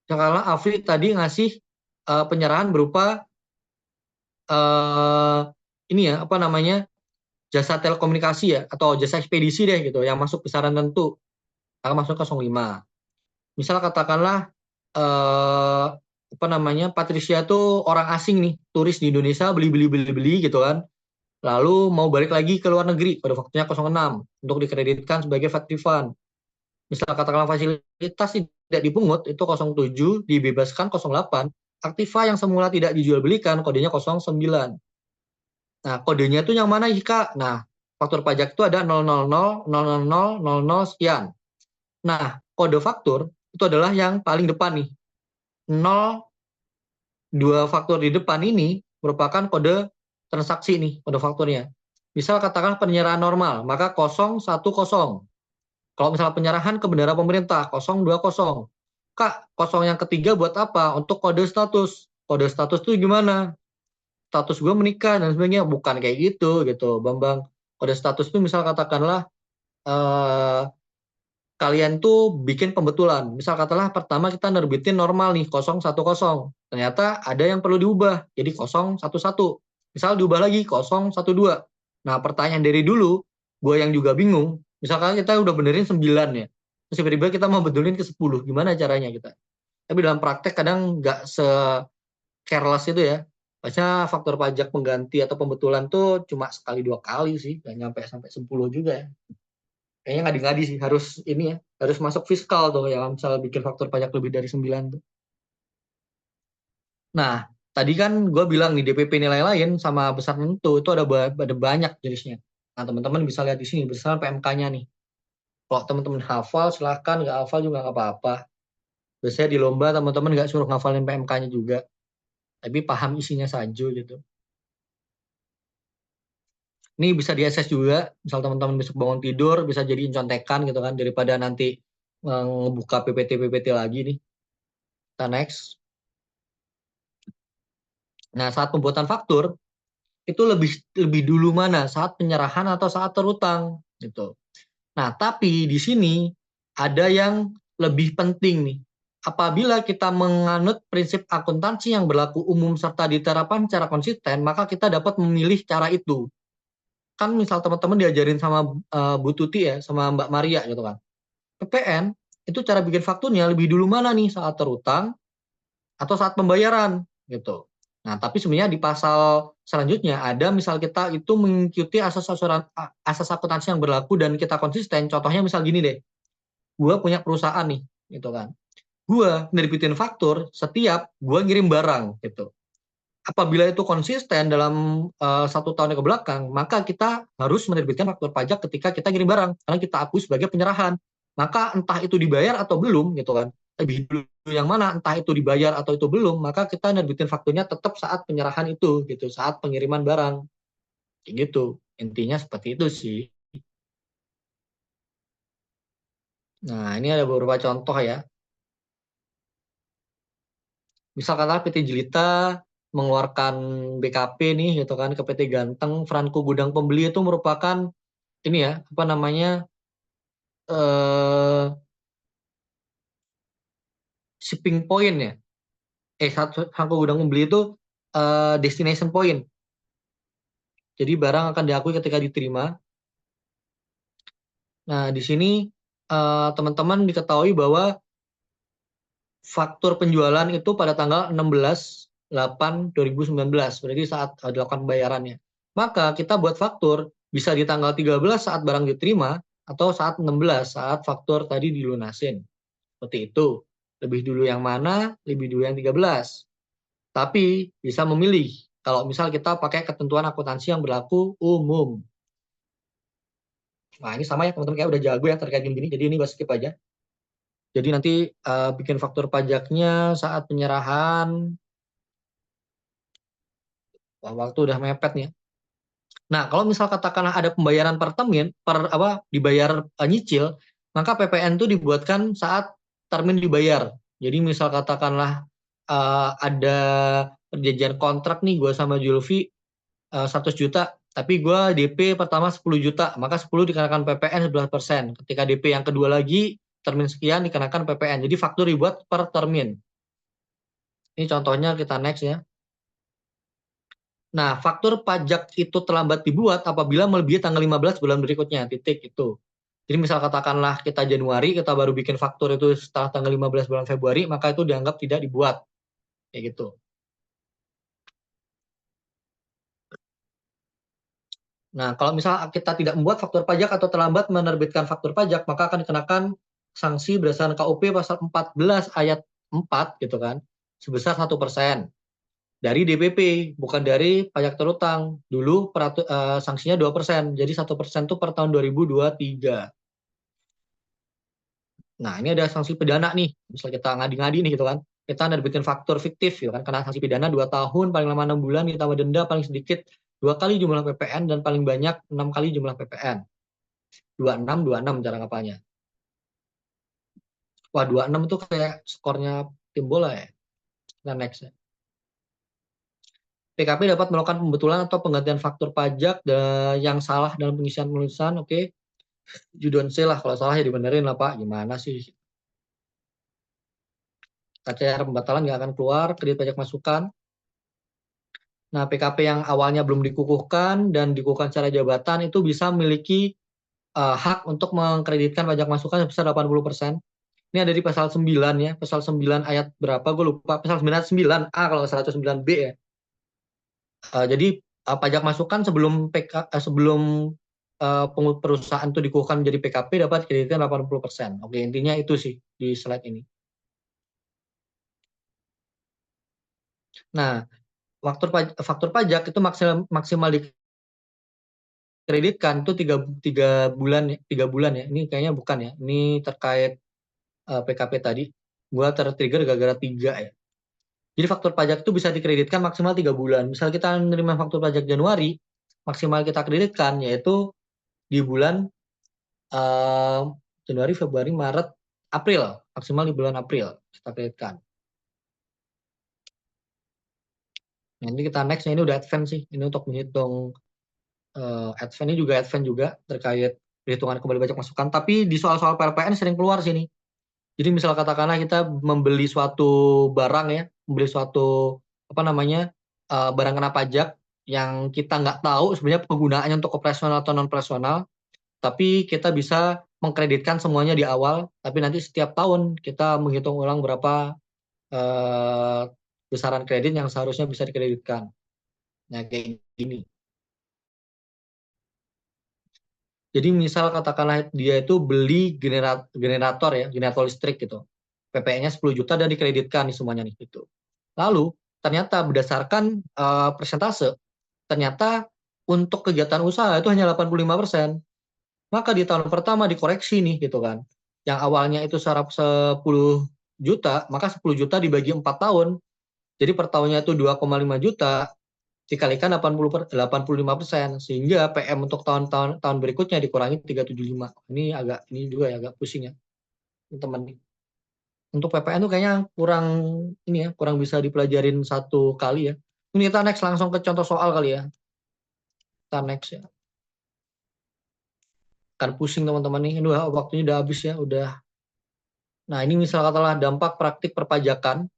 Sekarang Afri tadi ngasih penyerahan berupa ini ya, apa namanya, jasa telekomunikasi ya, atau jasa ekspedisi deh gitu, yang masuk besaran tentu, maka masuk ke 05. Misal katakanlah apa namanya, Patricia tuh orang asing nih, turis di Indonesia beli gitu kan, lalu mau balik lagi ke luar negeri, pada waktunya 06 untuk dikreditkan sebagai VAT refund. Misal katakanlah fasilitas tidak dipungut, itu 07, dibebaskan 08, Aktiva yang semula tidak dijual belikan, kodenya 09. Nah, kodenya itu yang mana Ika? Nah, faktur pajak itu ada 000, 000, sekian. Nah, kode faktur itu adalah yang paling depan nih. 0, 2 faktur di depan ini merupakan kode transaksi nih, kode fakturnya. Misal katakan penyerahan normal, maka 010. Kalau misal penyerahan ke bendara pemerintah, 020. Kak, 0 yang ketiga buat apa? Untuk kode status. Kode status itu gimana? Status gue menikah dan sebagainya. Bukan kayak gitu, Bambang. Kode status itu misal katakanlah kalian tuh bikin pembetulan. Misal katakanlah pertama kita nerbitin normal nih, 010. Ternyata ada yang perlu diubah, jadi 011. Misal diubah lagi, 012. Nah, pertanyaan dari dulu, gue yang juga bingung, misalkan kita udah benerin 9 ya, terus tiba-tiba kita mau betulin ke 10, gimana caranya kita? Tapi dalam praktek kadang nggak se-careless itu ya. Biasanya faktur pajak pengganti atau pembetulan tuh cuma sekali 2 kali sih, nggak nyampe sampai 10 juga ya. Kayaknya ngadi-ngadi sih, harus ini ya, harus masuk fiskal tuh ya, misal bikin faktur pajak lebih dari 9 tuh. Nah, tadi kan gue bilang nih DPP nilai lain sama besar tentu itu ada banyak jenisnya. Nah, teman-teman bisa lihat di sini besar PMK-nya nih. Kalau teman-teman hafal silahkan, nggak hafal juga nggak apa-apa. Biasanya di lomba teman-teman nggak suruh ngafalin PMK-nya juga, tapi paham isinya saja gitu. Ini bisa diakses juga, misal teman-teman besok bangun tidur bisa jadiin contekan gitu kan, daripada nanti ngebuka PPT lagi nih. Kita next. Nah, saat pembuatan faktur itu lebih dulu mana, saat penyerahan atau saat terutang gitu. Nah, tapi di sini ada yang lebih penting nih. Apabila kita menganut prinsip akuntansi yang berlaku umum serta diterapkan secara konsisten, maka kita dapat memilih cara itu. Kan misal teman-teman diajarin sama Bu Tuti ya, sama Mbak Maria gitu kan. PPN itu cara bikin fakturnya lebih dulu mana nih, saat terutang atau saat pembayaran gitu. Nah, tapi sebenarnya di pasal selanjutnya ada misal kita itu mengikuti asas akuntansi yang berlaku dan kita konsisten. Contohnya misal gini deh, gue punya perusahaan nih, gitu kan. Gue nerbitin faktur setiap gue ngirim barang gitu. Apabila itu konsisten dalam 1 tahun ke belakang, maka kita harus menerbitkan faktur pajak ketika kita ngirim barang, karena kita akui sebagai penyerahan. Maka entah itu dibayar atau belum gitu kan, lebih dulu yang mana, entah itu dibayar atau itu belum, maka kita nerbitin fakturnya tetap saat penyerahan itu gitu, saat pengiriman barang. Kayak gitu. Intinya seperti itu sih. Nah, ini ada beberapa contoh ya. Misal katakan PT Jelita mengeluarkan BKP nih gitu kan ke PT Ganteng, Franco Gudang Pembeli itu merupakan ini ya, apa namanya, eh shipping point ya. Franco Gudang Pembeli itu destination point. Jadi barang akan diakui ketika diterima. Nah, di sini teman-teman diketahui bahwa faktur penjualan itu pada tanggal 16/8/2019, berarti saat dilakukan pembayarannya. Maka kita buat faktur bisa di tanggal 13 saat barang diterima atau saat 16 saat faktur tadi dilunasin. Seperti itu. Lebih dulu yang mana? Lebih dulu yang 13. Tapi bisa memilih. Kalau misal kita pakai ketentuan akuntansi yang berlaku umum. Nah, ini sama ya teman-teman, kayak udah jago ya terkait gini, jadi ini gue skip aja. Jadi nanti bikin faktur pajaknya saat penyerahan. Wah, waktu udah mepet nih. Nah, kalau misal katakanlah ada pembayaran per termin, dibayar nyicil, maka PPN itu dibuatkan saat termin dibayar. Jadi misal katakanlah ada perjanjian kontrak nih gue sama Julfi 100 juta, tapi gue DP pertama 10 juta, maka 10 dikenakan PPN 11%. Ketika DP yang kedua lagi, termin sekian dikenakan PPN. Jadi faktur dibuat per termin. Ini contohnya, kita next ya. Nah, faktur pajak itu terlambat dibuat apabila melebihi tanggal 15 bulan berikutnya, titik itu. Jadi misal katakanlah kita Januari, kita baru bikin faktur itu setelah tanggal 15 bulan Februari, maka itu dianggap tidak dibuat. Kayak gitu. Nah, kalau misal kita tidak membuat faktur pajak atau terlambat menerbitkan faktur pajak, maka akan dikenakan sanksi berdasarkan KUP pasal 14 ayat 4 gitu kan, sebesar 1% dari DPP, bukan dari pajak terutang. Dulu sanksinya 2%, jadi 1% itu per tahun 2023. Nah, ini ada sanksi pidana nih, misal kita ngadi-ngadi nih gitu kan, kita nerbitin faktur fiktif gitu kan, kena sanksi pidana 2 tahun, paling lama 6 bulan, ditambah denda paling sedikit 2 kali jumlah PPN dan paling banyak 6 kali jumlah PPN. 26 cara ngapalnya. Wah, 26 itu kayak skornya tim bola ya. Kita next ya. PKP dapat melakukan pembetulan atau penggantian faktur pajak yang salah dalam pengisian penulisan. Oke. You don't say lah, kalau salah ya dibenerin lah Pak. Gimana sih? KCR pembatalan nggak akan keluar, kredit pajak masukan. Nah, PKP yang awalnya belum dikukuhkan dan dikukuhkan secara jabatan itu bisa memiliki hak untuk mengkreditkan pajak masukan sebesar 80%. Ini ada di pasal 9 ya, pasal 9 ayat berapa gue lupa, pasal 9 9A kalau 109B ya. Jadi pajak masukan sebelum perusahaan itu dikukuhkan menjadi PKP dapat kreditkan 80%. Oke, intinya itu sih di slide ini. Nah, faktur pajak itu maksimal dikreditkan itu 3 bulan ya, 3 bulan ya. Ini kayaknya bukan ya. Ini terkait PKP tadi. Gua tertrigger gara-gara 3 ya. Jadi faktur pajak itu bisa dikreditkan maksimal 3 bulan. Misal kita menerima faktur pajak Januari, maksimal kita kreditkan yaitu di bulan Januari, Februari, Maret, April. Maksimal di bulan April kita kreditkan. Nah, ini kita next, ini udah advance sih. Ini untuk menghitung advance, ini juga advance juga terkait perhitungan kembali pajak masukan. Tapi di soal-soal PLPN sering keluar sini. Jadi misal katakanlah kita membeli suatu barang ya, membeli suatu barang kena pajak yang kita nggak tahu sebenarnya penggunaannya untuk operasional atau non operasional, tapi kita bisa mengkreditkan semuanya di awal, tapi nanti setiap tahun kita menghitung ulang berapa besaran kredit yang seharusnya bisa dikreditkan. Nah, kayak gini. Jadi misal katakanlah dia itu beli generator ya, generator listrik gitu. PPN-nya 10 juta dan dikreditkan nih semuanya nih gitu. Lalu ternyata berdasarkan persentase, ternyata untuk kegiatan usaha itu hanya 85%. Maka di tahun pertama dikoreksi nih gitu kan. Yang awalnya itu 10 juta, maka 10 juta dibagi 4 tahun. Jadi per tahunnya itu 2,5 juta, dikalikan 85%, sehingga PM untuk tahun berikutnya dikurangi 375. Ini juga ya agak pusing ya, teman-teman. Untuk PPN tuh kayaknya kurang bisa dipelajarin satu kali ya. Ini kita next langsung ke contoh soal kali ya. Kita next ya. Kan pusing teman-teman nih. Ini waktunya udah habis ya, udah. Nah, ini misal katakanlah dampak praktik perpajakan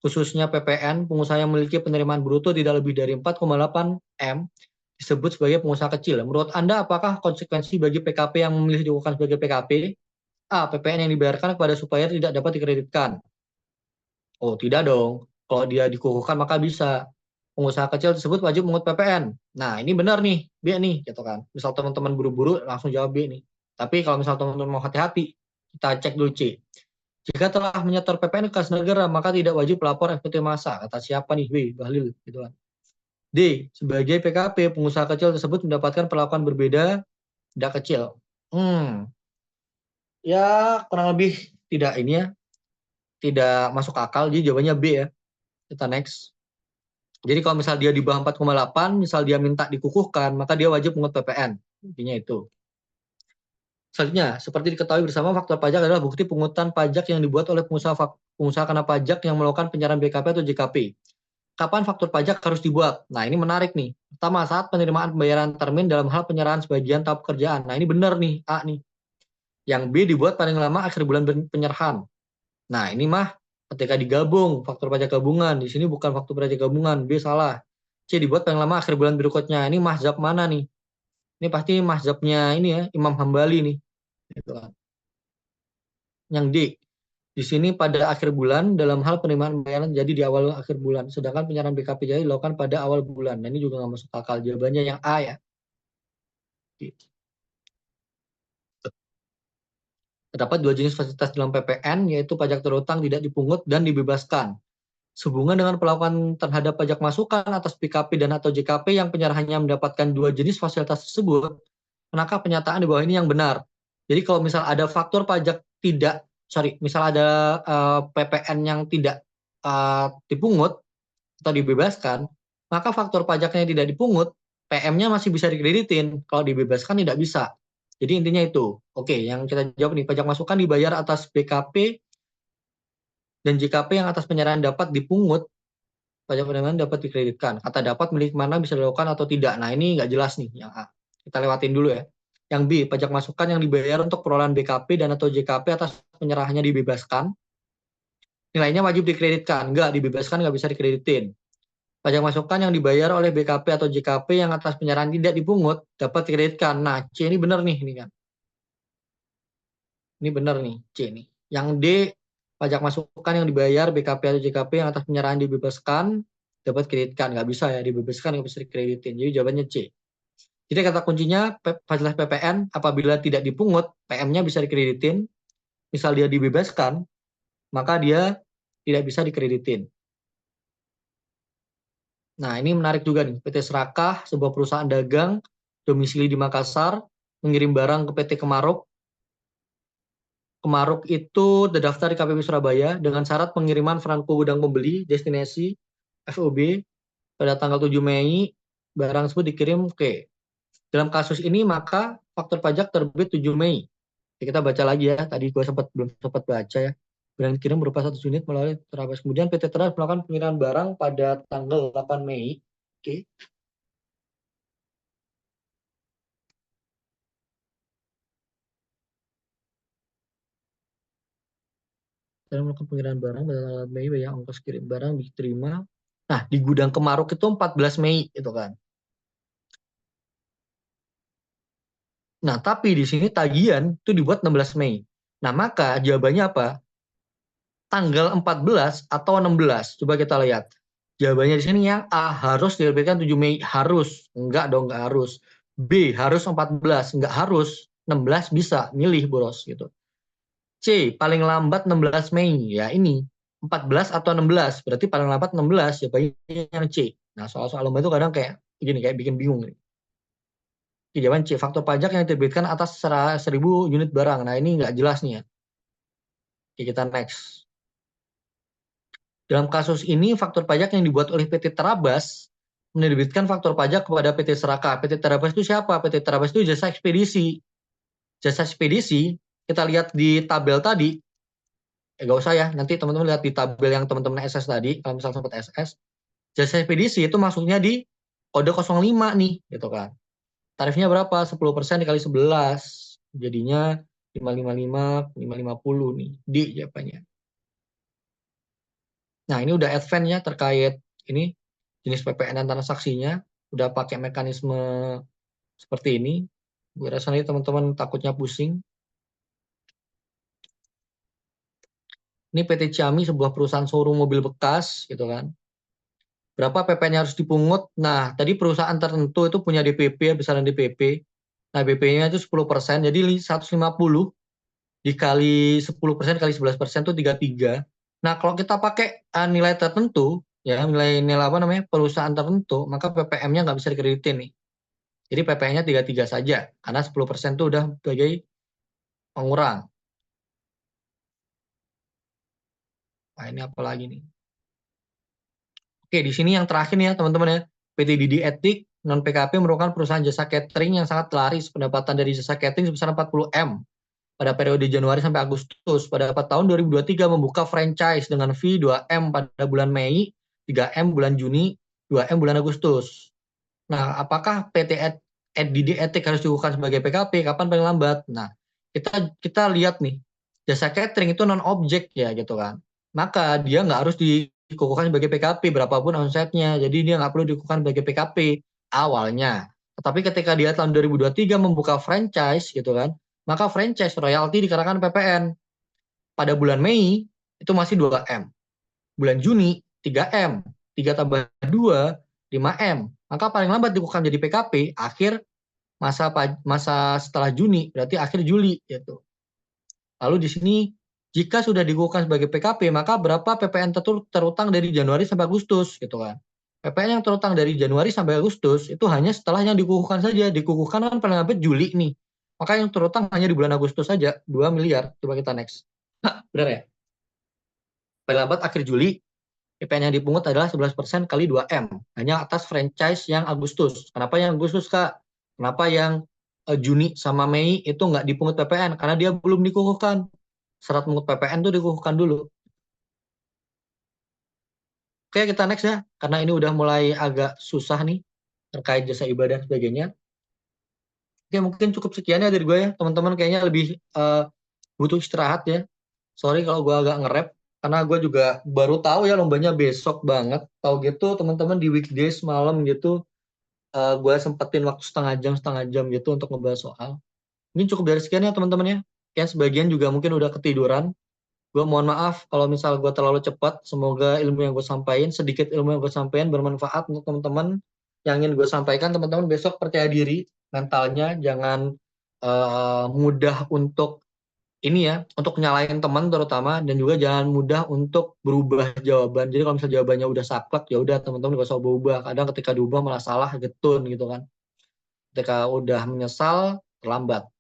khususnya PPN, pengusaha yang memiliki penerimaan bruto tidak lebih dari 4,8 M disebut sebagai pengusaha kecil. Menurut Anda, apakah konsekuensi bagi PKP yang memilih dikukuhkan sebagai PKP? A. PPN yang dibayarkan kepada supplier tidak dapat dikreditkan. Oh, tidak dong. Kalau dia dikukuhkan maka bisa. Pengusaha kecil tersebut wajib mengut PPN. Nah, ini benar nih, B nih, gitu kan. Misal teman-teman buru-buru langsung jawab B nih. Tapi kalau misal teman-teman mau hati-hati, kita cek dulu C. Jika telah menyetor PPN ke kas negara, maka tidak wajib pelapor FPT massa. Kata siapa nih? B. Bahlil, gitu kan. D. Sebagai PKP, pengusaha kecil tersebut mendapatkan perlakuan berbeda, tidak kecil. Ya, kurang lebih tidak ini ya, tidak masuk akal. Jadi jawabannya B ya. Kita next. Jadi kalau misal dia di bawah 4,8, misal dia minta dikukuhkan, maka dia wajib mengut PPN. Intinya itu. Selanjutnya, seperti diketahui bersama, faktor pajak adalah bukti pungutan pajak yang dibuat oleh pengusaha kena pajak yang melakukan penyerahan BKP atau JKP. Kapan faktur pajak harus dibuat? Nah, ini menarik nih. Pertama, saat penerimaan pembayaran termin dalam hal penyerahan sebagian tahap pekerjaan. Nah, ini benar nih, A nih. Yang B dibuat paling lama akhir bulan penyerahan. Nah, ini mah ketika digabung, faktur pajak gabungan. Di sini bukan faktur pajak gabungan, B salah. C dibuat paling lama akhir bulan berikutnya. Ini mazhab mana nih? Ini pasti mazhabnya ini ya, Imam Hambali nih. Gitu kan. Yang D, di sini pada akhir bulan dalam hal penerimaan pembayaran jadi di awal akhir bulan. Sedangkan penyerahan BKP jadi dilakukan pada awal bulan. Nah, ini juga nggak masuk akal. Jawabannya yang A ya. Terdapat dua jenis fasilitas dalam PPN, yaitu pajak terutang tidak dipungut dan dibebaskan. Sehubungan dengan pelakuan terhadap pajak masukan atas PKP dan atau JKP yang penyerahannya mendapatkan dua jenis fasilitas tersebut, maka penyataan di bawah ini yang benar. Jadi kalau misal ada faktor pajak misal ada PPN yang tidak dipungut atau dibebaskan, maka faktor pajaknya yang tidak dipungut, PM-nya masih bisa dikreditin. Kalau dibebaskan tidak bisa. Jadi intinya itu. Oke, yang kita jawab nih, pajak masukan dibayar atas BKP dan JKP yang atas penyerahan dapat dipungut, pajak penerimaan dapat dikreditkan. Kata dapat milik mana bisa dilakukan atau tidak. Nah, ini nggak jelas nih yang A. Kita lewatin dulu ya. Yang B, pajak masukan yang dibayar untuk perolehan BKP dan atau JKP atas penyerahannya dibebaskan. Nilainya wajib dikreditkan. Nggak dibebaskan, nggak bisa dikreditin. Pajak masukan yang dibayar oleh BKP atau JKP yang atas penyerahan tidak dipungut dapat dikreditkan. Nah, C ini benar nih, ini kan. Ini benar nih, C nih. Yang D, pajak masukan yang dibayar BKP atau JKP yang atas penyerahan dibebaskan dapat kreditkan. Nggak bisa ya, dibebaskan nggak bisa dikreditin. Jadi jawabannya C. Jadi kata kuncinya, fasilitas PPN apabila tidak dipungut, PM-nya bisa dikreditin. Misal dia dibebaskan, maka dia tidak bisa dikreditin. Nah, ini menarik juga nih. PT Serakah, sebuah perusahaan dagang domisili di Makassar, mengirim barang ke PT Kemaruk. Kemaruk itu terdaftar di KPP Surabaya dengan syarat pengiriman franko gudang pembeli destinasi FOB pada tanggal 7 Mei. Barang tersebut dikirim ke. Dalam kasus ini maka faktur pajak terbit 7 Mei. Jadi kita baca lagi ya. Tadi gue belum sempat baca ya. Barang dikirim berupa 1 unit melalui Terabas. Kemudian PT Teras melakukan pengiriman barang pada tanggal 8 Mei. Oke. Dalam melakukan pengiriman barang pada tanggal 8 Mei ya, ongkos kirim barang diterima. Nah, di gudang Kemaruk itu 14 Mei itu kan. Nah, tapi di sini tagihan itu dibuat 16 Mei. Nah, maka jawabannya apa? Tanggal 14 atau 16. Coba kita lihat. Jawabannya di sini yang A harus diterbitkan 7 Mei. Harus. Enggak dong, enggak harus. B harus 14. Enggak harus. 16 bisa. Milih boros gitu. C paling lambat 16 Mei. Ya ini. 14 atau 16. Berarti paling lambat 16. Jawabannya yang C. Nah, soal-soal lomba itu kadang kayak gini, kayak bikin bingung nih. Jawaban C, faktor pajak yang diterbitkan atas 1.000 unit barang. Nah, ini nggak jelas nih ya. Oke, kita next. Dalam kasus ini, faktur pajak yang dibuat oleh PT Terabas menerbitkan faktur pajak kepada PT Seraka. PT Terabas itu siapa? PT Terabas itu jasa ekspedisi. Jasa ekspedisi, kita lihat di tabel tadi, nggak usah ya, nanti teman-teman lihat di tabel yang teman-teman SS tadi, kalau misalnya sempat SS, jasa ekspedisi itu masuknya di kode 05 nih, gitu kan. Tarifnya berapa? 10% dikali 11. Jadinya 555, 550 nih, D jawabannya. Nah, ini udah advance ya terkait ini jenis PPN dan transaksinya, udah pakai mekanisme seperti ini. Gue rasa nih teman-teman takutnya pusing. Ini PT Ciami, sebuah perusahaan showroom mobil bekas, gitu kan. Berapa PPN-nya harus dipungut? Nah, tadi perusahaan tertentu itu punya DPP, besaran DPP. Nah, BP-nya itu 10%, jadi 150 dikali 10% kali 11% itu 33. Nah, kalau kita pakai nilai tertentu, ya nilai apa namanya, perusahaan tertentu, maka PPM-nya nggak bisa dikreditin nih. Jadi PPN-nya 33 saja, karena 10% itu udah sebagai pengurang. Nah, ini apa lagi nih? Oke, di sini yang terakhir nih ya teman-teman ya. PT Didi Etik non PKP merupakan perusahaan jasa catering yang sangat laris. Pendapatan dari jasa catering sebesar 40 M pada periode Januari sampai Agustus. Pada tahun 2023 membuka franchise dengan fee 2 M pada bulan Mei, 3 M bulan Juni, 2 M bulan Agustus. Nah, apakah PT Didi Etik harus dikukuhkan sebagai PKP? Kapan paling lambat? Nah, kita lihat nih, jasa catering itu non objek ya gitu kan. Maka dia nggak harus dikukuhkan sebagai PKP berapapun omsetnya. Jadi dia nggak perlu dikukuhkan sebagai PKP awalnya. Tetapi ketika dia tahun 2023 membuka franchise gitu kan, maka franchise royalti dikenakan PPN. Pada bulan Mei itu masih 2 M. Bulan Juni 3 M. 3 tambah 2 5 M. Maka paling lambat dikukuhkan jadi PKP akhir masa setelah Juni, berarti akhir Juli gitu. Lalu di sini jika sudah dikukuhkan sebagai PKP, maka berapa PPN terutang dari Januari sampai Agustus gitu kan. PPN yang terutang dari Januari sampai Agustus itu hanya setelah yang dikukuhkan saja. Dikukuhkan kan paling lambat Juli nih. Maka yang terutang hanya di bulan Agustus saja, 2 miliar. Coba kita next. Benar ya? Paling lambat akhir Juli, PPN yang dipungut adalah 11% kali 2 M. Hanya atas franchise yang Agustus. Kenapa yang Agustus, Kak? Kenapa yang Juni sama Mei itu nggak dipungut PPN? Karena dia belum dikukuhkan. Syarat pungut PPN itu dikukuhkan dulu. Oke, kita next ya. Karena ini udah mulai agak susah nih terkait jasa ibadah dan sebagainya. Oke, mungkin cukup sekian ya dari gue ya. Teman-teman kayaknya lebih butuh istirahat ya. Sorry kalau gue agak nge-rap. Karena gue juga baru tahu ya lombanya besok banget. Tahu gitu teman-teman di weekdays malam gitu. Gue sempetin waktu setengah jam gitu untuk ngebahas soal. Ini cukup dari sekian ya teman-teman ya. Kayak sebagian juga mungkin udah ketiduran. Gue mohon maaf kalau misal gue terlalu cepat. Semoga ilmu yang gue sampaikan, sedikit ilmu yang gue sampaikan bermanfaat untuk teman-teman. Yang ingin gue sampaikan, teman-teman besok percaya diri mentalnya. Jangan mudah untuk ini ya, untuk nyalain teman terutama, dan juga jangan mudah untuk berubah jawaban. Jadi kalau misalnya jawabannya udah saklek, ya udah teman-teman gak usah berubah. Kadang ketika diubah malah salah, getun gitu kan. Ketika udah menyesal, terlambat.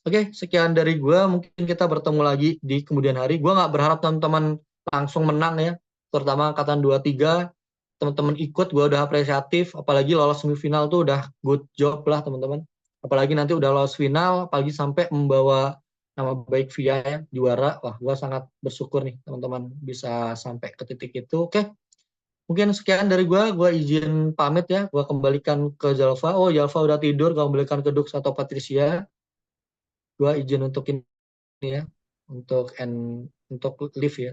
Oke, sekian dari gue. Mungkin kita bertemu lagi di kemudian hari. Gue nggak berharap teman-teman langsung menang ya. Terutama angkatan 23. Teman-teman ikut, gue udah apresiatif. Apalagi lolos semifinal tuh udah good job lah teman-teman. Apalagi nanti udah lolos final, apalagi sampai membawa nama baik via ya, juara. Wah, gue sangat bersyukur nih teman-teman bisa sampai ke titik itu. Oke, mungkin sekian dari gue izin pamit ya. Gue kembalikan ke Jalva. Oh, Jalva udah tidur, gue kembalikan ke Dux atau Patricia. Gue izin untuk ini ya, untuk live ya.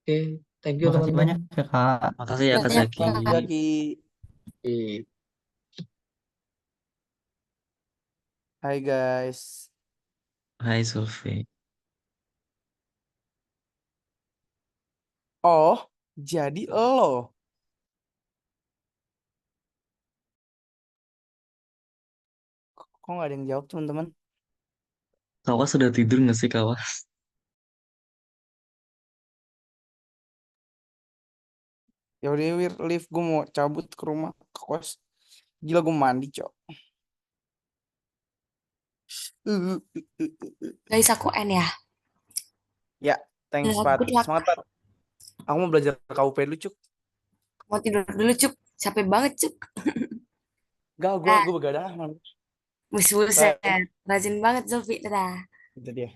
Oke, thank you Makasih banyak teman-teman. ya Kak. Makasih ya Kak Banyak, Zaki. Kak. Zaki. Oke. Hai guys. Hai Sulfi. Oh, jadi lo. Kok nggak ada yang jawab teman-teman? Kawas sudah tidur nggak sih Kawas? Ya udah Wir, live, gue mau cabut ke rumah ke kos. Gila gue mandi, Cok. Guys, aku N ya. Ya, thanks Good Pat. luck. Semangat Pat. Aku mau belajar KUP dulu, Cuk. Mau tidur dulu, Cuk. Capek banget, Cuk. Gak, Nah, gue begadang. Man. buset. Bye. Rajin banget, Zulfi. Dadah. Itu dia.